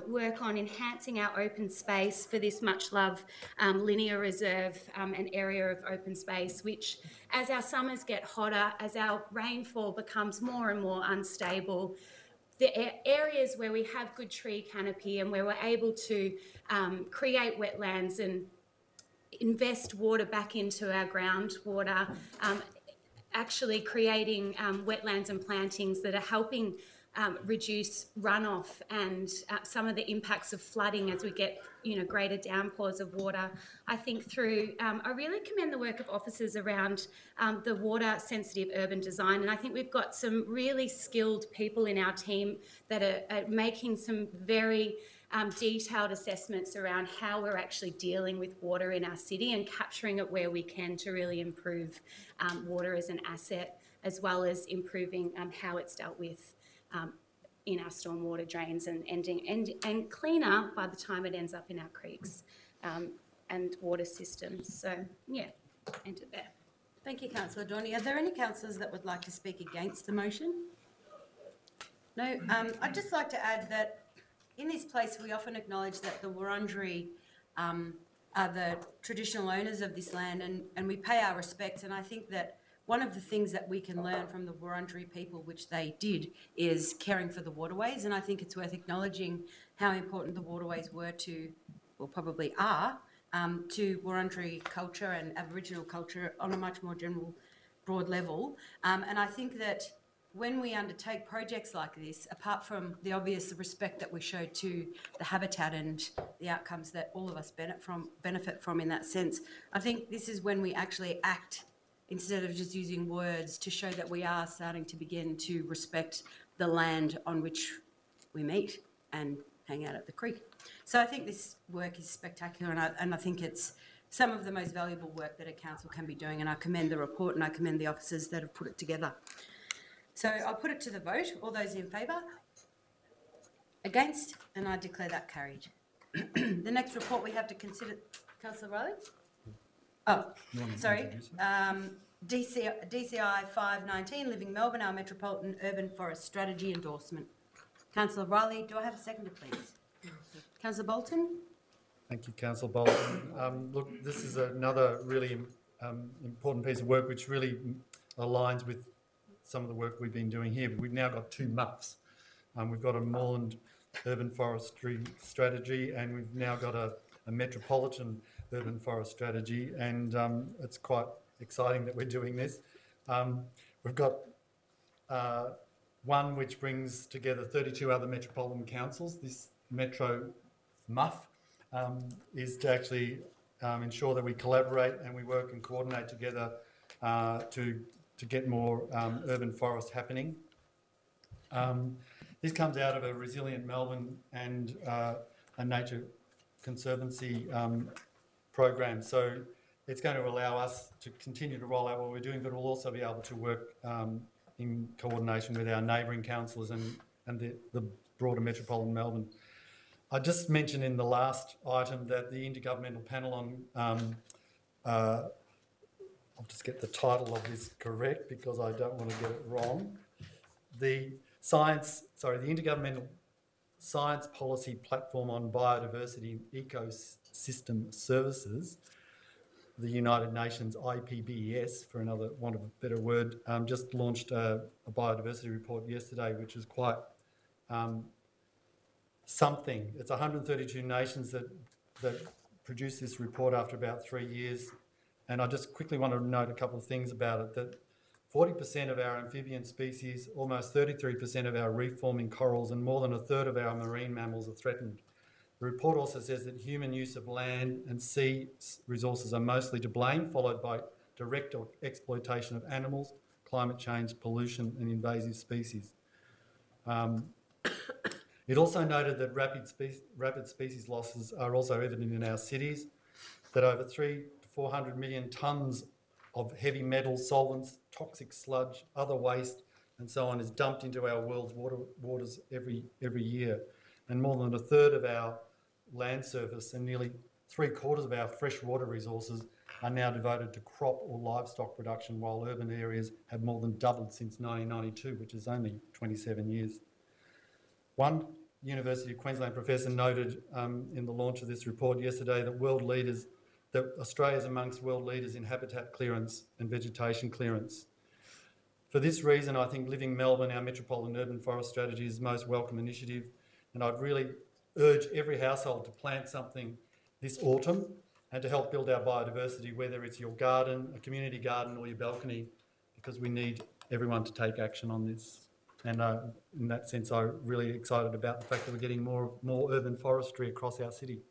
work on enhancing our open space for this much loved linear reserve and area of open space, which as our summers get hotter, as our rainfall becomes more and more unstable, the areas where we have good tree canopy and where we're able to create wetlands and invest water back into our groundwater, actually creating wetlands and plantings that are helping reduce runoff and some of the impacts of flooding as we get, greater downpours of water. I think I really commend the work of officers around the water-sensitive urban design, and I think we've got some really skilled people in our team that are making some very detailed assessments around how we're actually dealing with water in our city and capturing it where we can to really improve water as an asset, as well as improving how it's dealt with in our stormwater drains and cleaner by the time it ends up in our creeks and water systems. So, yeah, end it there. Thank you, Councillor Dorney. Are there any councillors that would like to speak against the motion? No? I'd just like to add that in this place we often acknowledge that the Wurundjeri are the traditional owners of this land, and we pay our respects, and I think that one of the things that we can learn from the Wurundjeri people, which they did, is caring for the waterways, and I think it's worth acknowledging how important the waterways were to, or probably are, to Wurundjeri culture and Aboriginal culture on a much more general, broad level. And I think that when we undertake projects like this, apart from the obvious respect that we show to the habitat and the outcomes that all of us benefit from in that sense, I think this is when we actually act instead of just using words to show that we are starting to begin to respect the land on which we meet and hang out at the creek. So I think this work is spectacular, and I think it's some of the most valuable work that a council can be doing, and I commend the report and I commend the officers that have put it together. So I'll put it to the vote. All those in favour? Against? And I declare that carried. The next report we have to consider, Councillor Riley? Oh, sorry. DCI 519, Living Melbourne, our Metropolitan Urban Forest Strategy endorsement. Councillor Riley, do I have a seconder, please? Councillor Bolton? Thank you, Councillor Bolton. Look, this is another really important piece of work which really aligns with some of the work we've been doing here. We've now got two MUFs. We've got a Moreland Urban Forestry Strategy, and we've now got a Metropolitan Urban Forest Strategy, and it's quite exciting that we're doing this. We've got one which brings together 32 other metropolitan councils. This Metro MUF is to actually ensure that we collaborate and we work and coordinate together to get more urban forest happening. This comes out of a Resilient Melbourne and a Nature Conservancy program. So it's going to allow us to continue to roll out what we're doing, but we'll also be able to work in coordination with our neighbouring councillors and the broader metropolitan Melbourne. I just mentioned in the last item that the Intergovernmental Panel on, I'll just get the title of this correct because I don't want to get it wrong. The Intergovernmental Science Policy Platform on Biodiversity and Ecosystem Services, the United Nations IPBES, for another want of a better word, just launched a biodiversity report yesterday, which is quite something. It's 132 nations that produced this report after about 3 years. And I just quickly want to note a couple of things about it, that 40% of our amphibian species, almost 33% of our reef-forming corals, and more than a third of our marine mammals are threatened. The report also says that human use of land and sea resources are mostly to blame, followed by direct exploitation of animals, climate change, pollution and invasive species. It also noted that rapid species losses are also evident in our cities, that over 300 to 400 million tonnes of heavy metals, solvents, toxic sludge, other waste and so on is dumped into our world's waters every year. And more than a third of our land surface and nearly 3/4 of our freshwater resources are now devoted to crop or livestock production, while urban areas have more than doubled since 1992, which is only 27 years. One University of Queensland professor noted in the launch of this report yesterday that Australia is amongst world leaders in habitat clearance and vegetation clearance. For this reason, I think Living Melbourne, our metropolitan urban forest strategy, is the most welcome initiative, and I'd really urge every household to plant something this autumn and to help build our biodiversity, whether it's your garden, a community garden or your balcony, because we need everyone to take action on this. And in that sense, I'm really excited about the fact that we're getting more urban forestry across our city.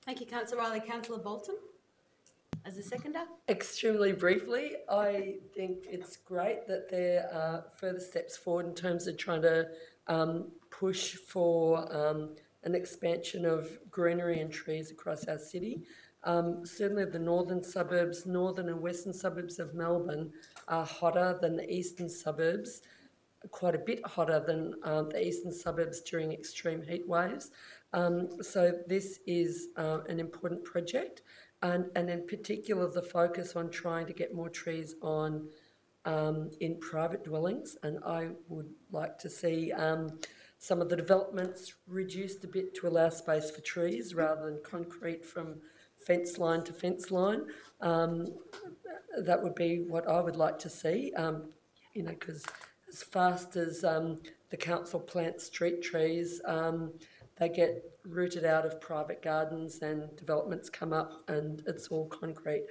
Thank you, Councillor Riley. Councillor Bolton, as a seconder. Extremely briefly, I think it's great that there are further steps forward in terms of trying to push for an expansion of greenery and trees across our city. Certainly the northern and western suburbs of Melbourne are hotter than the eastern suburbs, quite a bit hotter than the eastern suburbs during extreme heat waves. So this is an important project, and in particular the focus on trying to get more trees on in private dwellings, and I would like to see some of the developments reduced a bit to allow space for trees rather than concrete from fence line to fence line. That would be what I would like to see, you know, because as fast as the council plants street trees, they get rooted out of private gardens and developments come up and it's all concrete.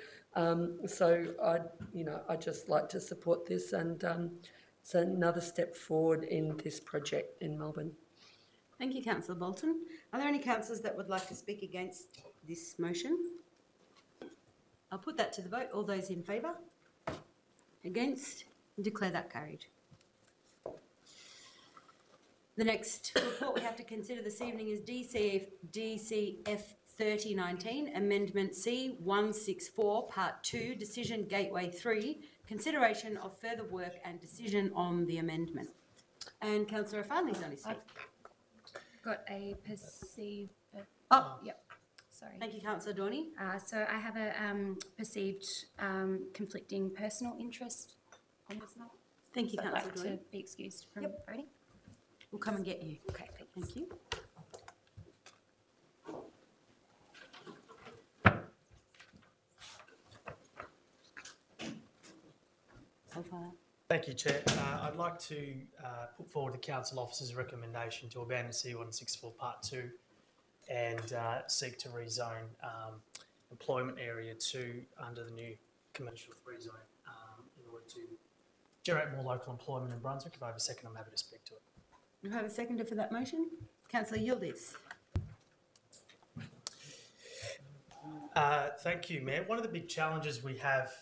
So I'd just like to support this, and it's another step forward in this project in Melbourne. Thank you, Councillor Bolton. Are there any councillors that would like to speak against this motion? I'll put that to the vote. All those in favour? Against? Declare that carried. The next report we have to consider this evening is DCF 3019, Amendment C164, Part 2, Decision Gateway 3, Consideration of further work and decision on the amendment. And Councillor Farley's on his feet. Got a perceived... yep. Sorry. Thank you, Councillor Dorney. So I have a perceived conflicting personal interest on this matter. Thank you, So I'd Councillor like Dorney. to be excused from voting. We'll come and get you. Okay, thanks. Thank you. Thank you, Chair. I'd like to put forward the Council Officer's recommendation to abandon C164 Part 2 and seek to rezone employment area 2 under the new commercial free zone in order to generate more local employment in Brunswick. If I have a second, I'm happy to speak to it. You have a seconder for that motion? Councillor Yildiz. Thank you, Mayor. One of the big challenges we have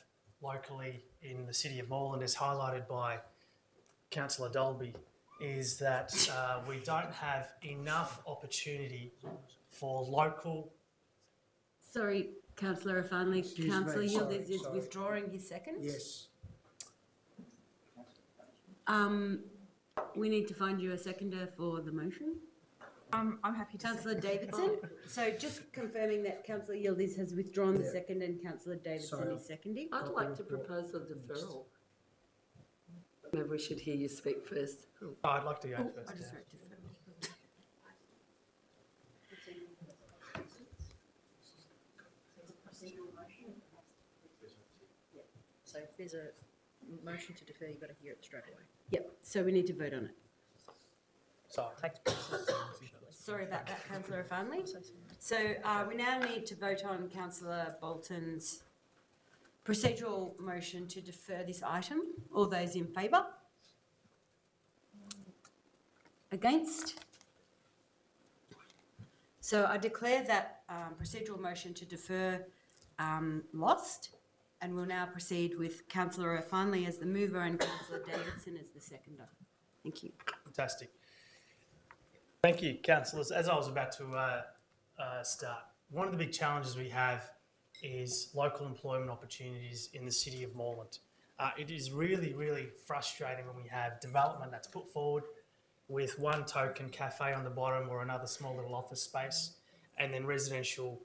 locally in the City of Moreland, is highlighted by Councillor Dolby, is that we don't have enough opportunity for local... Sorry, Councillor Afanley. Councillor me, Yildiz is sorry. withdrawing his second. Yes. We need to find you a seconder for the motion. I'm happy to. Councillor Davidson. So just confirming that Councillor Yildiz has withdrawn the second and Councillor Davidson is seconding. I'd like to propose a deferral. Maybe we should hear you speak first. Oh, I'd like to go first. I just yeah. wrote deferral. So if there's a motion to defer, you've got to hear it straight away. Yep, so we need to vote on it. Sorry. Sorry about that, Councillor Afanley. So we now need to vote on Councillor Bolton's procedural motion to defer this item. All those in favour? Against? So I declare that procedural motion to defer lost, And we'll now proceed with Councillor O'Farnley as the mover and Councillor Davidson as the seconder. Thank you. Fantastic. Thank you, councillors. As I was about to start, one of the big challenges we have is local employment opportunities in the City of Moreland. It is really, really frustrating when we have development that's put forward with one token cafe on the bottom or another small little office space, and then residential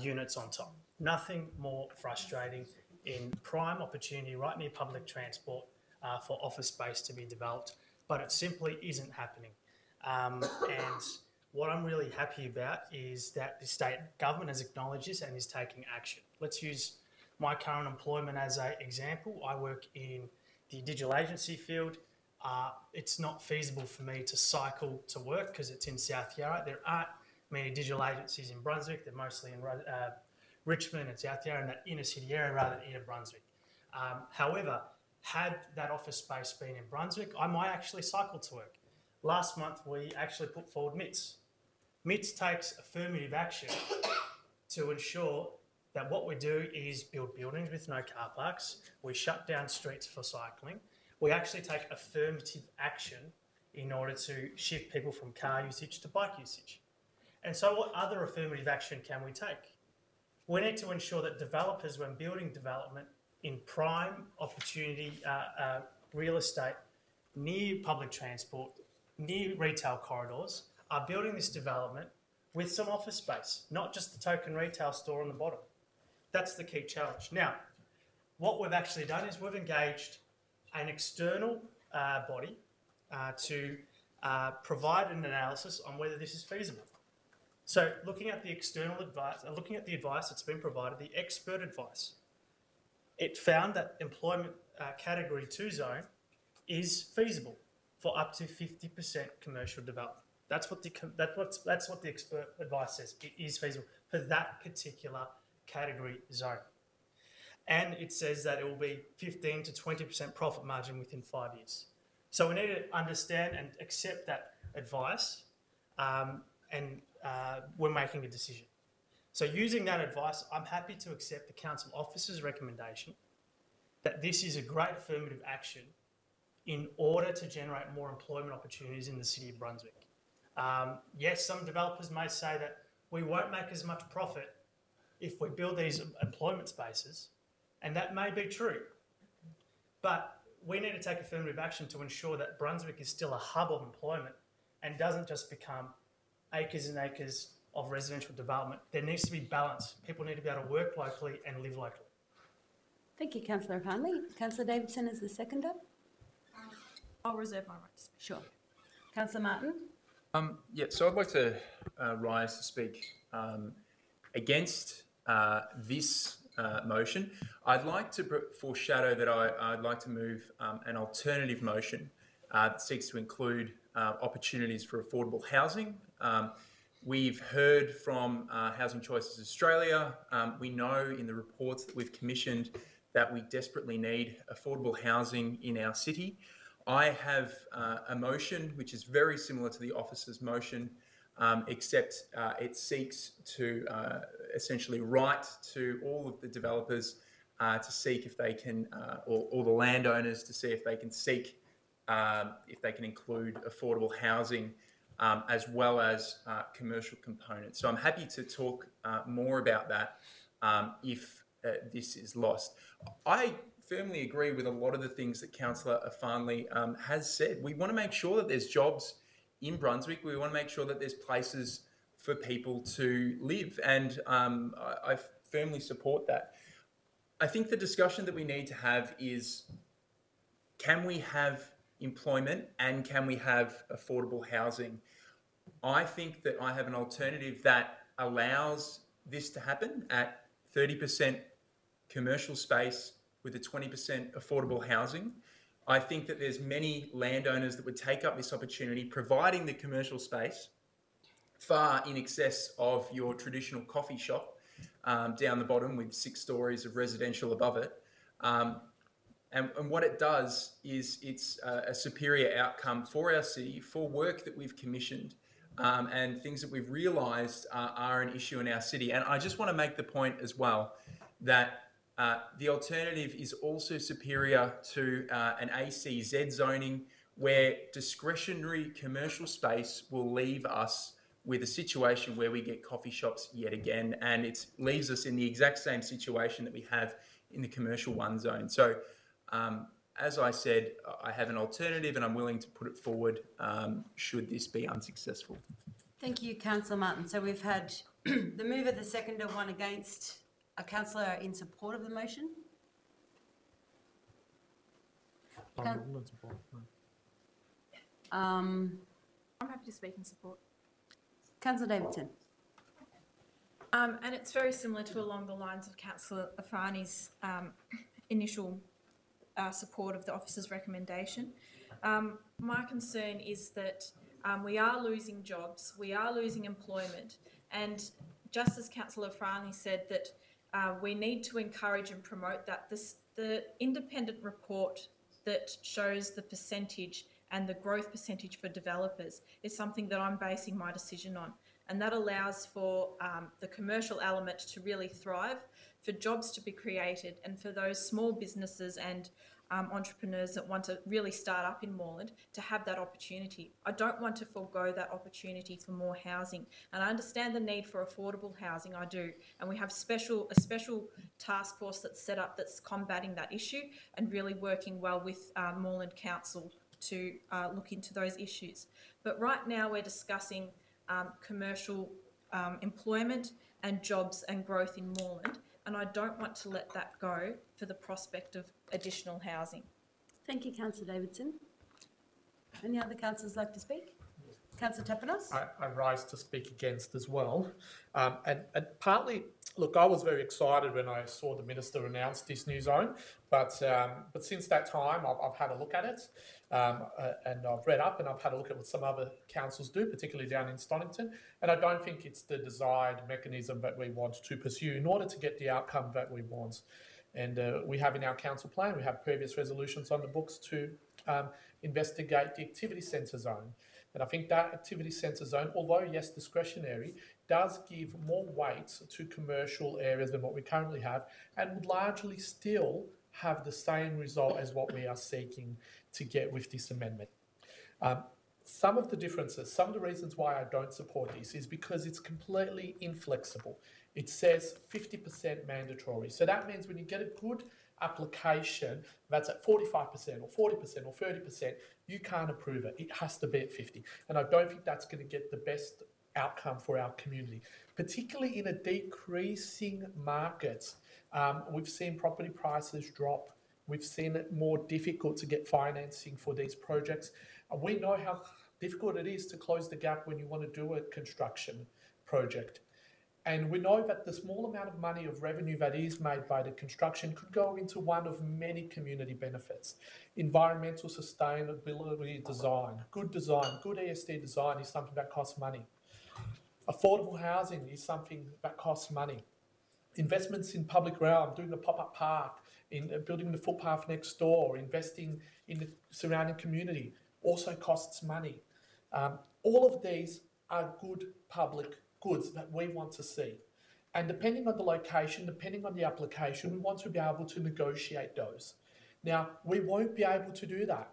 units on top. Nothing more frustrating in prime opportunity right near public transport for office space to be developed, but it simply isn't happening. And what I'm really happy about is that the state government has acknowledged this and is taking action. Let's use my current employment as an example. I work in the digital agency field. It's not feasible for me to cycle to work because it's in South Yarra. There aren't many digital agencies in Brunswick. They're mostly in Richmond and South Yarra, in that inner city area rather than inner Brunswick. However, had that office space been in Brunswick, I might actually cycle to work. Last month, we actually put forward MITS. MITS takes affirmative action to ensure that what we do is build buildings with no car parks. We shut down streets for cycling. We actually take affirmative action in order to shift people from car usage to bike usage. And so what other affirmative action can we take? We need to ensure that developers, when building development in prime opportunity real estate, near public transport, near retail corridors, are building this development with some office space, not just the token retail store on the bottom. That's the key challenge. Now, what we've actually done is we've engaged an external body to provide an analysis on whether this is feasible. So looking at the external advice, looking at the advice that's been provided, the expert advice, it found that employment category 2 zone is feasible for up to 50% commercial development. That's what the expert advice says. It is feasible for that particular category zone. And it says that it will be 15 to 20% profit margin within 5 years. So we need to understand and accept that advice we're making a decision. So using that advice, I'm happy to accept the council officer's recommendation that this is a great affirmative action in order to generate more employment opportunities in the City of Brunswick. Yes, some developers may say that we won't make as much profit if we build these employment spaces, and that may be true. But we need to take affirmative action to ensure that Brunswick is still a hub of employment and doesn't just become acres and acres of residential development. There needs to be balance. People need to be able to work locally and live locally. Thank you, Councillor O'Farnley. Councillor Davidson as the seconder. I'll reserve my right to speak. Sure. Councillor Martin. So I'd like to rise to speak against this motion. I'd like to foreshadow that I'd like to move an alternative motion that seeks to include opportunities for affordable housing. We've heard from Housing Choices Australia. We know in the reports that we've commissioned that we desperately need affordable housing in our city. I have a motion which is very similar to the officer's motion, except it seeks to essentially write to all of the developers to seek if they can, or the landowners to see if they can seek, if they can include affordable housing as well as commercial components. So I'm happy to talk more about that if this is lost. I firmly agree with a lot of the things that Councillor O'Farnley has said. We want to make sure that there's jobs in Brunswick. We want to make sure that there's places for people to live, and I firmly support that. I think the discussion that we need to have is, can we have employment and can we have affordable housing? I think that I have an alternative that allows this to happen at 30% commercial space with a 20% affordable housing. I think that there's many landowners that would take up this opportunity, providing the commercial space far in excess of your traditional coffee shop down the bottom with 6 stories of residential above it. And what it does is it's a superior outcome for our city, for work that we've commissioned and things that we've realised are an issue in our city. And I just want to make the point as well that The alternative is also superior to an ACZ zoning, where discretionary commercial space will leave us with a situation where we get coffee shops yet again, and it leaves us in the exact same situation that we have in the commercial one zone. So as I said, I have an alternative and I'm willing to put it forward should this be unsuccessful. Thank you, Councillor Martin. So we've had the mover, the seconder, one against, a councillor in support of the motion. I'm happy to speak in support. Councillor Davidson. And it's very similar to along the lines of Councillor Afrani's initial support of the officer's recommendation. My concern is that we are losing jobs, we are losing employment, and just as Councillor Afrani said, that we need to encourage and promote that. The independent report that shows the percentage and the growth percentage for developers is something that I'm basing my decision on. And that allows for the commercial element to really thrive, for jobs to be created, and for those small businesses and entrepreneurs that want to really start up in Moreland to have that opportunity. I don't want to forego that opportunity for more housing. And I understand the need for affordable housing, I do. And we have a special task force that's set up that's combating that issue and really working well with Moreland Council to look into those issues. But right now we're discussing commercial employment and jobs and growth in Moreland, and I don't want to let that go for the prospect of additional housing. Thank you, Councillor Davidson. Any other councillors like to speak? Councillor Tapanos? I rise to speak against as well. And partly, look, I was very excited when I saw the Minister announce this new zone, but since that time I've had a look at it and I've read up and I've had a look at what some other councils do, particularly down in Stonington, and I don't think it's the desired mechanism that we want to pursue in order to get the outcome that we want. And we have in our council plan, we have previous resolutions on the books to investigate the activity centre zone. And I think that activity centre zone, although yes, discretionary, does give more weight to commercial areas than what we currently have, and would largely still have the same result as what we are seeking to get with this amendment. Some of the differences, some of the reasons why I don't support this is because it's completely inflexible. It says 50% mandatory. So that means when you get a good application that's at 45% or 40% or 30%, you can't approve it. It has to be at 50. And I don't think that's going to get the best outcome for our community, particularly in a decreasing market. We've seen property prices drop. We've seen it more difficult to get financing for these projects. We know how difficult it is to close the gap when you want to do a construction project. And we know that the small amount of money of revenue that is made by the construction could go into one of many community benefits. Environmental sustainability design, good ESD design is something that costs money. Affordable housing is something that costs money. Investments in public realm, doing a pop-up park, in building the footpath next door, investing in the surrounding community also costs money. All of these are good public goods that we want to see. And depending on the location, depending on the application, we want to be able to negotiate those. Now, we won't be able to do that.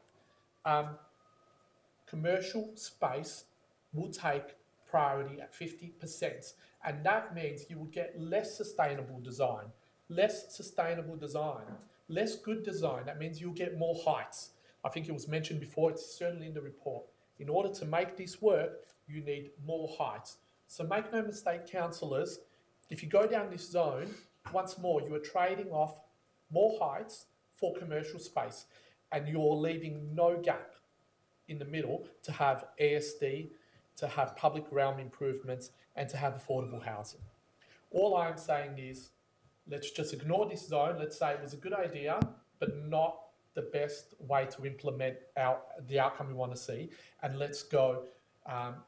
Commercial space will take priority at 50%. And that means you will get less sustainable design, less good design. That means you'll get more heights. I think it was mentioned before, it's certainly in the report. In order to make this work, you need more heights. So make no mistake, councillors, if you go down this zone, once more, you are trading off more heights for commercial space, and you're leaving no gap in the middle to have ASD, to have public realm improvements, and to have affordable housing. All I'm saying is, let's just ignore this zone. Let's say it was a good idea, but not the best way to implement the outcome we want to see. And let's go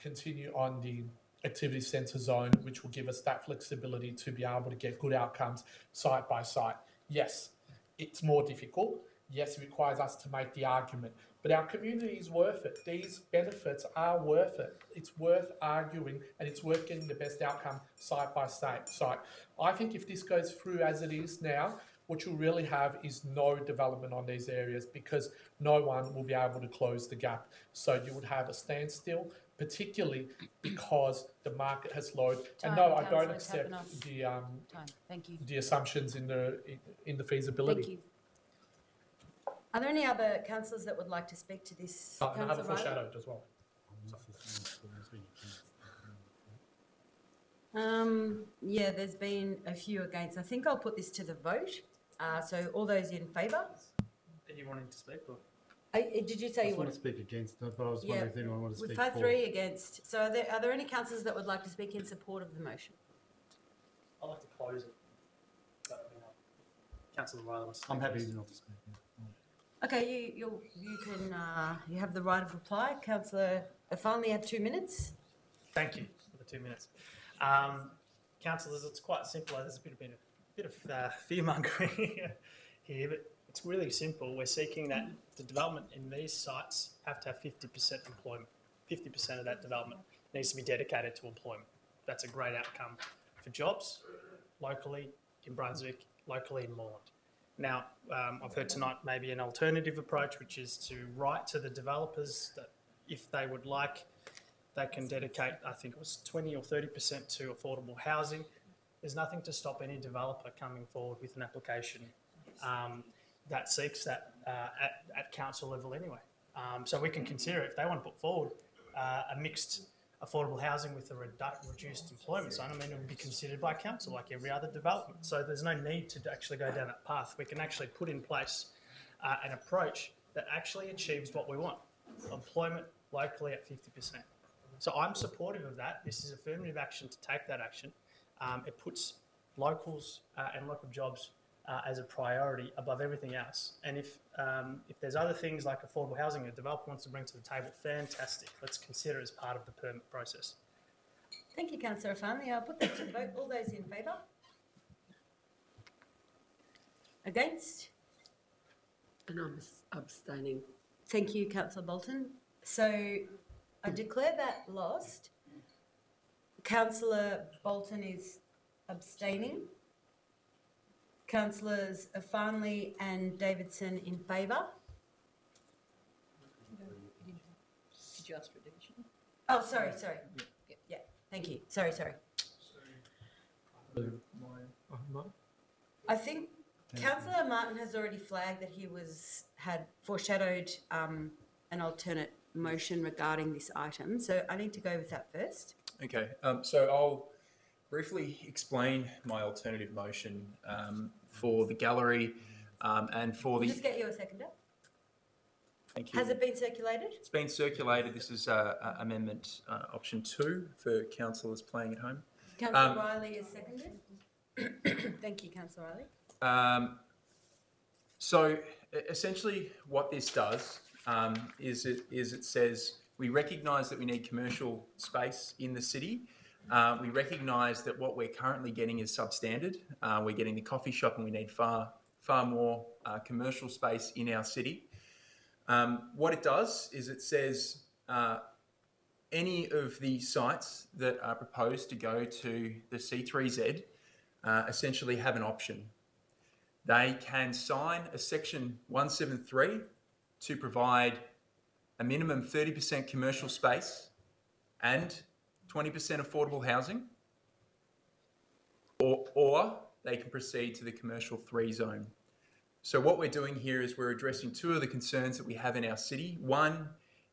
continue on the activity centre zone, which will give us that flexibility to be able to get good outcomes site by site. Yes, it's more difficult. Yes, it requires us to make the argument, but our community is worth it. These benefits are worth it. It's worth arguing, and it's worth getting the best outcome site by site. I think if this goes through as it is now, what you'll really have is no development on these areas because no one will be able to close the gap. So you would have a standstill, particularly because the market has slowed. And no, I don't accept the assumptions in the feasibility. Thank you. Are there any other councillors that would like to speak to this? And I have a foreshadowed as well. Yeah, there's been a few against. I think I'll put this to the vote. So all those in favour? Are you wanting to speak? Or? Did you say you want to speak against it, but I was wondering if anyone wanted to speak for. for. 5-3 against. So are there any councillors that would like to speak in support of the motion? I'd like to close it. But, Councillor Riley wants to I'm speak happy first. not to speak. Okay, you can you have the right of reply. Councillor Afan, you have 2 minutes. Thank you for the 2 minutes. Councillors, it's quite simple. There's a bit of fear-mongering here, but it's really simple. We're seeking that the development in these sites have to have 50% employment. 50% of that development needs to be dedicated to employment. That's a great outcome for jobs locally in Brunswick, locally in Moreland. Now, I've heard tonight maybe an alternative approach, which is to write to the developers that if they would like, they can dedicate, I think it was 20 or 30% to affordable housing. There's nothing to stop any developer coming forward with an application that seeks that at council level anyway. So we can consider it. If they want to put forward a mixed affordable housing with a reduced employment zone, I mean, it would be considered by council like every other development. So there's no need to actually go down that path. We can actually put in place an approach that actually achieves what we want, employment locally at 50%. So I'm supportive of that. This is affirmative action to take that action. It puts locals and local jobs as a priority above everything else. And if there's other things like affordable housing a developer wants to bring to the table, fantastic. Let's consider it as part of the permit process. Thank you, Councillor Afan. I'll put that to the vote. All those in favour? Against? And I'm abstaining. Thank you, Councillor Bolton. So I declare that lost. Councillor Bolton is abstaining. Councillors Afanley and Davidson in favour. Did you ask for a division? Oh, sorry. Yeah, thank you. Sorry. I think Councillor Martin has already flagged that he had foreshadowed an alternate motion regarding this item. So I need to go with that first. Okay, so I'll briefly explain my alternative motion for the gallery and for the... Just get you a seconder. Thank you. Has it been circulated? It's been circulated. This is amendment option 2 for councillors playing at home. Councillor Riley is seconded. Thank you, Councillor Riley. So essentially what this does is it says we recognise that we need commercial space in the city. We recognise that what we're currently getting is substandard. We're getting the coffee shop and we need far more commercial space in our city. What it does is it says any of the sites that are proposed to go to the C3Z essentially have an option. They can sign a section 173 to provide a minimum 30% commercial space and 20% affordable housing, or they can proceed to the commercial 3 zone. So what we're doing here is we're addressing 2 of the concerns that we have in our city. One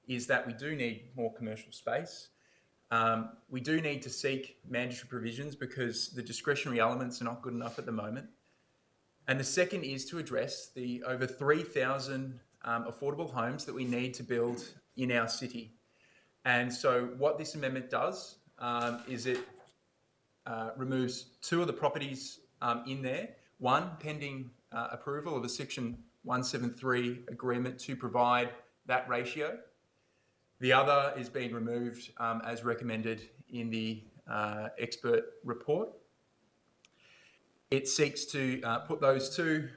is that we do need more commercial space. We do need to seek mandatory provisions because the discretionary elements are not good enough at the moment. And the second is to address the over 3,000 affordable homes that we need to build in our city. And so what this amendment does is it removes 2 of the properties in there, one pending approval of a section 173 agreement to provide that ratio. The other is being removed as recommended in the expert report. It seeks to put those 2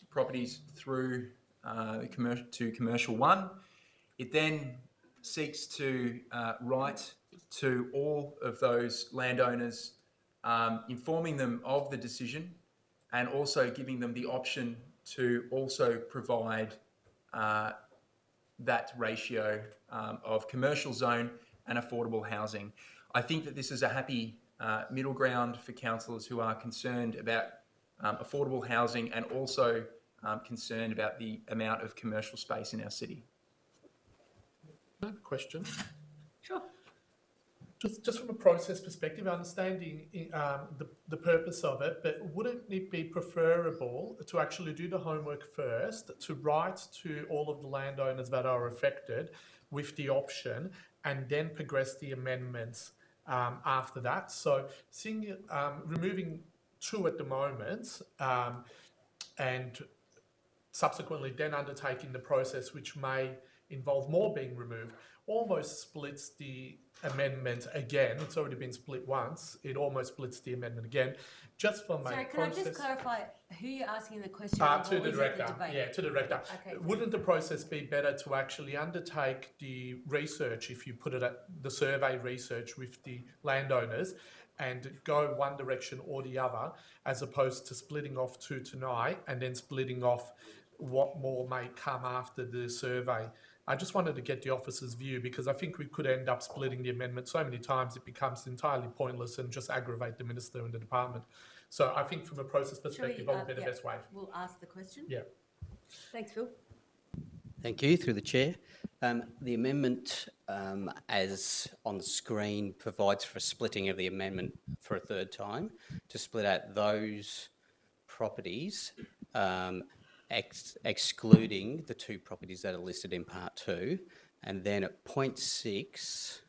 properties through to commercial 1. It then seeks to write to all of those landowners, informing them of the decision and also giving them the option to also provide that ratio of commercial zone and affordable housing. I think that this is a happy middle ground for councillors who are concerned about affordable housing and also concerned about the amount of commercial space in our city. I have a question. Sure. Just from a process perspective, understanding the purpose of it, but wouldn't it be preferable to actually do the homework first, to write to all of the landowners that are affected with the option, and then progress the amendments after that? So removing 2 at the moment and subsequently then undertaking the process which may involve more being removed almost splits the amendment again. It's already been split once. It almost splits the amendment again. Just for my Sorry, can I just clarify who you're asking the question to the director. To the director. Okay. Wouldn't the process be better to actually undertake the research, if you put it at the survey research with the landowners, and go one direction or the other, as opposed to splitting off 2 tonight and then splitting off what more may come after the survey? I just wanted to get the officer's view, because I think we could end up splitting the amendment so many times it becomes entirely pointless and just aggravate the minister and the department. So I think from a process perspective, what would be the best way? We'll ask the question. Yeah. Thanks, Phil. Thank you, through the chair. The amendment, as on the screen, provides for a splitting of the amendment for a third time to split out those properties, excluding the 2 properties that are listed in Part 2, and then at point 6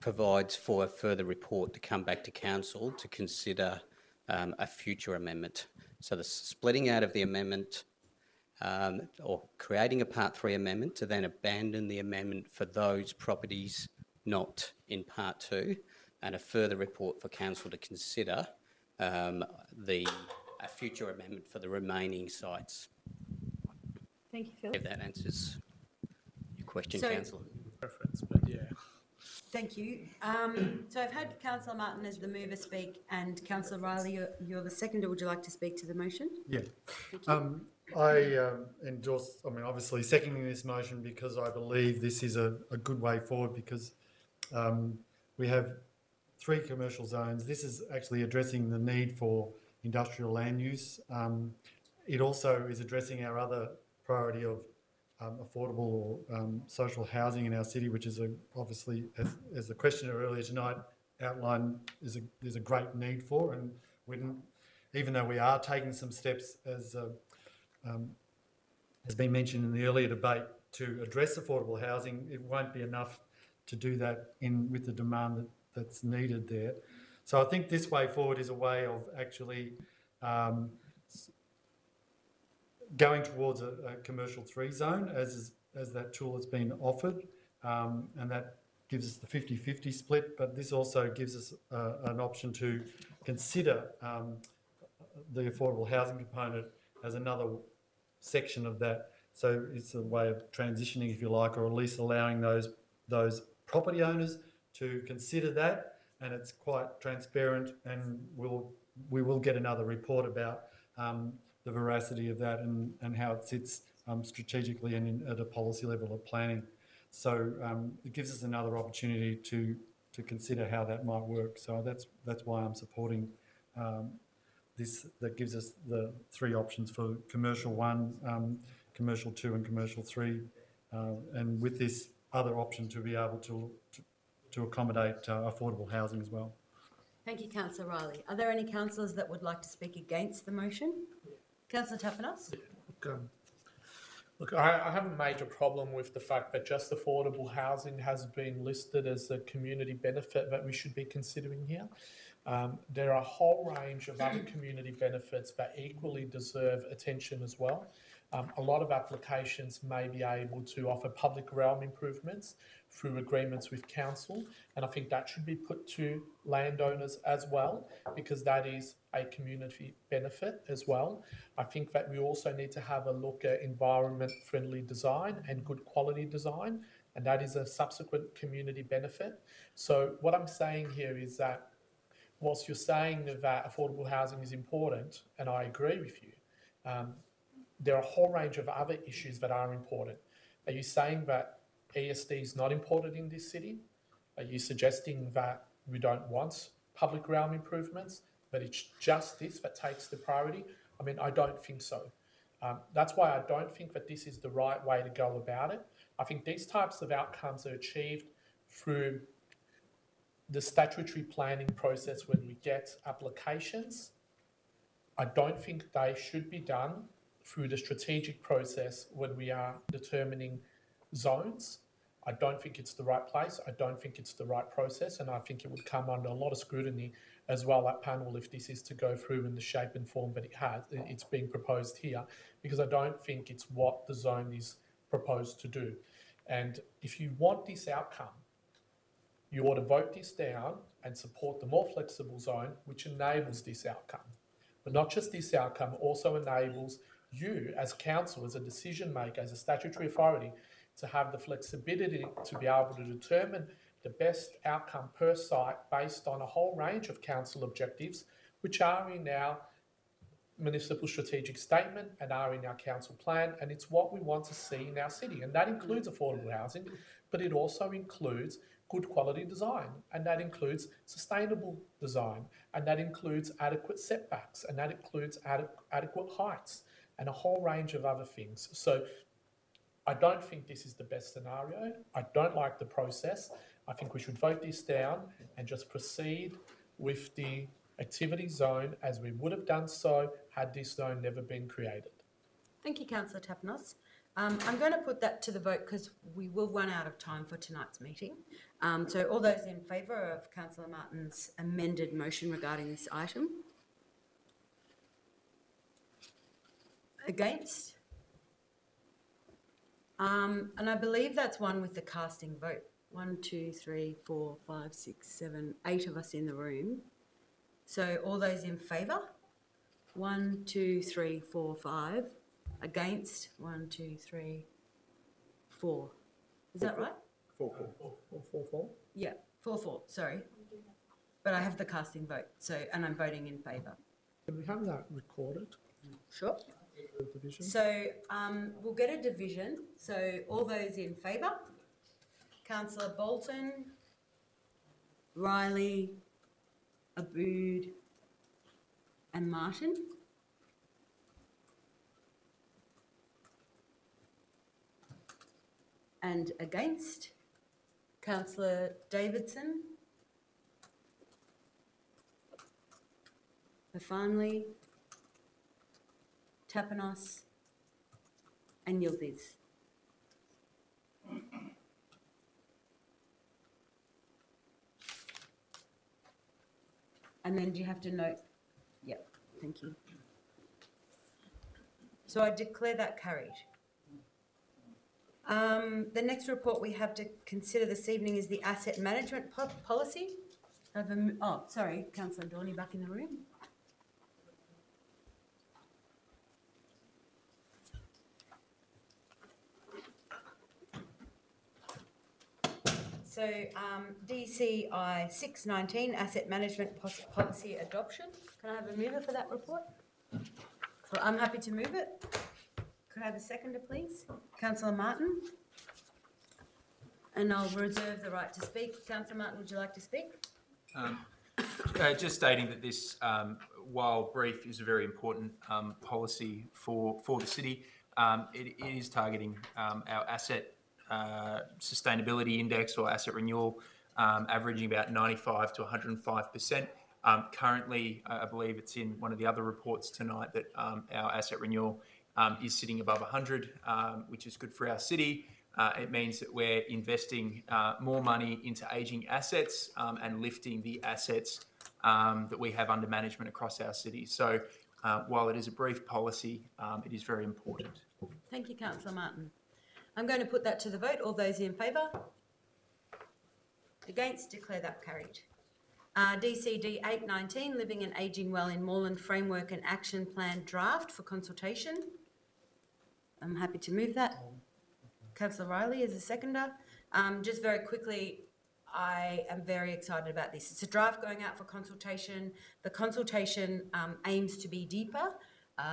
provides for a further report to come back to council to consider a future amendment. So the splitting out of the amendment, or creating a Part 3 amendment to then abandon the amendment for those properties not in Part 2, and a further report for council to consider a future amendment for the remaining sites. Thank you, Phil. If that answers your question, So- councillor. Preference, but yeah. Thank you. So I've had Councillor Martin as the mover speak, and Councillor Riley, you're the seconder. Would you like to speak to the motion? Yeah. Thank you. I endorse, obviously seconding this motion because I believe this is a good way forward, because we have 3 commercial zones. This is actually addressing the need for industrial land use. It also is addressing our other priority of affordable or social housing in our city, which is obviously, as the questioner earlier tonight outlined, there's a great need for. And even though we are taking some steps, as has been mentioned in the earlier debate, to address affordable housing, it won't be enough to do that with the demand that's needed there. So I think this way forward is a way of actually going towards a commercial 3 zone as that tool has been offered, and that gives us the 50-50 split, but this also gives us an option to consider the affordable housing component as another section of that. So it's a way of transitioning, if you like, or at least allowing those property owners to consider that. And it's quite transparent, and we will get another report about the veracity of that and how it sits strategically and at a policy level of planning. So it gives us another opportunity to consider how that might work. So that's why I'm supporting this. That gives us the 3 options for commercial 1, commercial 2, and commercial 3, and with this other option to be able to accommodate affordable housing as well. Thank you, Councillor Riley. Are there any councillors that would like to speak against the motion? Councillor Tapanos? Look, I have a major problem with the fact that just affordable housing has been listed as a community benefit that we should be considering here. There are a whole range of other community benefits that equally deserve attention as well. A lot of applications may be able to offer public realm improvements through agreements with council, and I think that should be put to landowners as well, because that is a community benefit as well. I think that we also need to have a look at environment-friendly design and good quality design, and that is a subsequent community benefit. So what I'm saying here is that whilst you're saying that affordable housing is important, and I agree with you, there are a whole range of other issues that are important. Are you saying that ESD is not important in this city? Are you suggesting that we don't want public realm improvements, that it's just this that takes the priority? I mean, I don't think so. That's why I don't think that this is the right way to go about it. I think these types of outcomes are achieved through the statutory planning process when we get applications. I don't think they should be done through the strategic process when we are determining zones. I don't think it's the right place. I don't think it's the right process, and I think it would come under a lot of scrutiny as well, that panel, if this is to go through in the shape and form that it's being proposed here, because I don't think it's what the zone is proposed to do. And if you want this outcome, you ought to vote this down and support the more flexible zone, which enables this outcome. But not just this outcome, also enables you as council, as a decision maker, as a statutory authority, to have the flexibility to be able to determine the best outcome per site based on a whole range of council objectives, which are in our municipal strategic statement and are in our council plan, and it's what we want to see in our city. And that includes affordable housing, but it also includes good quality design, and that includes sustainable design, and that includes adequate setbacks, and that includes adequate heights, and a whole range of other things. So I don't think this is the best scenario. I don't like the process. I think we should vote this down and just proceed with the activity zone as we would have done so had this zone never been created. Thank you, Councillor Tapanos. I'm going to put that to the vote because we will run out of time for tonight's meeting. So all those in favour of Councillor Martin's amended motion regarding this item? Against? And I believe that's one with the casting vote. 1, 2, 3, 4, 5, 6, 7, 8 of us in the room. So all those in favour? 1, 2, 3, 4, 5. Against? 1, 2, 3, 4. Is that right? 4. Yeah, 4. Sorry, but I have the casting vote. So, and I'm voting in favour. Can we have that recorded? Sure. Division. So we'll get a division. So all those in favour? Councillor Bolton, Riley, Abood and Martin. And against? Councillor Davidson, Hafanli, Tapanos and Yildiz. And then do you have to note? Yep, thank you. So I declare that carried. The next report we have to consider this evening is the asset management policy. Oh, sorry, Councillor Dorney back in the room. So DCI 619, Asset Management Policy Adoption. Can I have a mover for that report? Well, I'm happy to move it. Could I have a seconder, please? Councillor Martin. And I'll reserve the right to speak. Councillor Martin, would you like to speak? Just stating that this, while brief, is a very important policy for the city. It is targeting our asset sustainability index or asset renewal, averaging about 95 to 105%. Currently, I believe it's in one of the other reports tonight that our asset renewal is sitting above 100, which is good for our city. It means that we're investing more money into ageing assets and lifting the assets that we have under management across our city. So while it is a brief policy, it is very important. Thank you, Councillor Martin. I'm going to put that to the vote. All those in favour? Against? Declare that carried. DCD 819, Living and Ageing Well in Moreland Framework and Action Plan Draft for consultation. I'm happy to move that. Councillor Riley is a seconder. Just very quickly, I am very excited about this. It's a draft going out for consultation. The consultation aims to be deeper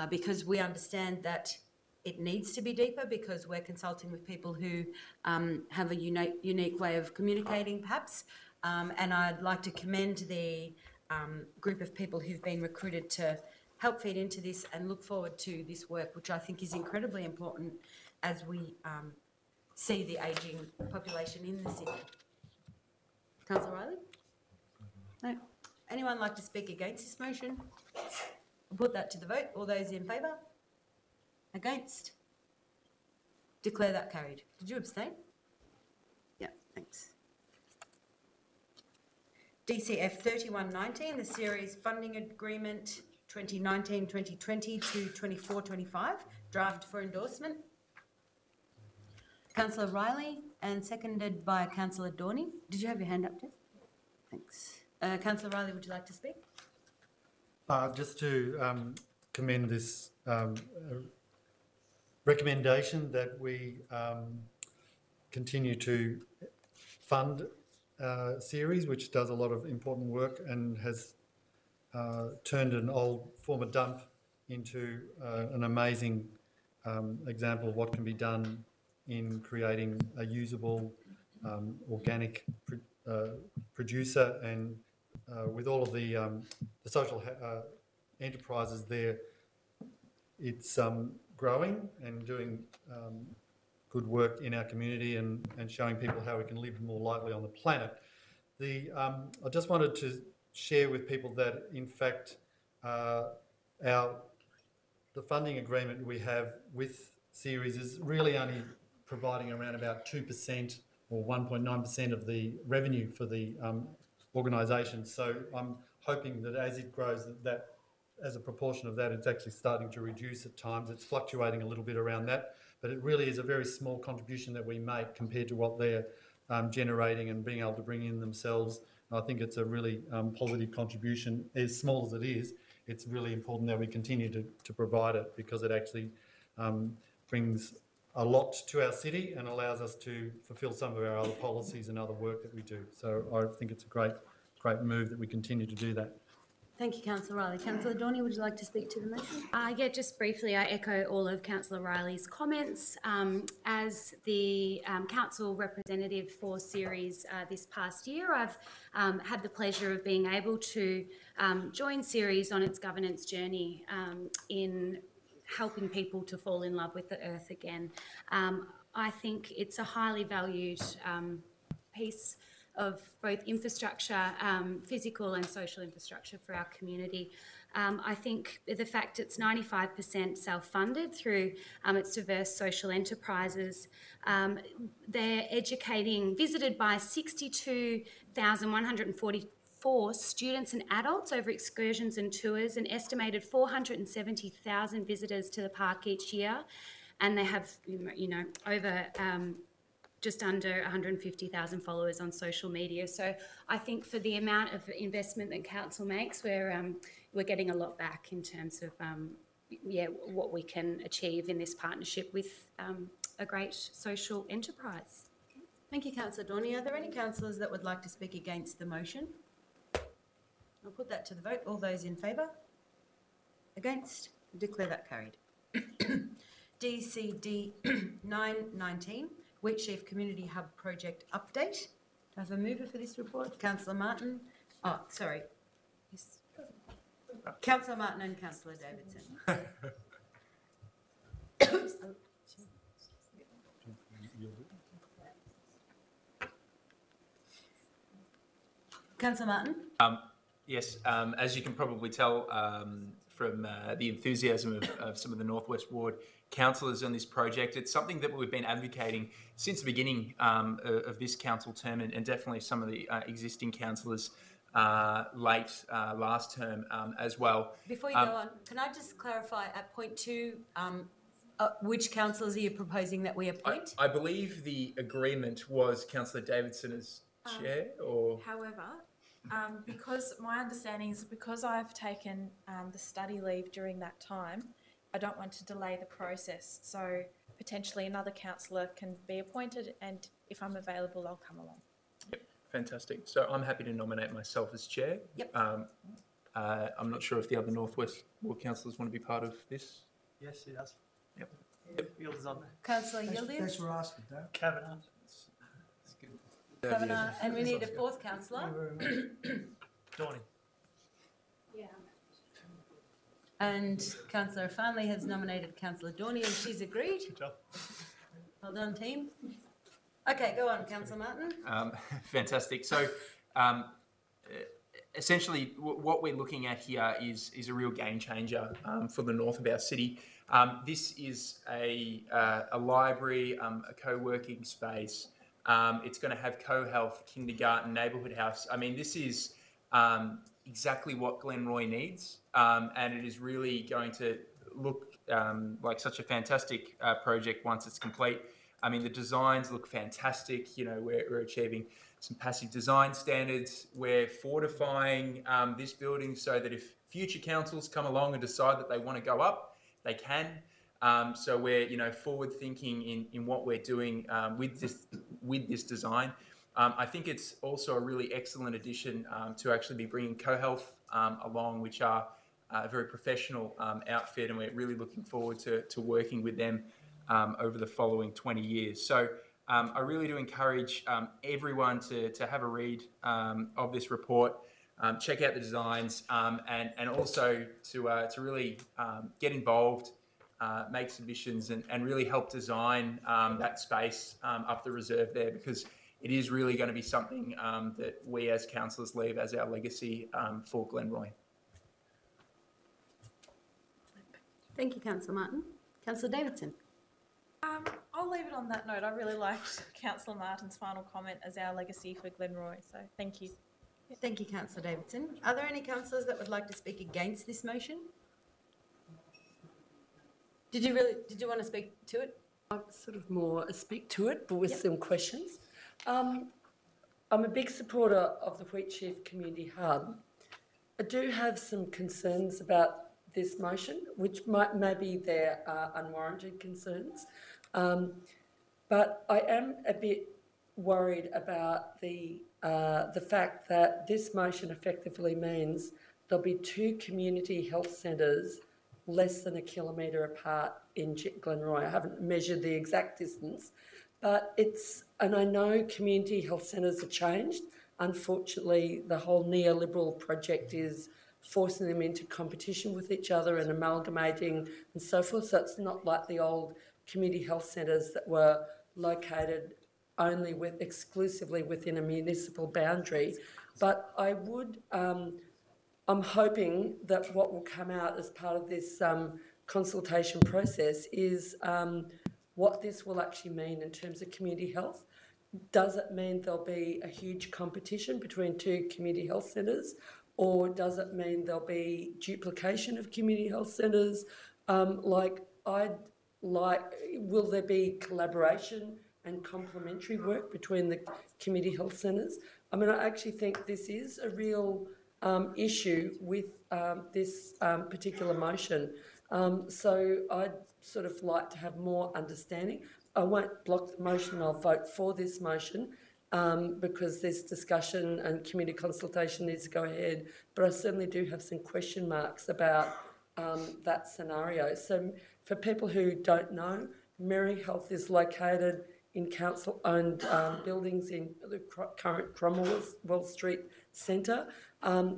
because we understand that it needs to be deeper because we're consulting with people who have a unique way of communicating, perhaps. And I'd like to commend the group of people who've been recruited to help feed into this and look forward to this work, which I think is incredibly important as we see the ageing population in the city. Councillor Riley? No. Anyone like to speak against this motion? I'll put that to the vote. All those in favour? Against? Declare that carried. Did you abstain? Yeah, thanks. DCF 3119, the series funding agreement 2019-2020 to 24-25, draft for endorsement. Councillor Riley and seconded by Councillor Dorney. Did you have your hand up, Jeff? Thanks. Councillor Riley, would you like to speak? Just to commend this recommendation that we continue to fund series, which does a lot of important work and has turned an old former dump into an amazing example of what can be done in creating a usable organic producer, and with all of the social enterprises there, it's growing and doing good work in our community and showing people how we can live more lightly on the planet. I just wanted to share with people that, in fact, the funding agreement we have with Series is really only providing around about 2% or 1.9% of the revenue for the organisation. So I'm hoping that as it grows, that as a proportion of that, it's actually starting to reduce at times. It's fluctuating a little bit around that, but it really is a very small contribution that we make compared to what they're generating and being able to bring in themselves. And I think it's a really positive contribution. As small as it is, it's really important that we continue to provide it, because it actually brings a lot to our city and allows us to fulfil some of our other policies and other work that we do. So I think it's a great move that we continue to do that. Thank you, Councillor Riley. Councillor Dorney, would you like to speak to the motion? Yeah, just briefly, I echo all of Councillor Riley's comments. As the council representative for Series this past year, I've had the pleasure of being able to join Series on its governance journey in helping people to fall in love with the earth again. I think it's a highly valued piece of both infrastructure, physical and social infrastructure for our community. I think the fact it's 95% self-funded through its diverse social enterprises. They're educating, visited by 62,144 students and adults over excursions and tours, an estimated 470,000 visitors to the park each year, and they have, over just under 150,000 followers on social media. So I think for the amount of investment that council makes, we're getting a lot back in terms of what we can achieve in this partnership with a great social enterprise. Thank you, Councillor Dorney. Are there any councillors that would like to speak against the motion? I'll put that to the vote. All those in favour? Against? Declare that carried. DCD 919. Wheatsheaf Community Hub Project Update. Do I have a mover for this report? Councillor Martin. Oh, sorry. Yes. Councillor Martin and Councillor Davidson. Councillor Martin. Yes, as you can probably tell from the enthusiasm of some of the Northwest Ward councillors on this project, it's something that we've been advocating since the beginning of this council term, and definitely some of the existing councillors late last term as well. Before you go on, can I just clarify at point 2, which councillors are you proposing that we appoint? I believe the agreement was Councillor Davidson as chair, or... However, because my understanding is because I've taken the study leave during that time, I don't want to delay the process. So potentially another councillor can be appointed, and if I'm available, I'll come along. Yep. Fantastic. So I'm happy to nominate myself as chair. Yep. I'm not sure if the other Northwest Ward councillors want to be part of this. Yes, he does. Yep. Yildiz on there. Councillor Thanks Yildiz, for asking, Dave. Kavanagh. Kavanagh, and we need a fourth councillor. Dawning. And Councillor Farnley has nominated Councillor Dorney, and she's agreed. Good job. Well done, team. Okay, go on, Councillor Martin. Fantastic. So essentially what we're looking at here is a real game changer for the north of our city. This is a library, a co-working space. It's going to have co-health, kindergarten, neighbourhood house. I mean, this is exactly what Glenroy needs, and it is really going to look like such a fantastic project once it's complete. I mean, the designs look fantastic. You know, we're achieving some passive design standards. We're fortifying this building so that if future councils come along and decide that they want to go up, they can. So we're, you know, forward thinking in what we're doing with this design. I think it's also a really excellent addition to actually be bringing CoHealth along, which are a very professional outfit, and we're really looking forward to working with them over the following 20 years. So I really do encourage everyone to have a read of this report, check out the designs, and also to really get involved, make submissions, and really help design that space up the reserve there, because it is really going to be something that we as councillors leave as our legacy for Glenroy. Thank you, Councillor Martin. Councillor Davidson. I'll leave it on that note. I really liked Councillor Martin's final comment as our legacy for Glenroy, so thank you. Thank you, Councillor Davidson. Are there any councillors that would like to speak against this motion? Did you want to speak to it? I've sort of more speak to it, but with some questions. I'm a big supporter of the Wheatsheaf Community Hub. I do have some concerns about this motion, which maybe they're unwarranted concerns, but I am a bit worried about the fact that this motion effectively means there'll be 2 community health centres less than 1 kilometre apart in Glenroy. I haven't measured the exact distance, but and I know community health centres are changed. Unfortunately, the whole neoliberal project is forcing them into competition with each other and amalgamating and so forth. So it's not like the old community health centres that were located only exclusively within a municipal boundary. But I'm hoping that what will come out as part of this consultation process is what this will actually mean in terms of community health. Does it mean there'll be a huge competition between 2 community health centres, or does it mean there'll be duplication of community health centres? Will there be collaboration and complementary work between the community health centres? I mean, I actually think this is a real issue with this particular motion. So I'd sort of like to have more understanding. I won't block the motion, I'll vote for this motion because this discussion and community consultation needs to go ahead, but I certainly do have some question marks about that scenario. So for people who don't know, Merri Health is located in council-owned buildings in the current Cromwell Street Centre,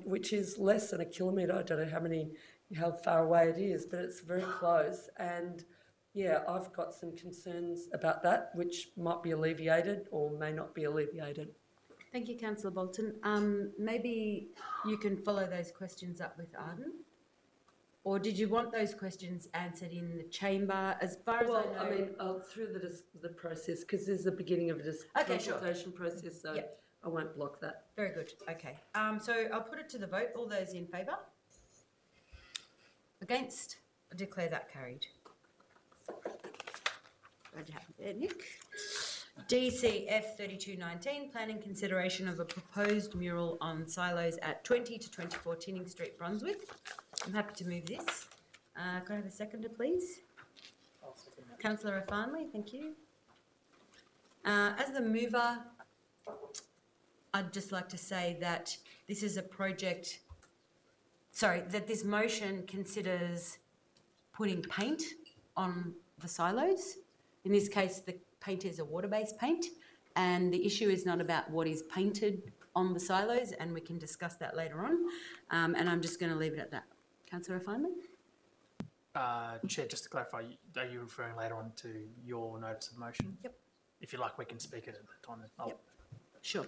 which is less than 1 kilometre. I don't know how far away it is, but it's very close. And yeah, I've got some concerns about that, which might be alleviated or may not be alleviated. Thank you, Councillor Bolton. Maybe you can follow those questions up with Arden? Or did you want those questions answered in the chamber? As far as I know... I mean, through the process, because there's the beginning of a consultation process, so I won't block that. Very good. Okay. So I'll put it to the vote. All those in favour? Against? I declare that carried. Glad you happened there, Nick. DCF 3219, planning consideration of a proposed mural on silos at 20 to 24 Tinning Street, Brunswick. I'm happy to move this. Can I have a seconder, please? Councillor Farnley, thank you. As the mover, I'd just like to say that this is a project, that this motion considers putting paint on the silos. In this case, the paint is a water-based paint, and the issue is not about what is painted on the silos, and we can discuss that later on. And I'm just going to leave it at that. Councillor Refinement? Chair, just to clarify, are you referring later on to your notice of motion? Yep. If you like, we can speak at that time. Yep. Sure.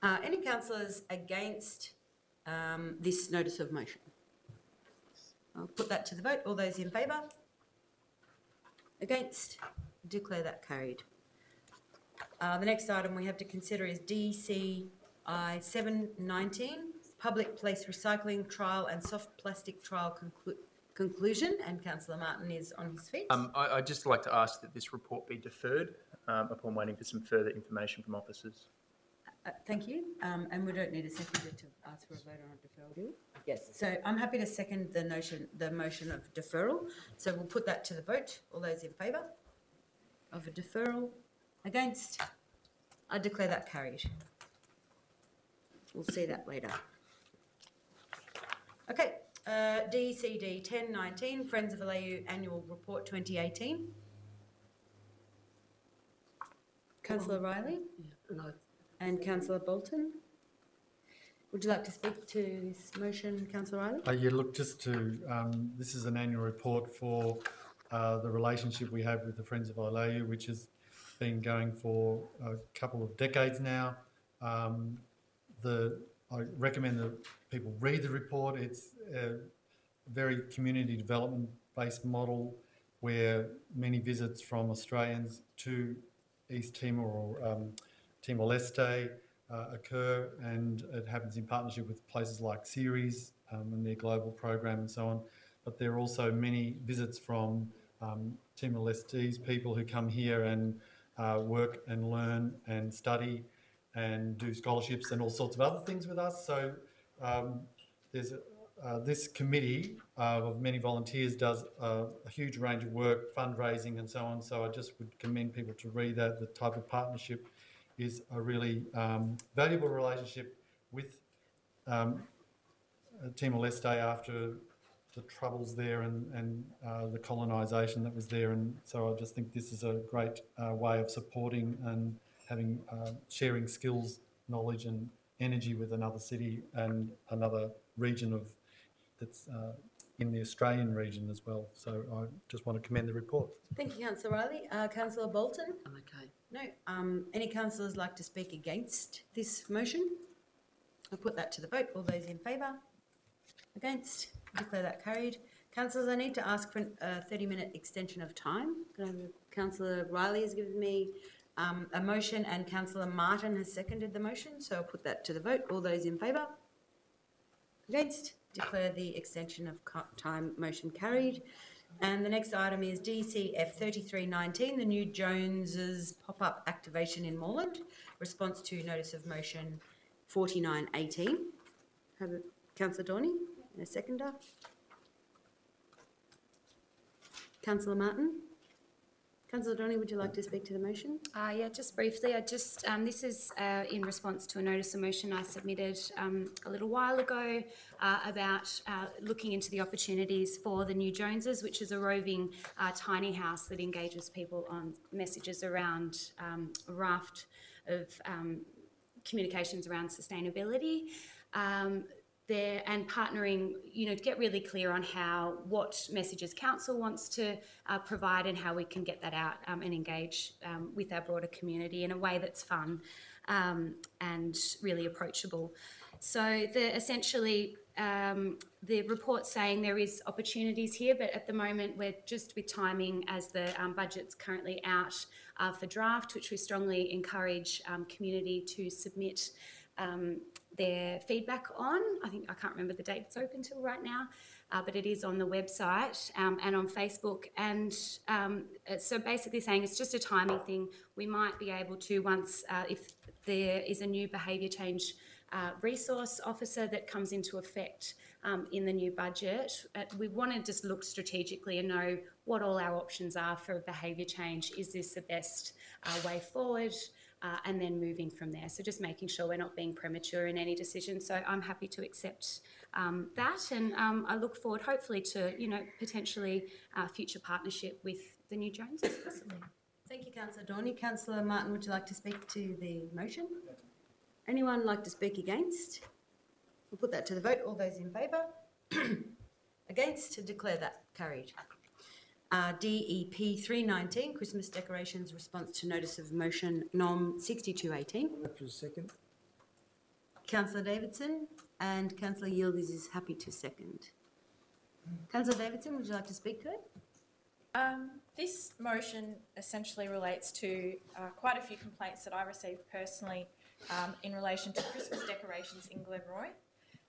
Any councillors against this notice of motion? I'll put that to the vote. All those in favour? Against? Declare that carried. The next item we have to consider is DCI 719, Public Place Recycling Trial and Soft Plastic Trial Conclusion, and Councillor Martin is on his feet. I'd just like to ask that this report be deferred upon waiting for some further information from officers. Thank you. And we don't need a seconder to ask for a vote on a deferral, do we? Yes. So I'm happy to second the motion of deferral. So we'll put that to the vote. All those in favour of a deferral? Against? I declare that carried. We'll see that later. Okay. DCD 1019, Friends of Alayu Annual Report 2018. Councillor Riley? No. And Councillor Bolton. Would you like to speak to this motion, Councillor Riley? Yeah, look, just to, this is an annual report for the relationship we have with the Friends of Alayu, which has been going for a couple of decades now. I recommend that people read the report. It's a very community development based model where many visits from Australians to East Timor or Timor-Leste occur, and it happens in partnership with places like Ceres and their global program and so on. But there are also many visits from Timor-Leste's people who come here and work and learn and study and do scholarships and all sorts of other things with us. So there's this committee of many volunteers does a huge range of work, fundraising and so on. So I just would commend people to read that. The type of partnership is a really valuable relationship with Timor-Leste after the troubles there and the colonisation that was there. And so I just think this is a great way of supporting and having sharing skills, knowledge and energy with another city and another region of that's in the Australian region as well. So I just want to commend the report. Thank you, Councillor Riley. Councillor Bolton? I'm okay. No. Any councillors like to speak against this motion? I'll put that to the vote. All those in favour? Against? Declare that carried. Councillors, I need to ask for a 30-minute extension of time. Councillor Riley has given me a motion and Councillor Martin has seconded the motion, so I'll put that to the vote. All those in favour? Against? Declare the extension of time motion carried. And the next item is DCF 3319, the new Joneses pop-up activation in Moreland, response to notice of motion 4918. Have Councillor Dorney and a seconder. Councillor Martin. Councillor Dorney, would you like to speak to the motion? Yeah, just briefly. This is in response to a notice of motion I submitted a little while ago about looking into the opportunities for the new Joneses, which is a roving tiny house that engages people on messages around a raft of communications around sustainability. And partnering, to get really clear on what messages council wants to provide and how we can get that out and engage with our broader community in a way that's fun and really approachable. So essentially the report's saying there is opportunities here, but at the moment we're just with timing as the budget's currently out for draft, which we strongly encourage community to submit their feedback on. I can't remember the date it's open till right now, but it is on the website and on Facebook. And so basically saying it's just a timing thing. We might be able to, once if there is a new behaviour change resource officer that comes into effect in the new budget, we want to just look strategically and know what all our options are for behaviour change. Is this the best way forward? and then moving from there. So just making sure we're not being premature in any decision. So I'm happy to accept that, and I look forward hopefully to, potentially future partnership with the new Joneses possibly. Thank you, Councillor Dorney. Councillor Martin, would you like to speak to the motion? Anyone like to speak against? We'll put that to the vote. All those in favour? Against? To declare that carried. DEP 319, Christmas decorations response to notice of motion nom 6218. Second. Councillor Davidson, and Councillor Yildiz is happy to second. Councillor Davidson, would you like to speak to it? This motion essentially relates to quite a few complaints that I received personally in relation to Christmas decorations in Glenroy.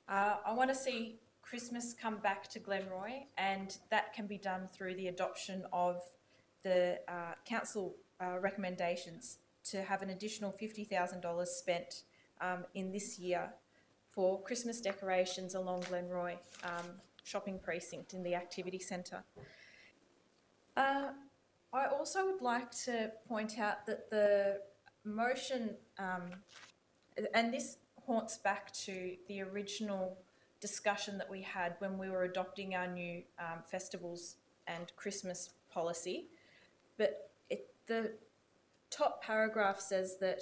I want to see Christmas come back to Glenroy, and that can be done through the adoption of the council recommendations to have an additional $50,000 spent in this year for Christmas decorations along Glenroy shopping precinct in the activity centre. I also would like to point out that the motion, and this haunts back to the original discussion that we had when we were adopting our new festivals and Christmas policy, but the top paragraph says that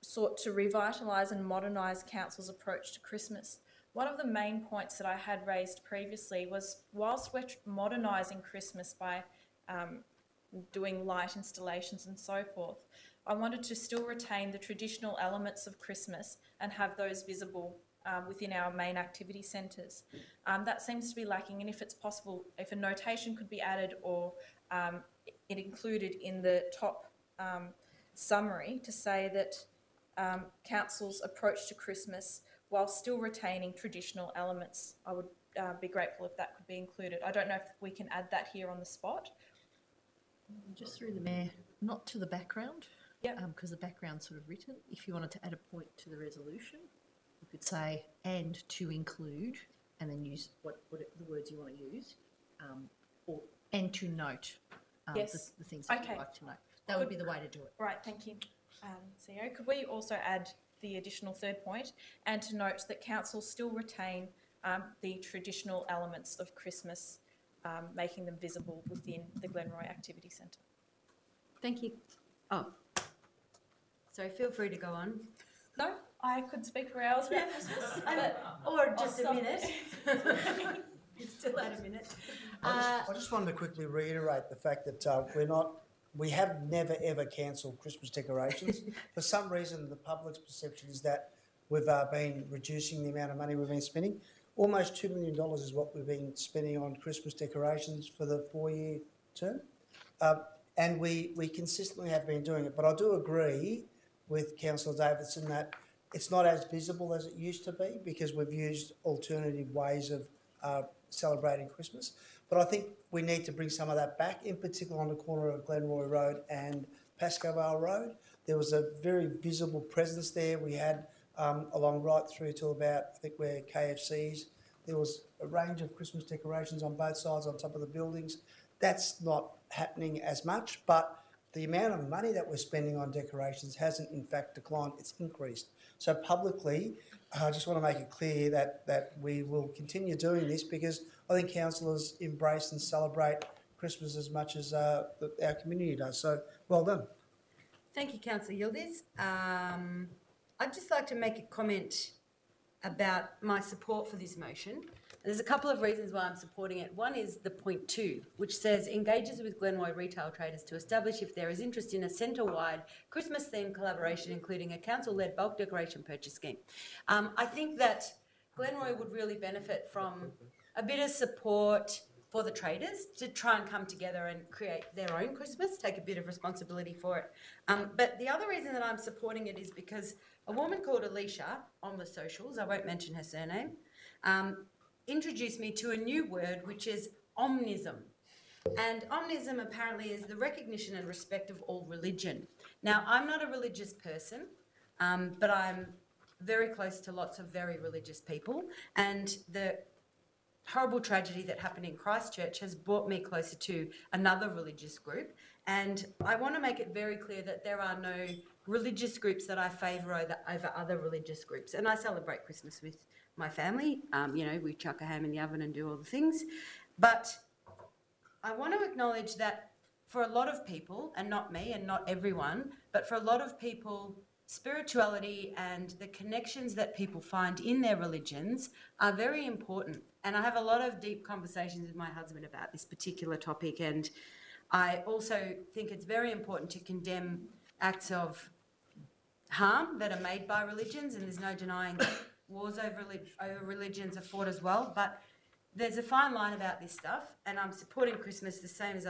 sought to revitalise and modernise council's approach to Christmas. One of the main points that I had raised previously was, whilst we're modernising Christmas by doing light installations and so forth, I wanted to still retain the traditional elements of Christmas and have those visible within our main activity centres. That seems to be lacking, and if it's possible, if a notation could be added or it included in the top summary to say that council's approach to Christmas, while still retaining traditional elements, I would be grateful if that could be included. I don't know if we can add that here on the spot. Just through the Mayor, not to the background, because the background's sort of written. If you wanted to add a point to the resolution, you could say, and to include, and then use what the words you want to use, or and to note Yes. the things that you'd like to note. That would be the way to do it. Right, thank you, CEO. Could we also add the additional third point, and to note that council still retain the traditional elements of Christmas, making them visible within the Glenroy Activity Centre. Thank you. Oh, so feel free to go on. No, I could speak for hours about Christmas, or just a stop. minute. You still had a minute. I just wanted to quickly reiterate the fact that we have never ever cancelled Christmas decorations. For some reason, the public's perception is that we've been reducing the amount of money we've been spending. Almost $2 million is what we've been spending on Christmas decorations for the 4-year term. And we consistently have been doing it. But I do agree with Councillor Davidson that it's not as visible as it used to be because we've used alternative ways of celebrating Christmas. But I think we need to bring some of that back, in particular on the corner of Glenroy Road and Pascoe Vale Road. There was a very visible presence there. We had along right through to about, I think, where KFC's. There was a range of Christmas decorations on both sides on top of the buildings. That's not happening as much, but the amount of money that we're spending on decorations hasn't in fact declined, it's increased. So publicly, I just want to make it clear that we will continue doing this because I think councillors embrace and celebrate Christmas as much as our community does. So well done. Thank you, Councillor Yildiz. I'd just like to make a comment about my support for this motion. There's a couple of reasons why I'm supporting it. One is the point 2, which says engages with Glenroy retail traders to establish if there is interest in a centre-wide Christmas-themed collaboration, including a council-led bulk decoration purchase scheme. I think that Glenroy would really benefit from a bit of support for the traders to try and come together and create their own Christmas, take a bit of responsibility for it. But the other reason that I'm supporting it is because a woman called Alicia on the socials, I won't mention her surname, introduced me to a new word, which is omnism. And omnism apparently is the recognition and respect of all religion. Now, I'm not a religious person, but I'm very close to lots of very religious people. And the horrible tragedy that happened in Christchurch has brought me closer to another religious group. And I want to make it very clear that there are no religious groups that I favour over other religious groups. And I celebrate Christmas with my family. You know, we chuck a ham in the oven and do all the things. But I want to acknowledge that for a lot of people, and not me and not everyone, but for a lot of people, spirituality and the connections that people find in their religions are very important. And I have a lot of deep conversations with my husband about this particular topic. And I also think it's very important to condemn acts of harm that are made by religions, and there's no denying that wars over religions are fought as well. But there's a fine line about this stuff, and I'm supporting Christmas the same as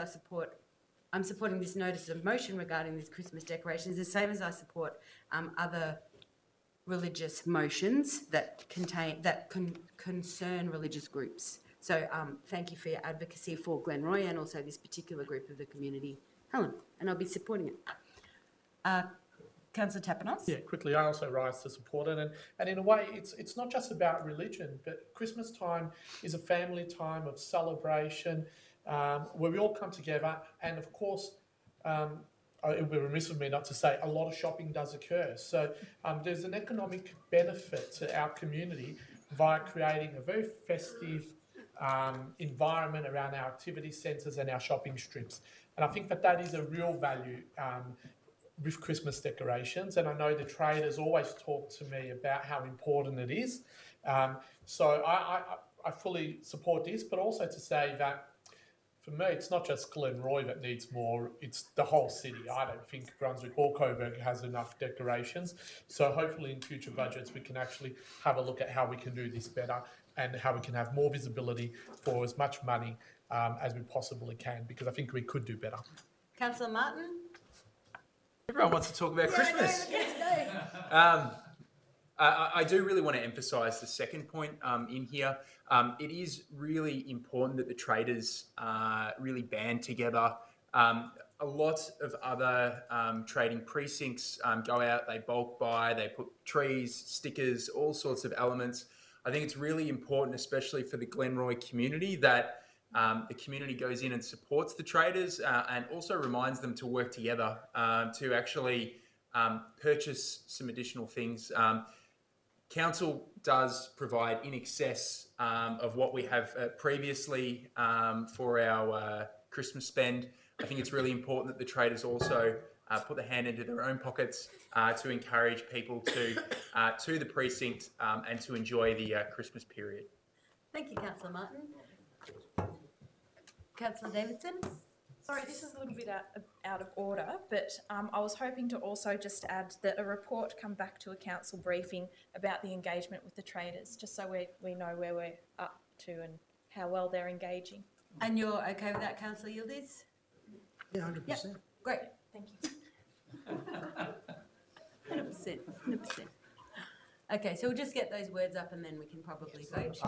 I'm supporting this notice of motion regarding these Christmas decorations the same as I support other religious motions that concern religious groups. So thank you for your advocacy for Glenroy and also this particular group of the community, Helen, and I'll be supporting it. Councillor Tapanos? Yeah, quickly, I also rise to support it. And in a way, it's not just about religion, but Christmas time is a family time of celebration where we all come together. And of course, it would be remiss of me not to say a lot of shopping does occur. So there's an economic benefit to our community via creating a very festive environment around our activity centres and our shopping strips. And I think that is a real value with Christmas decorations, and I know the traders always talk to me about how important it is. So I fully support this, but also to say that for me, it's not just Glenroy that needs more, it's the whole city. I don't think Brunswick or Coburg has enough decorations. So hopefully in future budgets, we can actually have a look at how we can do this better and how we can have more visibility for as much money as we possibly can, because I think we could do better. Councillor Martin? Everyone wants to talk about Christmas. I do really want to emphasise the second point in here. It is really important that the traders really band together. A lot of other trading precincts go out, they bulk buy, they put trees, stickers, all sorts of elements. I think it's really important, especially for the Glenroy community, that the community goes in and supports the traders and also reminds them to work together to actually purchase some additional things. Council does provide in excess of what we have previously for our Christmas spend. I think it's really important that the traders also put their hand into their own pockets to encourage people to the precinct and to enjoy the Christmas period. Thank you, Councillor Martin. Councillor Davidson? Sorry, this is a little bit out of order, but I was hoping to also just add that a report come back to a council briefing about the engagement with the traders, just so we know where we're up to and how well they're engaging. And you're okay with that, Councillor Yildiz? Yeah, 100%. Yep. Great. Thank you. 100%. 100%. Okay, so we'll just get those words up and then we can probably vote.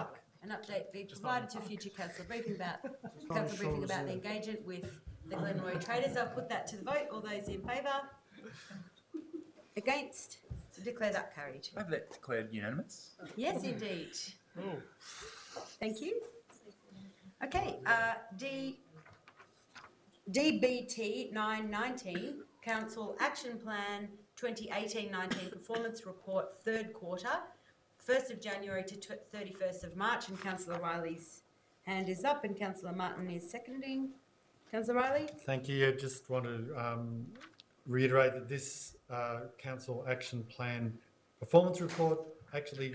An update be provided to future council briefing about the engagement with the Glenroy traders. I'll put that to the vote. All those in favour? Against? Declare that carried. I have that declared unanimous. Yes, indeed. Ooh. Thank you. Okay, DBT 919, Council Action Plan 2018-19 Performance Report, third quarter, 1st of January to 31st of March, and Councillor Riley's hand is up and Councillor Martin is seconding. Councillor Riley? Thank you. I just want to reiterate that this Council Action Plan Performance Report actually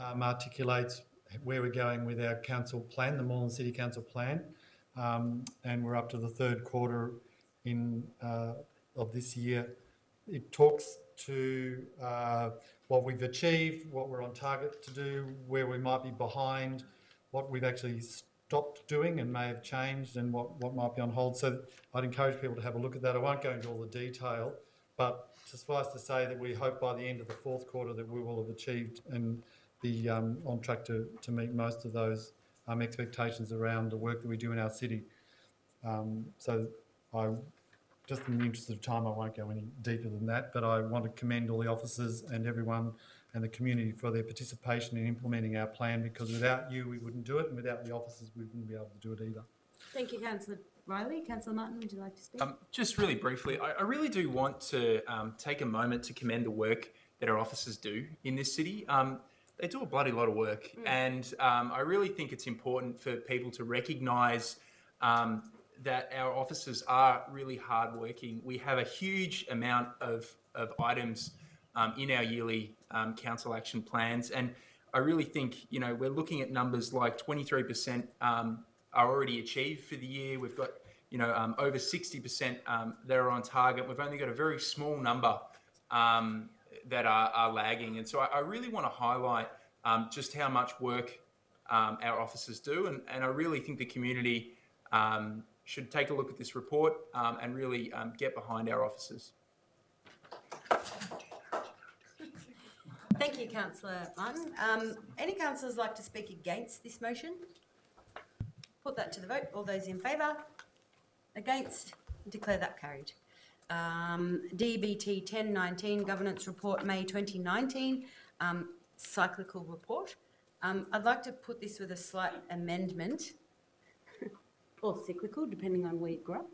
articulates where we're going with our council plan, the Moreland City Council plan, and we're up to the third quarter of this year. It talks to what we've achieved, what we're on target to do, where we might be behind, what we've actually stopped doing and may have changed, and what might be on hold. So I'd encourage people to have a look at that. I won't go into all the detail, but suffice to say that we hope by the end of the fourth quarter that we will have achieved and be on track to meet most of those expectations around the work that we do in our city. So just in the interest of time, I won't go any deeper than that, but I want to commend all the officers and everyone and the community for their participation in implementing our plan, because without you, we wouldn't do it, and without the officers, we wouldn't be able to do it either. Thank you, Councillor Riley. Councillor Martin, would you like to speak? Just really briefly, I really do want to take a moment to commend the work that our officers do in this city. They do a bloody lot of work, and I really think it's important for people to recognise that our officers are really hardworking. We have a huge amount of items in our yearly council action plans, and I really think, we're looking at numbers like 23% are already achieved for the year. We've got, over 60% that are on target. We've only got a very small number that are lagging. And so I really want to highlight just how much work our officers do. And I really think the community should take a look at this report and really get behind our officers. Thank you, Councillor Martin. Any councillors like to speak against this motion? Put that to the vote. All those in favour? Against? Declare that carried. DBT 1019, Governance Report, May 2019, Cyclical Report. I'd like to put this with a slight amendment, or cyclical, depending on where you grew up.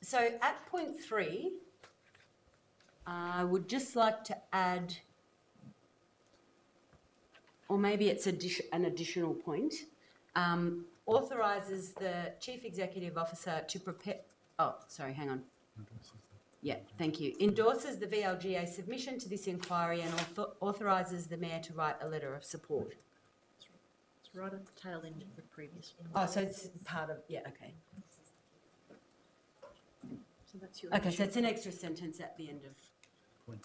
So at point 3, I would just like to add, or maybe it's an additional point, authorises the Chief Executive Officer to prepare, Yeah, thank you. Endorses the VLGA submission to this inquiry and authorises the Mayor to write a letter of support. It's right at the tail end of the previous one. Oh, so it's part of, yeah, okay. So that's your Okay, so it's an extra sentence at the end of... Point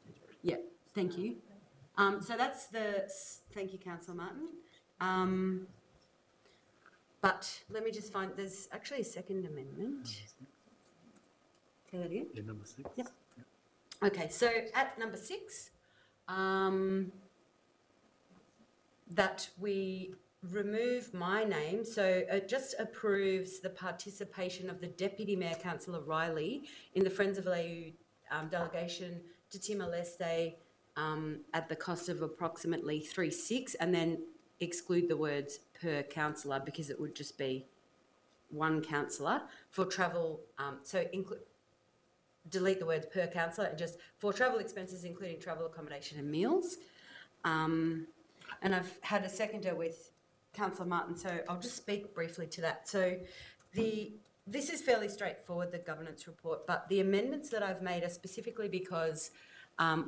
3. Yeah, thank you. So that's the... Thank you, Councillor Martin. But let me just find... There's actually a second amendment. Say that again? Yeah, number 6. Yep. Okay, so at number 6, that we remove my name, so it just approves the participation of the Deputy Mayor, Councillor Riley, in the Friends of Layou delegation to Timor-Leste at the cost of approximately 3.6, and then exclude the words per councillor, because it would just be one councillor for travel. Delete the words per councillor and just for travel expenses, including travel, accommodation and meals. And I've had a seconder with Councillor Martin, so I'll just speak briefly to that. So this is fairly straightforward, the governance report, but the amendments that I've made are specifically because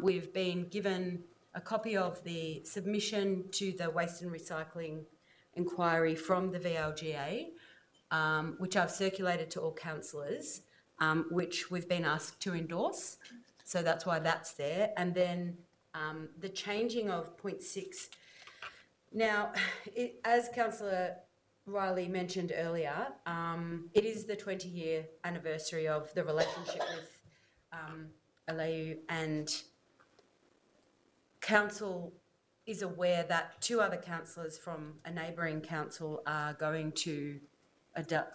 we've been given a copy of the submission to the Waste and Recycling Inquiry from the VLGA, which I've circulated to all councillors, which we've been asked to endorse. So that's why that's there. And then the changing of point 6. Now, as Councillor Riley mentioned earlier, it is the 20-year anniversary of the relationship with Layou, and Council is aware that 2 other councillors from a neighbouring council are going to,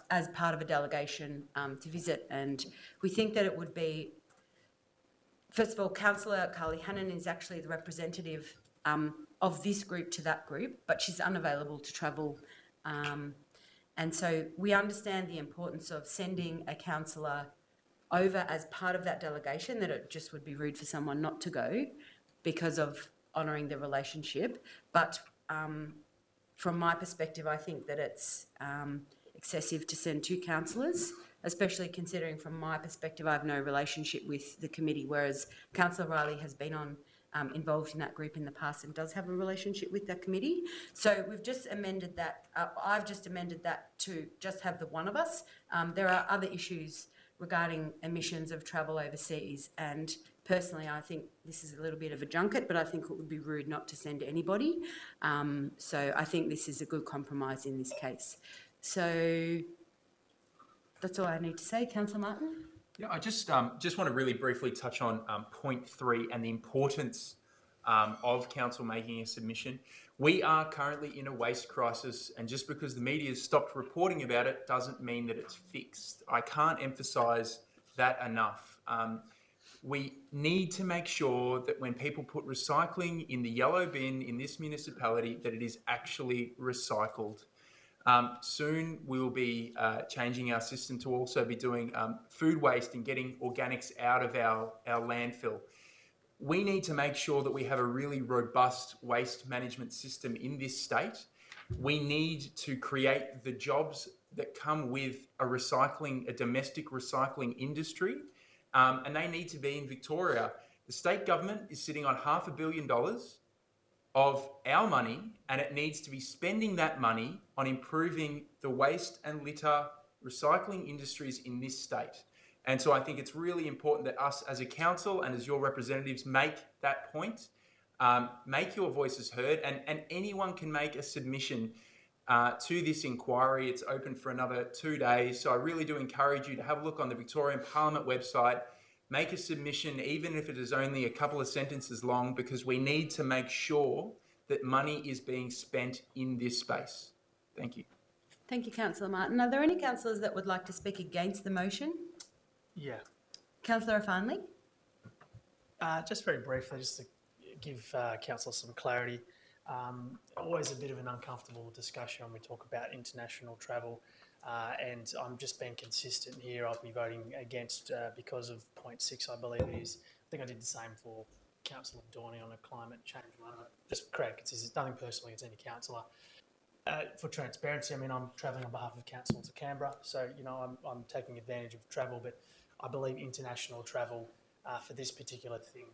as part of a delegation, to visit, and we think that it would be, first of all, Councillor Carly Hannon is actually the representative of this group to that group, but she's unavailable to travel. And so we understand the importance of sending a councillor over as part of that delegation, that it just would be rude for someone not to go because of honouring the relationship. But from my perspective, I think that it's excessive to send 2 councillors, especially considering from my perspective I have no relationship with the committee, whereas Councillor Riley has been involved in that group in the past and does have a relationship with that committee. So we've just amended that. I've just amended that to just have the one of us. There are other issues regarding emissions of travel overseas, and personally I think this is a little bit of a junket, but I think it would be rude not to send anybody. So I think this is a good compromise in this case. So that's all I need to say. Councillor Martin? Yeah, I just want to really briefly touch on point 3 and the importance of council making a submission. We are currently in a waste crisis, and just because the media has stopped reporting about it doesn't mean that it's fixed. I can't emphasise that enough. We need to make sure that when people put recycling in the yellow bin in this municipality, that it is actually recycled. Soon we'll be changing our system to also be doing food waste and getting organics out of our landfill. We need to make sure that we have a really robust waste management system in this state. We need to create the jobs that come with a domestic recycling industry, and they need to be in Victoria. The state government is sitting on $500 million of our money, and it needs to be spending that money on improving the waste and litter recycling industries in this state. And so I think it's really important that us as a council and as your representatives make that point, make your voices heard, and anyone can make a submission to this inquiry. It's open for another 2 days. So I really do encourage you to have a look on the Victorian Parliament website, make a submission, even if it is only a couple of sentences long, because we need to make sure that money is being spent in this space. Thank you. Thank you, Councillor Martin. Are there any councillors that would like to speak against the motion? Yeah. Councillor O'Farnley? Just very briefly, just to give Council some clarity. Always a bit of an uncomfortable discussion when we talk about international travel, and I'm just being consistent here. I'll be voting against because of point 6, I believe it is. I think I did the same for Councillor Dorney on a climate change one. Just create consistency. Nothing personally against any councillor. For transparency, I mean, I'm travelling on behalf of council to Canberra, so you know I'm taking advantage of travel, but I believe international travel for this particular thing,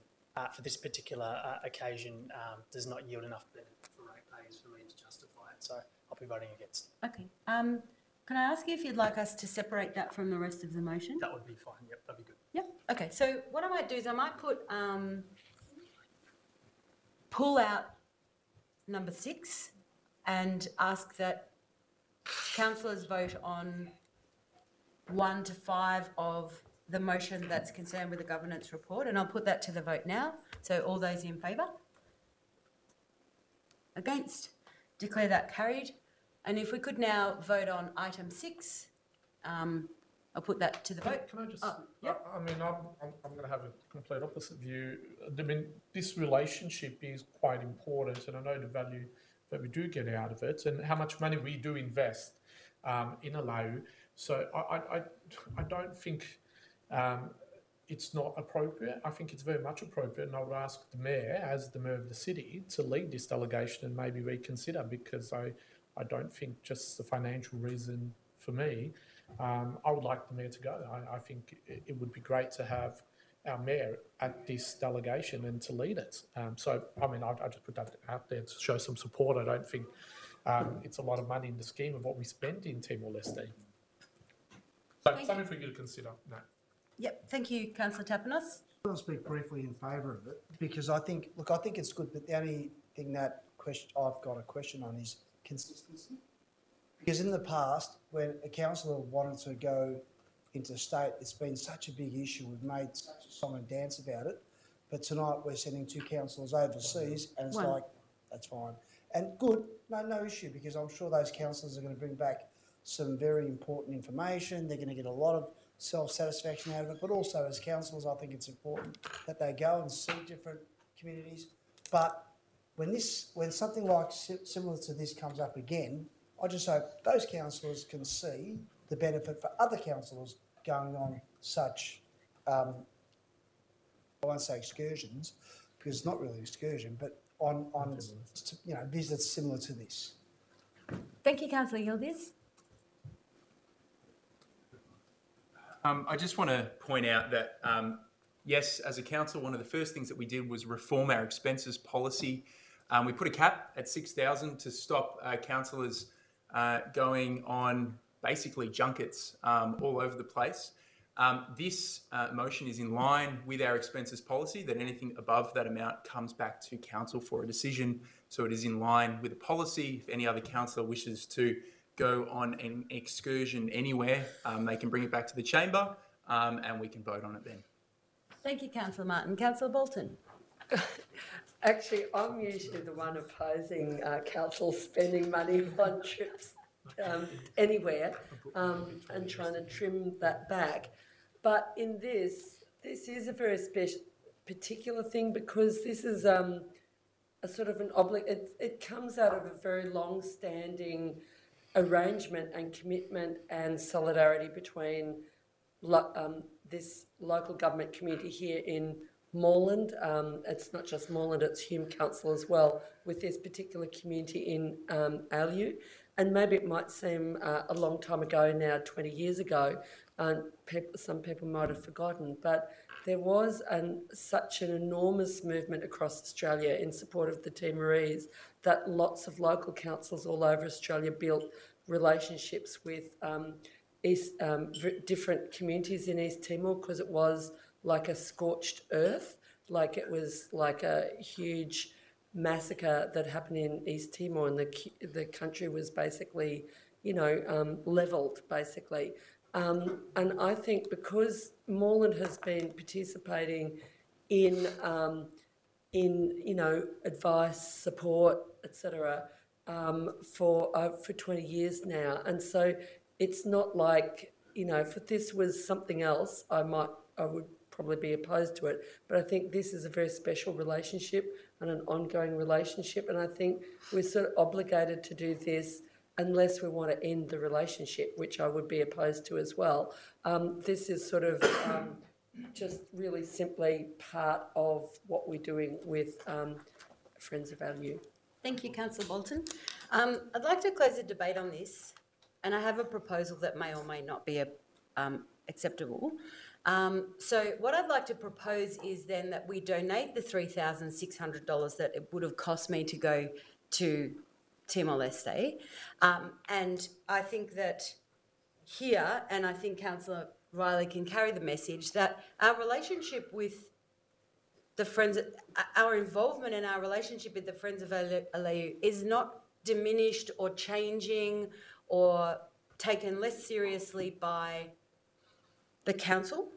for this particular occasion, does not yield enough benefit for ratepayers for me to justify it. So I'll be voting against. Okay. Can I ask you if you'd like us to separate that from the rest of the motion? That would be fine. Yep, that'd be good. Yep. Okay. So what I might do is I might put pull out number 6 and ask that councillors vote on 1 to 5 of the motion that's concerned with the governance report, and I'll put that to the vote now. So all those in favour? Against? Declare that carried. And if we could now vote on item 6, I'll put that to the vote. Can I just? Yep. I mean, I'm going to have a complete opposite view. I mean, this relationship is quite important, and I know the value that we do get out of it, and how much money we do invest in Allow. So I don't think it's not appropriate. I think it's very much appropriate, and I would ask the Mayor, as the Mayor of the City, to lead this delegation and maybe reconsider, because I don't think just the financial reason for me, I would like the Mayor to go. I think it would be great to have our Mayor at this delegation and to lead it. So, I mean, I just put that out there to show some support. I don't think it's a lot of money in the scheme of what we spend in Timor-Leste. So, something for you to consider. No. Yep. Thank you, Councillor Tapanos. I'll speak briefly in favour of it, because I think it's good, but the only thing that I've got a question on is consistency. Because in the past, when a councillor wanted to go into state, it's been such a big issue. We've made such a song and dance about it. But tonight we're sending 2 councillors overseas, and it's like, that's fine. And good, no issue, because I'm sure those councillors are going to bring back some very important information. They're going to get a lot of self-satisfaction out of it. But also, as councillors, I think it's important that they go and see different communities. But when something like similar to this comes up again, I just hope those councillors can see the benefit for other councillors going on such, I won't say excursions, because it's not really an excursion, but on visits similar to this. Thank you, Councillor Yildiz. I just want to point out that, yes, as a council, one of the first things that we did was reform our expenses policy. We put a cap at 6,000 to stop councillors going on basically junkets all over the place. This motion is in line with our expenses policy, that anything above that amount comes back to council for a decision. So it is in line with the policy. If any other councillor wishes to go on an excursion anywhere, they can bring it back to the chamber and we can vote on it then. Thank you, Councillor Martin. Councillor Bolton. Actually, I'm usually the one opposing council spending money on trips anywhere and trying to trim that back. But in this is a very particular thing, because this is a sort of an it comes out of a very long-standing arrangement and commitment and solidarity between this local government community here in Moreland. It's not just Moreland, it's Hume Council as well, with this particular community in Aliu. And maybe it might seem a long time ago now, 20 years ago, some people might have forgotten, but there was such an enormous movement across Australia in support of the Timorese that lots of local councils all over Australia built relationships with different communities in East Timor, because it was like a scorched earth, like it was like a huge massacre that happened in East Timor, and the country was basically, levelled, basically. And I think because Moreland has been participating in advice, support, etc., for 20 years now, and so it's not like, if this was something else, I would probably be opposed to it. But I think this is a very special relationship and an ongoing relationship, and I think we're sort of obligated to do this unless we want to end the relationship, which I would be opposed to as well. This is sort of just really simply part of what we're doing with Friends of Aliu. Thank you, Councillor Bolton. I'd like to close the debate on this, and I have a proposal that may or may not be acceptable. So what I'd like to propose is then that we donate the $3,600 that it would have cost me to go to Timor-Leste. And I think that here, and I think Councillor Riley can carry the message, that our relationship with the Friends, our involvement in our relationship with the Friends of Aliu is not diminished or changing or taken less seriously by the council.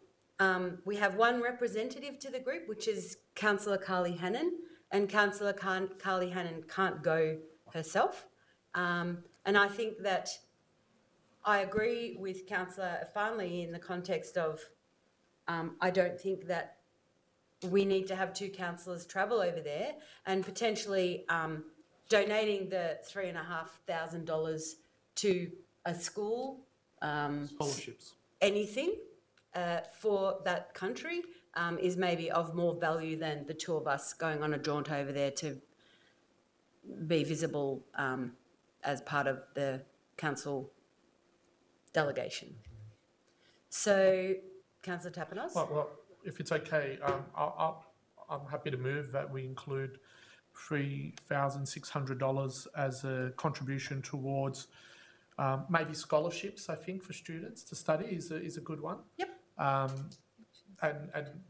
We have one representative to the group, which is Councillor Carly Hannon, and Councillor Carly Hannon can't go herself. And I think that I agree with Councillor Farnley in the context of I don't think that we need to have two councillors travel over there, and potentially donating the $3,500 to a school, scholarships, anything for that country is maybe of more value than the two of us going on a jaunt over there to be visible as part of the council delegation. So, Councillor Tapanos? Well, if it's okay, I'm happy to move that we include $3,600 as a contribution towards maybe scholarships, I think, for students to study is a good one. Yep. And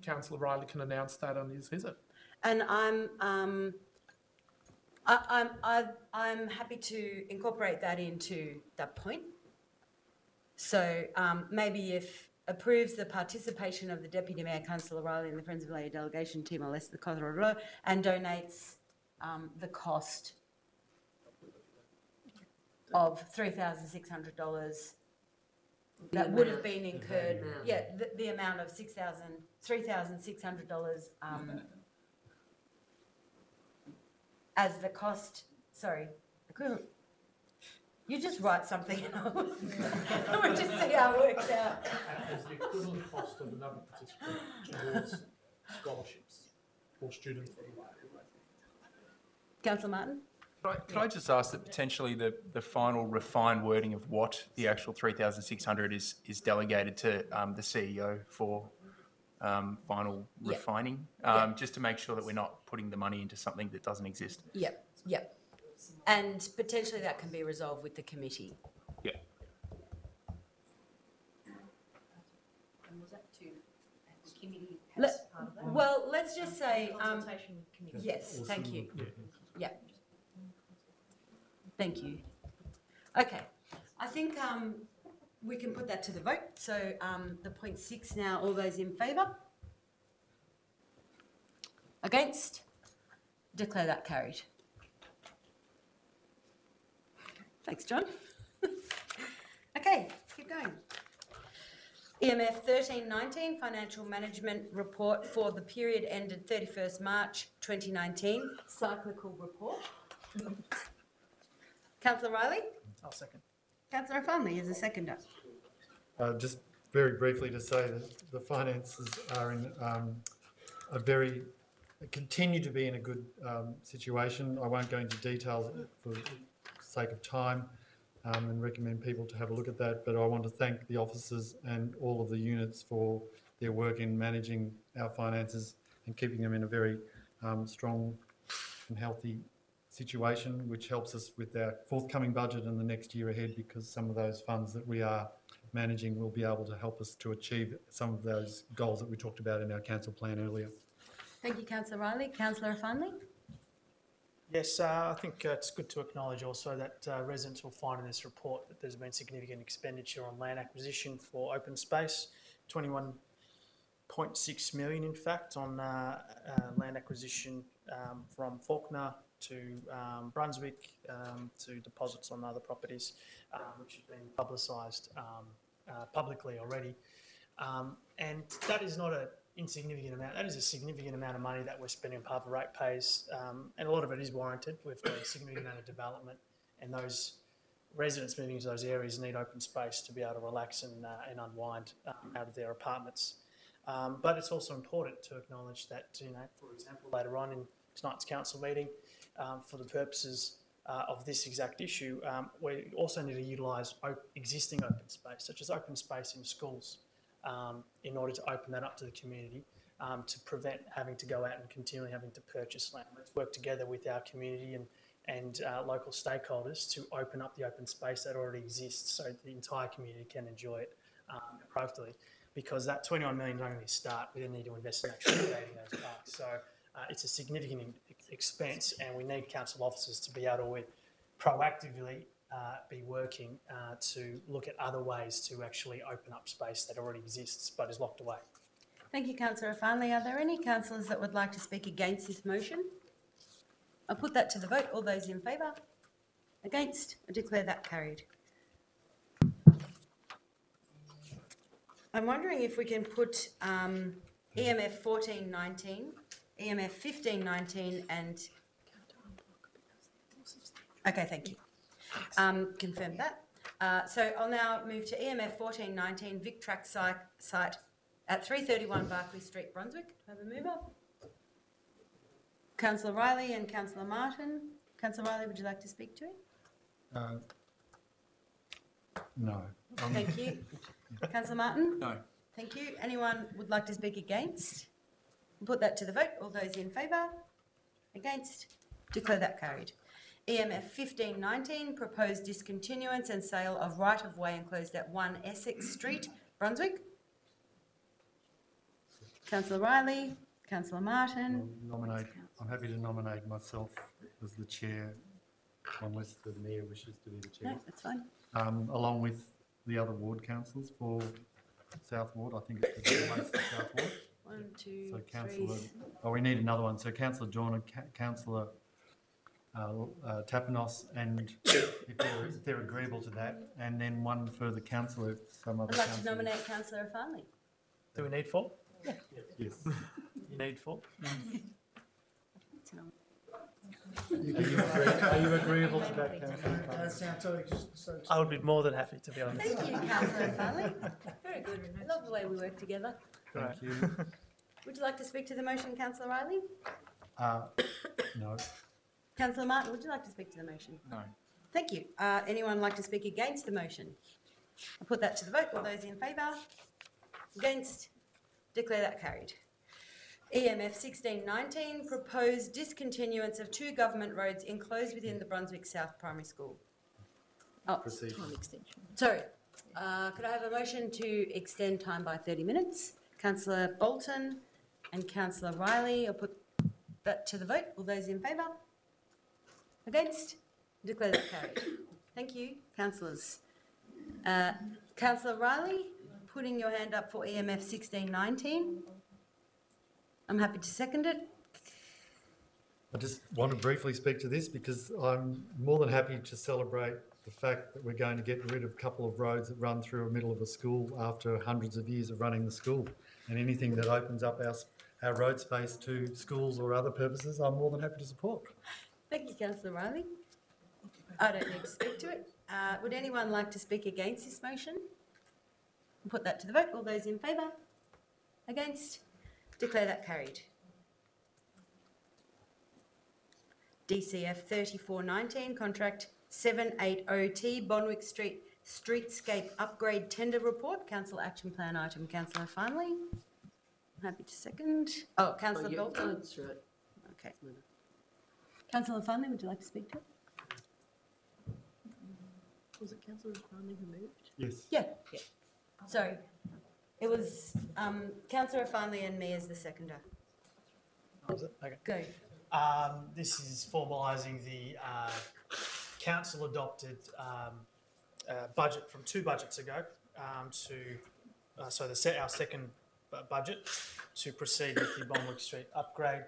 Councillor Riley can announce that on his visit. And I'm happy to incorporate that into that point. So maybe if approves the participation of the Deputy Mayor, Councillor Riley, and the Friends of Aliu delegation to Timor-Leste, the Kothororo, and donates the cost of $3,600 that would have been incurred. Yeah, the amount of $3,600 as the cost. Sorry, equivalent. You just write something else. We'll just see how it works out. As the equivalent cost of another participant towards scholarships for students. Councillor Martin? Could I just ask that potentially the final refined wording of what the actual $3,600 is delegated to the CEO for final refining, just to make sure that we're not putting the money into something that doesn't exist? Yep. And potentially that can be resolved with the committee. Yeah. And was that to the committee as part of that? Well, let's just say... consultation committee. Yes, thank you. Yeah. Thank you. Okay. I think we can put that to the vote. So the point 6 now, all those in favour? Against? Declare that carried. Thanks, John. Okay, let's keep going. EMF 1319, Financial Management Report for the period ended 31st March 2019, cyclical report. Councillor Riley? I'll second. Councillor Farnley is a seconder. Just very briefly to say that the finances are in continue to be in a good situation. I won't go into details for the sake of time and recommend people to have a look at that, but I want to thank the officers and all of the units for their work in managing our finances and keeping them in a very strong and healthy situation, which helps us with our forthcoming budget and the next year ahead, because some of those funds that we are managing will be able to help us to achieve some of those goals that we talked about in our council plan earlier. Thank you, Councillor Riley. Councillor Farnley? Yes, I think it's good to acknowledge also that residents will find in this report that there's been significant expenditure on land acquisition for open space, 21.6 million in fact on land acquisition from Faulkner to Brunswick to deposits on other properties, which have been publicised publicly already. And that is not an insignificant amount. That is a significant amount of money that we're spending on behalf of ratepayers, and a lot of it is warranted. We've got a significant amount of development, and those residents moving into those areas need open space to be able to relax and unwind out of their apartments. But it's also important to acknowledge that, for example, later on in tonight's council meeting, for the purposes of this exact issue, we also need to utilise existing open space, such as open space in schools, in order to open that up to the community, to prevent having to go out and continually having to purchase land. Let's work together with our community and local stakeholders to open up the open space that already exists so the entire community can enjoy it appropriately. Because that 21 million is only a start. We then need to invest in actually creating those parks. So it's a significant expense, and we need council officers to be able to proactively be working to look at other ways to actually open up space that already exists but is locked away. Thank you, Councillor Farnley. Are there any councillors that would like to speak against this motion? I'll put that to the vote. All those in favour? Against? I declare that carried. I'm wondering if we can put EMF 1419, EMF 1519 and... Okay, thank you. Confirm that. So I'll now move to EMF 1419, Vic Track site at 331 Barclay Street, Brunswick. Do I have a mover? Councillor Riley and Councillor Martin. Councillor Riley, would you like to speak to it? No. Thank you. Councillor Martin? No. Thank you. Anyone would like to speak against? We'll put that to the vote. All those in favour? Against? Declare that carried. EMF 1519, proposed discontinuance and sale of right-of-way enclosed at 1 Essex Street, Brunswick. Councillor Riley, Councillor Martin. I'm happy to nominate myself as the chair, unless the mayor wishes to be the chair. No, that's fine. Along with the other ward councillors for South Ward. I think it's the most South Ward. 1, 2, so 3. Councillor, we need another one. So Councillor Dorner, Councillor Tapanos, and if they're agreeable to that, and then one further councillor, if some other I'd like to councillor. nominate Councillor Farnley. Do we need 4? Yeah. Yes. You need 4? Are you agreeable to that, Councillor? I would be more than happy, to be honest. Thank you, Councillor Farnley. Very good. I love the way we work together. Thank you. Would you like to speak to the motion, Councillor Riley? No. Councillor Martin, would you like to speak to the motion? No. Thank you. Anyone like to speak against the motion? I'll put that to the vote. All those in favour? Against? Declare that carried. EMF 1619, proposed discontinuance of 2 government roads enclosed within the Brunswick South Primary School. Oh, time extension. Sorry. Could I have a motion to extend time by 30 minutes? Councillor Bolton and Councillor Riley. I'll put that to the vote. All those in favour? Against? Declare that carried. Thank you, councillors. Councillor Riley, putting your hand up for EMF 1619. I'm happy to second it. I just want to briefly speak to this because I'm more than happy to celebrate the fact that we're going to get rid of a couple of roads that run through the middle of a school after hundreds of years of running the school. And anything that opens up our road space to schools or other purposes, I'm more than happy to support. Thank you, Councillor Riley. I don't need to speak to it. Would anyone like to speak against this motion? I'll put that to the vote. All those in favour? Against? Declare that carried. DCF 3419, contract 780T, Bonwick Street Streetscape Upgrade Tender Report, Council Action Plan item. Councillor Farnley. Happy to second. Oh, Councillor Bolton. That's right. Okay. Councillor Farnley, would you like to speak to it? Was it Councillor Farnley who moved? Yes. Yeah. Sorry. It was Councillor Farnley and me as the seconder. Was it? Okay. Go. This is formalising the council adopted budget from 2 budgets ago our second budget to proceed with the Bonwick Street upgrade,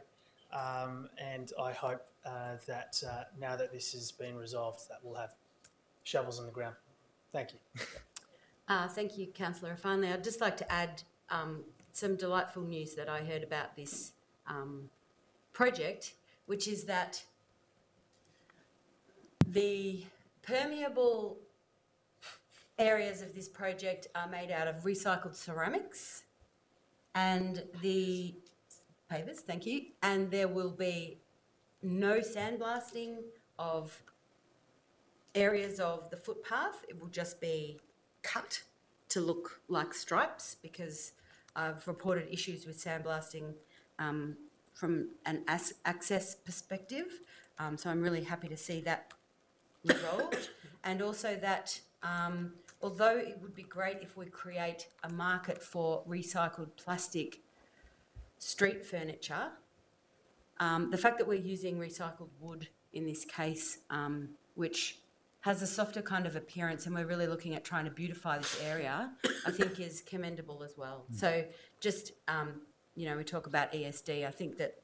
and I hope that now that this has been resolved, that we'll have shovels in the ground. Thank you. Thank you, Councillor Farnley. I'd just like to add some delightful news that I heard about this project, which is that the permeable areas of this project are made out of recycled ceramics and the pavers, thank you, and there will be no sandblasting of areas of the footpath. It will just be cut to look like stripes, because I've reported issues with sandblasting from an access perspective. So I'm really happy to see that resolved. And also that although it would be great if we create a market for recycled plastic street furniture, the fact that we're using recycled wood in this case, which has a softer kind of appearance, and we're really looking at trying to beautify this area, I think is commendable as well. So just, you know, we talk about ESD. I think that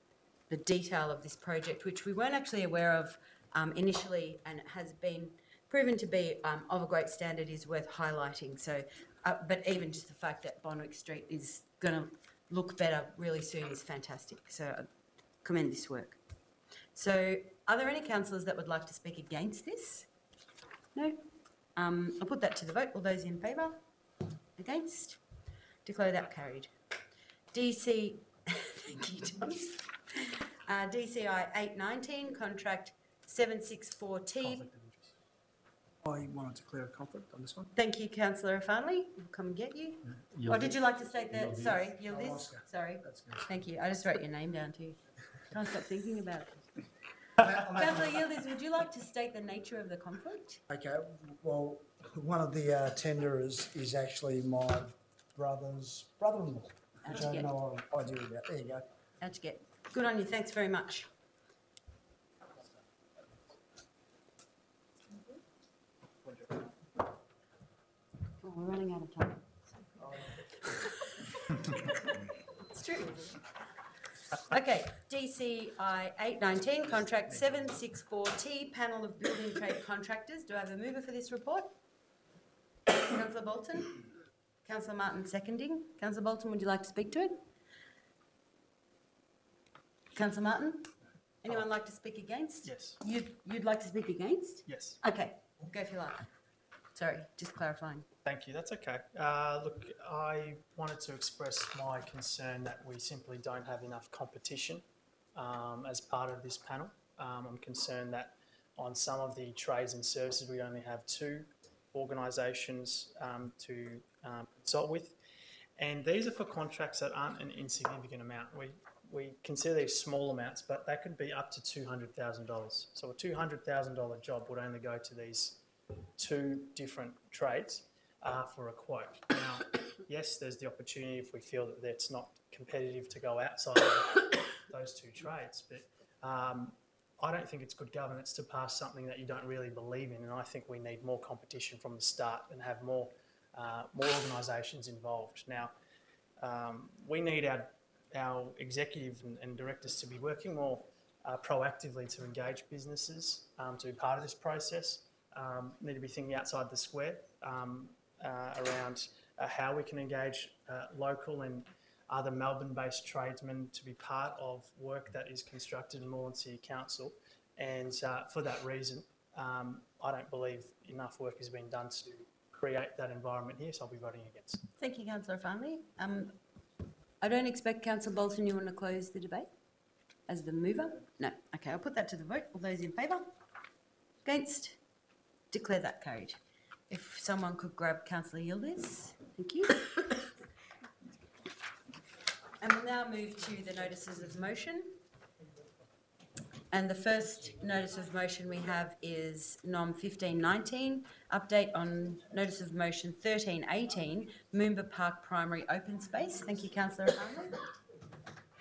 the detail of this project, which we weren't actually aware of initially, and it has been proven to be of a great standard, is worth highlighting. So, but even just the fact that Bonwick Street is going to look better really soon is fantastic. So I commend this work. So are there any councillors that would like to speak against this? No? I'll put that to the vote. All those in favour? Against? Declare that carried. Thank you, John. DCI 819, contract 764T. I wanted to clear a conflict on this one. Thank you, Councillor Farnley. We'll come and get you. Or did you like to state that? Sorry, Yildiz. Sorry. Thank you. I just wrote your name down too. Can't stop thinking about it. Councillor Yildiz, would you like to state the nature of the conflict? Okay, well, one of the tenderers is actually my brother's brother-in-law, which I have no idea about. There you go. How'd you get? Good on you. Thanks very much. Oh, we're running out of time. It's true. Okay, DCI 819, contract 764T, panel of building trade contractors. Do I have a mover for this report? Councillor Bolton? Councillor Martin seconding. Councillor Bolton, would you like to speak to it? Councillor Martin? Anyone like to speak against? Yes. You'd like to speak against? Yes. Okay, go if you like. Sorry, just clarifying. Thank you, that's okay. Look, I wanted to express my concern that we simply don't have enough competition as part of this panel. I'm concerned that on some of the trades and services we only have 2 organisations to consult with, and these are for contracts that aren't an insignificant amount. We consider these small amounts, but that could be up to $200,000. So a $200,000 job would only go to these 2 different trades for a quote. Now, yes, there's the opportunity if we feel that it's not competitive to go outside of those 2 trades, but I don't think it's good governance to pass something that you don't really believe in, and I think we need more competition from the start and have more organisations involved. Now, we need our executive and directors to be working more proactively to engage businesses to be part of this process. Need to be thinking outside the square around how we can engage local and other Melbourne-based tradesmen to be part of work that is constructed in Moreland City Council. And for that reason, I don't believe enough work has been done to create that environment here, so I'll be voting against. Thank you, Councillor Farnley. I don't expect Councillor Bolton, you want to close the debate as the mover? No. Okay, I'll put that to the vote. All those in favour? Against? Declare that carried. If someone could grab Councillor Yildiz. Thank you. And we'll now move to the notices of motion. And the first notice of motion we have is NOM 1519, update on notice of motion 1318, Moomba Park Primary Open Space. Thank you, Councillor Farnley.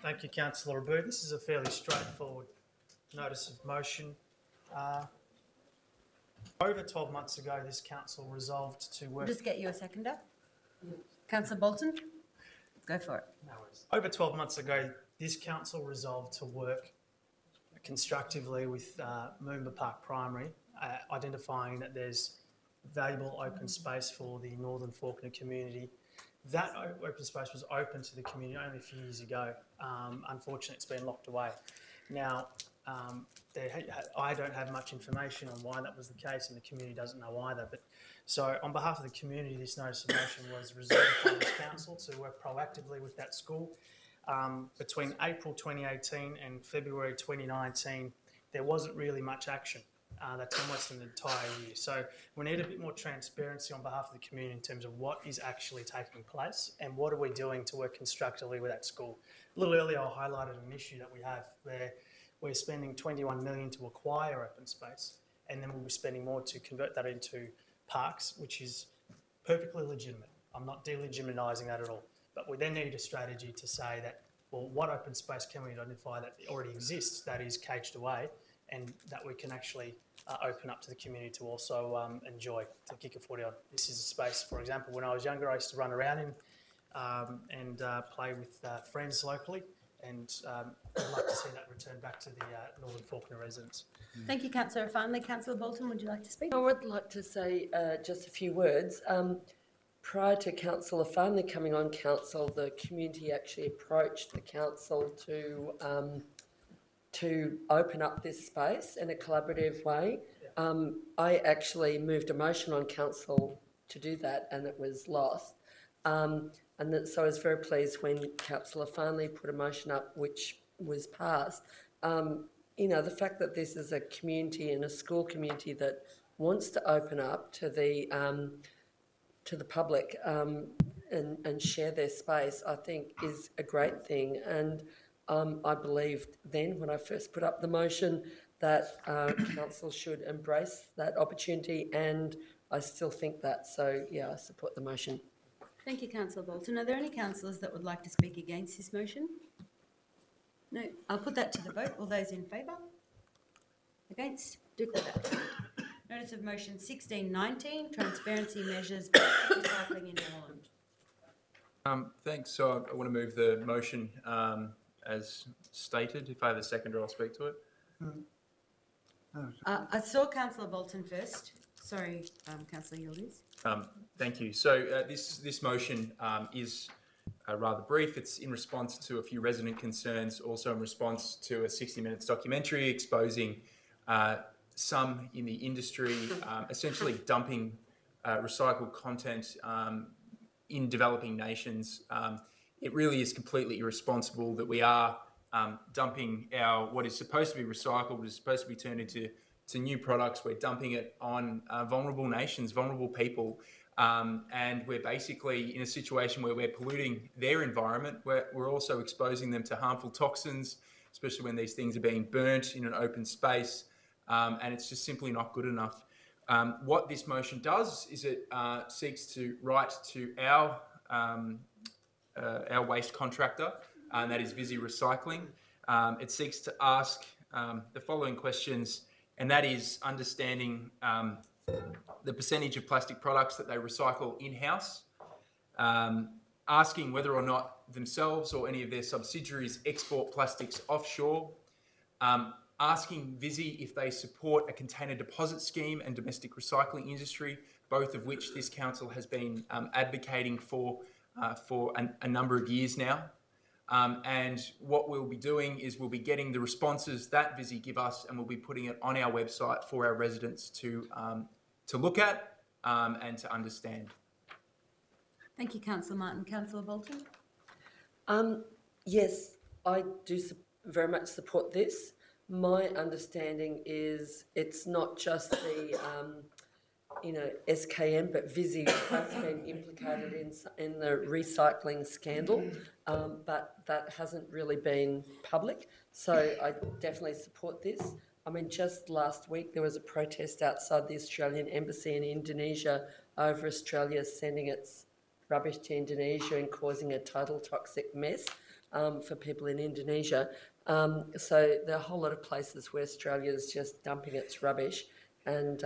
Thank you, Councillor Abboud. This is a fairly straightforward notice of motion. Over 12 months ago, this council resolved to work... Just get you a seconder. Councillor Bolton, go for it. No worries. Over 12 months ago, this council resolved to work constructively with Moomba Park Primary, identifying that there's valuable open space for the Northern Fawkner community. That open space was open to the community only a few years ago. Unfortunately, it's been locked away. Now, I don't have much information on why that was the case, and the community doesn't know either. But so, on behalf of the community, this notice of motion was resolved by this council to work proactively with that school. Between April 2018 and February 2019, there wasn't really much action. That's almost an entire year. So we need a bit more transparency on behalf of the community in terms of what is actually taking place and what are we doing to work constructively with that school. A little earlier, I highlighted an issue that we have where we're spending $21 million to acquire open space, and then we'll be spending more to convert that into parks, which is perfectly legitimate. I'm not delegitimising that at all. But we then need a strategy to say that, well, what open space can we identify that already exists, that is caged away, and that we can actually open up to the community to also enjoy, to kick a footy on. This is a space, for example, when I was younger, I used to run around in and play with friends locally, and I'd like to see that return back to the Northern Fawkner residents. Thank you, Councillor Farnley. Councillor Bolton, would you like to speak? I would like to say just a few words. Prior to Councillor Farnley coming on council, the community actually approached the council to open up this space in a collaborative way. I actually moved a motion on council to do that, and it was lost. So I was very pleased when Councillor Farnley put a motion up, which was passed. You know, the fact that this is a community and a school community that wants to open up to the public and share their space, I think is a great thing. And I believed then, when I first put up the motion, that council should embrace that opportunity, and I still think that. So, yeah, I support the motion. Thank you, Councillor Bolton. Are there any councillors that would like to speak against this motion? No. I'll put that to the vote. All those in favour? Against? Declare that carried. Notice of motion 1619, transparency measures recycling in Milan. Thanks. So I want to move the motion as stated. If I have a seconder, I'll speak to it. I saw Councillor Bolton first. Sorry, Councillor Yildiz. Thank you. So this motion is rather brief. It's in response to a few resident concerns, also in response to a 60 Minutes documentary exposing some in the industry essentially dumping recycled content in developing nations. It really is completely irresponsible that we are dumping what is supposed to be recycled, what is supposed to be turned into new products. We're dumping it on vulnerable nations, vulnerable people, and we're basically in a situation where we're polluting their environment. We're also exposing them to harmful toxins, especially when these things are being burnt in an open space, and it's just simply not good enough. What this motion does is it seeks to write to our waste contractor, and that is Visy Recycling. It seeks to ask the following questions, and that is understanding the percentage of plastic products that they recycle in-house, asking whether or not themselves or any of their subsidiaries export plastics offshore, asking Visy if they support a container deposit scheme and domestic recycling industry, both of which this council has been advocating for a number of years now. And what we'll be doing is we'll be getting the responses that Visi give us, and we'll be putting it on our website for our residents to look at and to understand. Thank you, Councillor Martin. Councillor Bolton? Yes, I do very much support this. My understanding is it's not just the, SKM, but Visi has been implicated in the recycling scandal, but that hasn't really been public. So I definitely support this. I mean, just last week there was a protest outside the Australian Embassy in Indonesia over Australia sending its rubbish to Indonesia and causing a total toxic mess for people in Indonesia. So there are a whole lot of places where Australia is just dumping its rubbish, and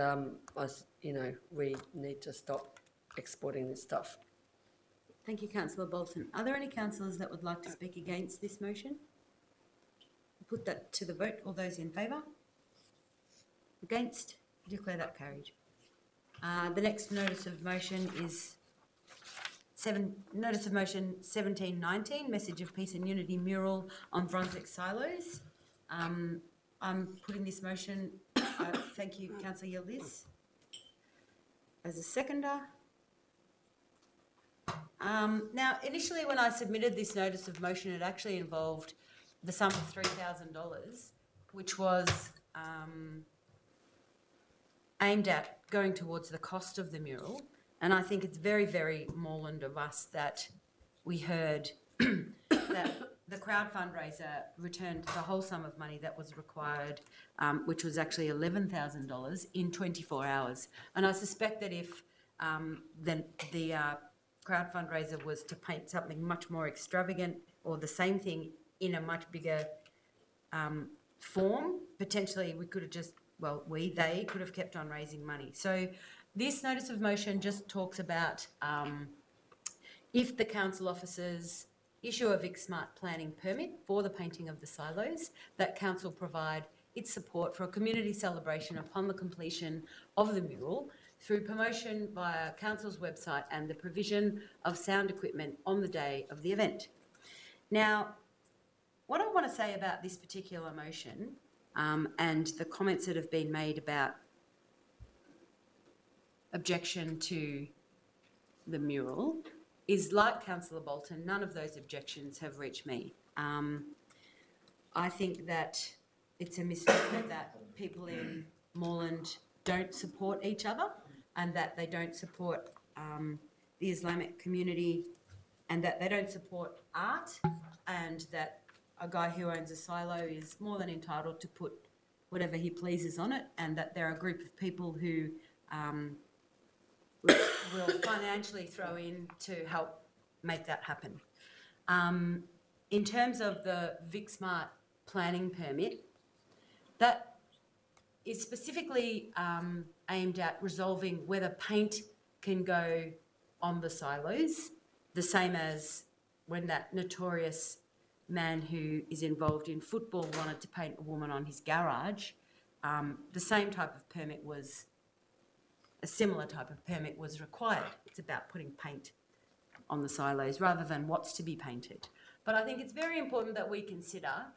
we need to stop exporting this stuff. Thank you, Councillor Bolton. Are there any councillors that would like to speak against this motion? Put that to the vote. All those in favour? Against? Declare that carried. The next notice of motion is Notice of Motion 1719, Message of Peace and Unity mural on Brunswick silos. I'm putting this motion, thank you, Councillor Yildiz, as a seconder. Now, initially when I submitted this notice of motion, it actually involved the sum of $3,000, which was aimed at going towards the cost of the mural. And I think it's very, very Moreland of us that we heard that the crowd fundraiser returned the whole sum of money that was required, which was actually $11,000 in 24 hours. And I suspect that if the crowd fundraiser was to paint something much more extravagant or the same thing in a much bigger form, potentially we could have just, they could have kept on raising money. So this notice of motion just talks about if the council officers issue a Vic Smart planning permit for the painting of the silos, that council provide its support for a community celebration upon the completion of the mural through promotion via council's website and the provision of sound equipment on the day of the event. Now, what I want to say about this particular motion and the comments that have been made about objection to the mural is, like Councillor Bolton, none of those objections have reached me. I think that it's a misnomer that people in Moreland don't support each other and that they don't support the Islamic community and that they don't support art, and that a guy who owns a silo is more than entitled to put whatever he pleases on it, and that there are a group of people who will financially throw in to help make that happen. In terms of the Vic Smart planning permit, that is specifically aimed at resolving whether paint can go on the silos, the same as when that notorious man who is involved in football wanted to paint a woman on his garage. The same type of permit was, a similar type of permit was required. It's about putting paint on the silos rather than what's to be painted. But I think it's very important that we consider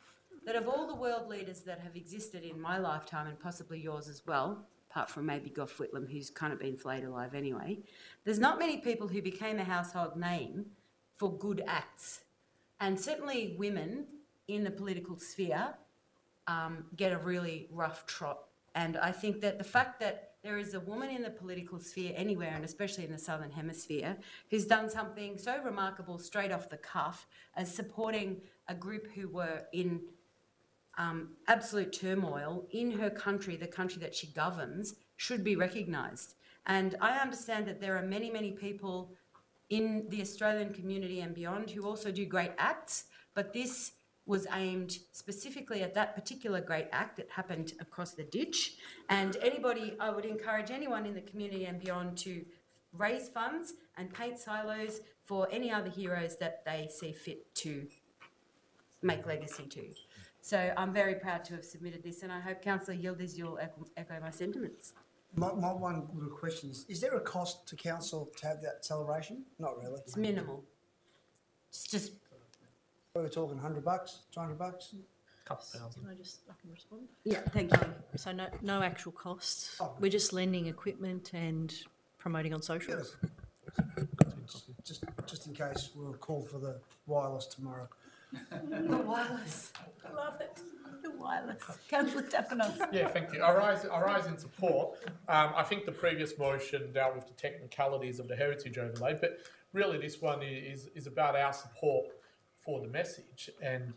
that of all the world leaders that have existed in my lifetime, and possibly yours as well, apart from maybe Gough Whitlam, who's kind of been flayed alive anyway, there's not many people who became a household name for good acts. And certainly women in the political sphere get a really rough trot. And I think that the fact that there is a woman in the political sphere anywhere, and especially in the Southern Hemisphere, who's done something so remarkable straight off the cuff as supporting a group who were in absolute turmoil in her country, the country that she governs, should be recognised. And I understand that there are many, many people in the Australian community and beyond who also do great acts, but this was aimed specifically at that particular great act that happened across the ditch. And anybody, I would encourage anyone in the community and beyond to raise funds and paint silos for any other heroes that they see fit to make legacy to. So I'm very proud to have submitted this, and I hope Councillor Yildiz, you'll echo my sentiments. My one little question is there a cost to council to have that celebration? Not really. It's minimal. It's just What are we talking, $100, $200? Can I respond? Yeah, thank you. So no actual costs. We're just lending equipment and promoting on socials. Just in case we'll call for the wireless tomorrow. The wireless. Love it. The wireless. Councillor Tapanos. Yeah, thank you. I rise in support. I think the previous motion dealt with the technicalities of the heritage overlay, but really this one is about our support for the message. And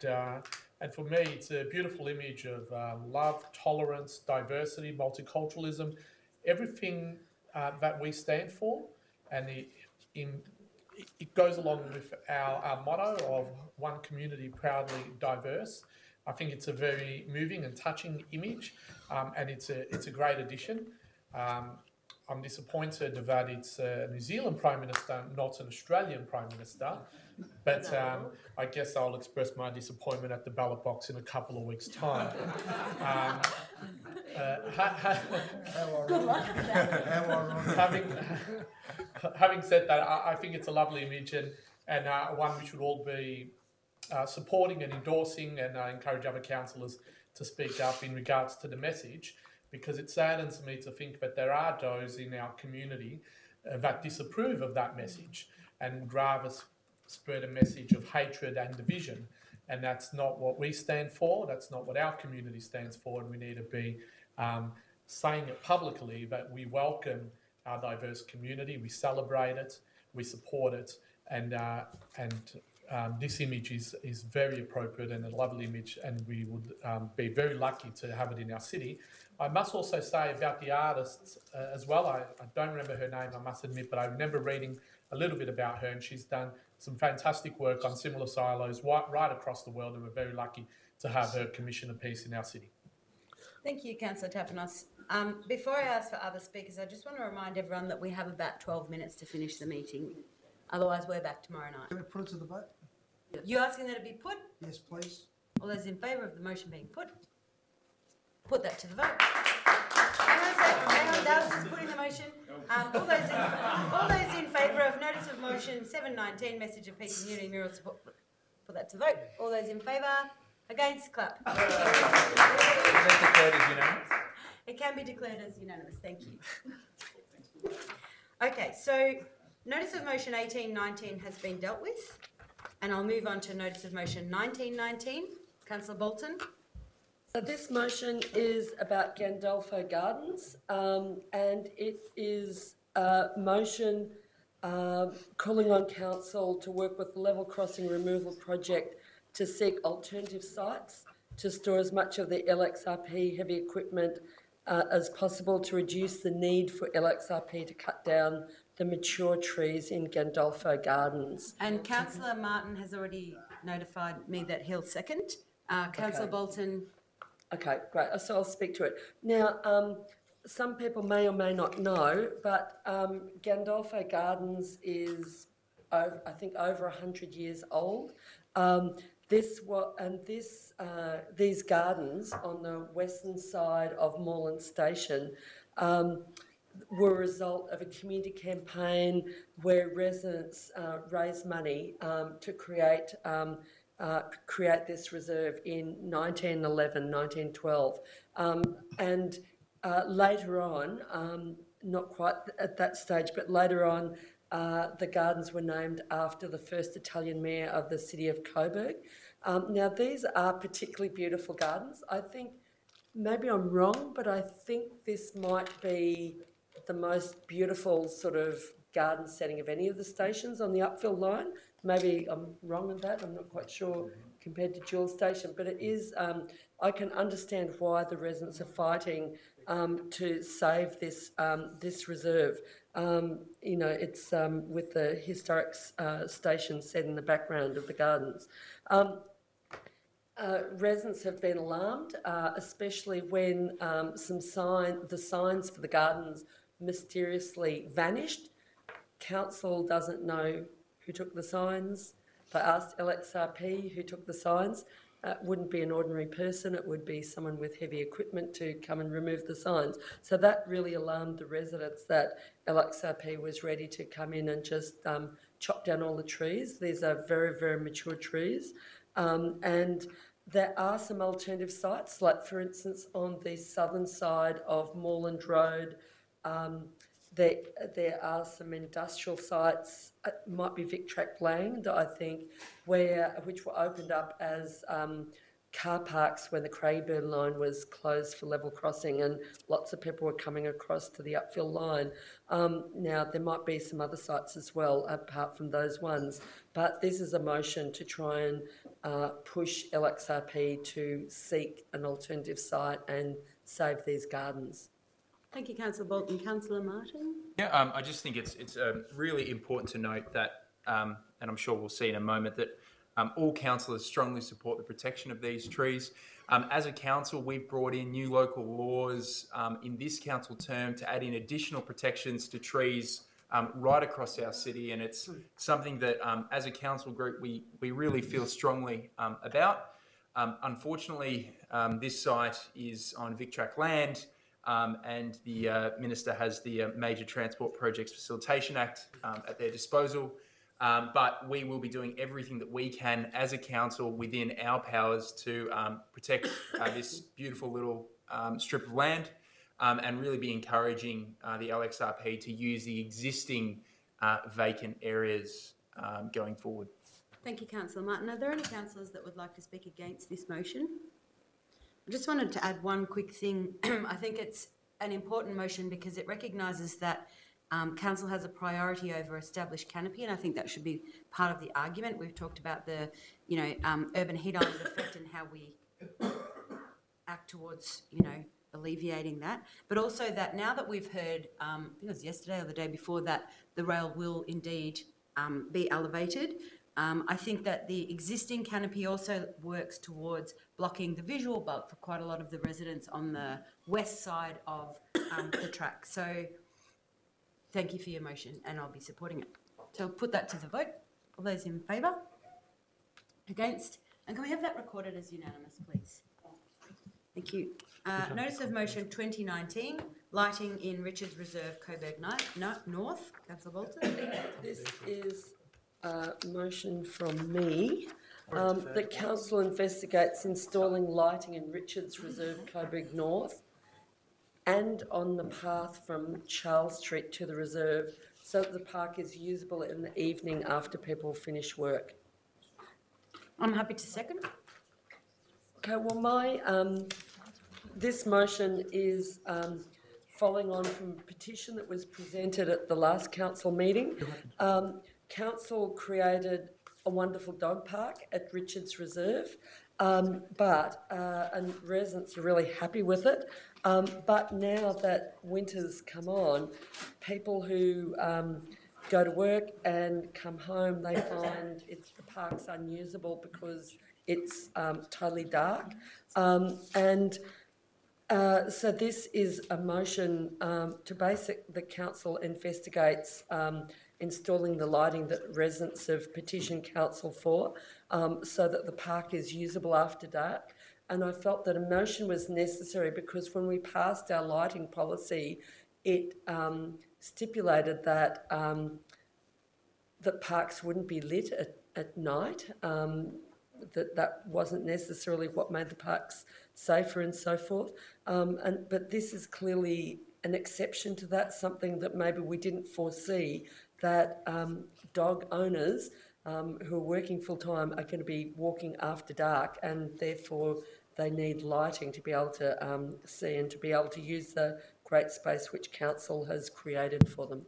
for me, it's a beautiful image of love, tolerance, diversity, multiculturalism, everything that we stand for. And it goes along with our motto of one community proudly diverse. I think it's a very moving and touching image, and it's a great addition. I'm disappointed that it's a New Zealand Prime Minister, not an Australian Prime Minister, but I guess I'll express my disappointment at the ballot box in a couple of weeks' time. Good luck with that. Having said that, I think it's a lovely image and one we should all be supporting and endorsing, and encourage other councillors to speak up in regards to the message, because it saddens me to think that there are those in our community that disapprove of that message and would rather spread a message of hatred and division. And that's not what we stand for, that's not what our community stands for, and we need to be saying it publicly that we welcome our diverse community, we celebrate it, we support it, and this image is very appropriate and a lovely image, and we would be very lucky to have it in our city. I must also say about the artists as well, I don't remember her name, I must admit, but I remember reading a little bit about her, and she's done some fantastic work on similar silos right across the world, and we're very lucky to have her commission a piece in our city. Thank you, Councillor Tapanos. Before I ask for other speakers, I just want to remind everyone that we have about 12 minutes to finish the meeting. Otherwise, we're back tomorrow night. Can we put it to the vote? You asking that it be put? Yes, please. All those in favour of the motion being put? Put that to the vote. Hang on, Dale's just putting the motion. All those in favour of notice of motion 719, message of peace and unity, mural support, put that to vote. All those in favour? Against? Clap. Is that declared as unanimous? It can be declared as unanimous, thank you. Okay, so notice of motion 1819 has been dealt with, and I'll move on to notice of motion 1919. Councillor Bolton. So this motion is about Gandolfo Gardens, and it is a motion calling on council to work with the level crossing removal project to seek alternative sites to store as much of the LXRP heavy equipment as possible to reduce the need for LXRP to cut down the mature trees in Gandolfo Gardens. And Councillor Martin has already notified me that he'll second. Councillor Bolton. Okay, great. So I'll speak to it. Now, some people may or may not know, but Gandolfo Gardens is, I think, over 100 years old. These gardens on the western side of Moreland Station were a result of a community campaign where residents raised money to create this reserve in 1911, 1912. And later on, not quite at that stage, but later on, the gardens were named after the first Italian mayor of the city of Coburg. Now, these are particularly beautiful gardens. I think, maybe I'm wrong, but I think this might be the most beautiful sort of garden setting of any of the stations on the upfill line. Maybe I'm wrong on that, I'm not quite sure compared to Jewel Station, but it is, I can understand why the residents are fighting to save this this reserve. You know, it's with the historic station set in the background of the gardens. Residents have been alarmed, especially when the signs for the gardens mysteriously vanished. Council doesn't know who took the signs. They asked LXRP who took the signs. It wouldn't be an ordinary person, it would be someone with heavy equipment to come and remove the signs. So that really alarmed the residents that LXRP was ready to come in and just chop down all the trees. These are very, very mature trees. And there are some alternative sites, like for instance on the southern side of Moreland Road, there are some industrial sites, might be Vic Track Land, I think, which were opened up as car parks when the Craigburn line was closed for level crossing, and lots of people were coming across to the upfill line. Now, there might be some other sites as well, apart from those ones, but this is a motion to try and push LXRP to seek an alternative site and save these gardens. Thank you, Councillor Bolton. Councillor Martin? Yeah, I just think it's really important to note that, and I'm sure we'll see in a moment, that all councillors strongly support the protection of these trees. As a council, we've brought in new local laws in this council term to add in additional protections to trees right across our city, and it's something that as a council group we really feel strongly about. Unfortunately, this site is on Vic Track land, and the Minister has the Major Transport Projects Facilitation Act at their disposal. But we will be doing everything that we can as a council within our powers to protect this beautiful little strip of land and really be encouraging the LXRP to use the existing vacant areas going forward. Thank you, Councillor Martin. Are there any councillors that would like to speak against this motion? I just wanted to add one quick thing. I think it's an important motion because it recognises that Council has a priority over established canopy, and I think that should be part of the argument. We've talked about the, urban heat island effect and how we act towards, alleviating that. But also that now that we've heard, I think it was yesterday or the day before, that the rail will indeed be elevated, I think that the existing canopy also works towards blocking the visual bulk for quite a lot of the residents on the west side of the track. So thank you for your motion, and I'll be supporting it. So I'll put that to the vote. All those in favour? Against? And can we have that recorded as unanimous, please? Thank you. Notice of motion 2019, lighting in Richards Reserve, Coburg North. Councillor Bolton. This is a motion from me. The council investigates installing lighting in Richards Reserve, Coburg North, and on the path from Charles Street to the reserve, so that the park is usable in the evening after people finish work. I'm happy to second. Okay, well, this motion is following on from a petition that was presented at the last council meeting. Council created a wonderful dog park at Richards Reserve, and residents are really happy with it. But now that winter's come on, people who go to work and come home, they find the park's unusable because it's totally dark. So this is a motion the council investigates installing the lighting that residents have petitioned council for, so that the park is usable after dark. And I felt that a motion was necessary because when we passed our lighting policy, it stipulated that that parks wouldn't be lit at night, that wasn't necessarily what made the parks safer and so forth. But this is clearly an exception to that, something that maybe we didn't foresee, that dog owners who are working full-time are going to be walking after dark, and therefore they need lighting to be able to see and to be able to use the great space which council has created for them.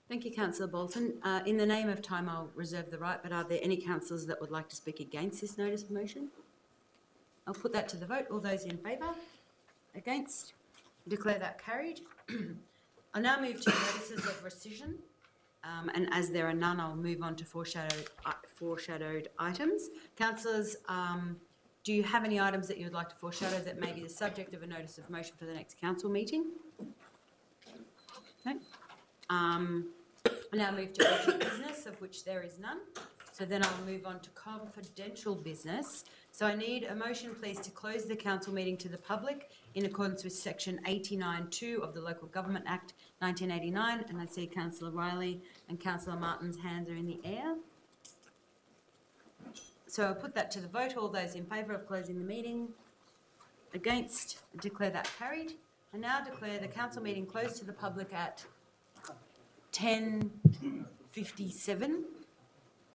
Thank you, Councillor Bolton. In the name of time, I'll reserve the right, but are there any councillors that would like to speak against this notice of motion? I'll put that to the vote. All those in favour? Against? Declare that carried. I'll now move to notices of rescission. And as there are none, I'll move on to foreshadowed items. Councillors, do you have any items that you would like to foreshadow that may be the subject of a notice of motion for the next council meeting? Okay. I now move to urgent business, of which there is none. So then I'll move on to confidential business. So I need a motion, please, to close the council meeting to the public in accordance with section 89(2) of the Local Government Act 1989. And I see Councillor Riley and Councillor Martin's hands are in the air. So I'll put that to the vote. All those in favour of closing the meeting? Against? Declare that carried. I now declare the council meeting closed to the public at 10:57.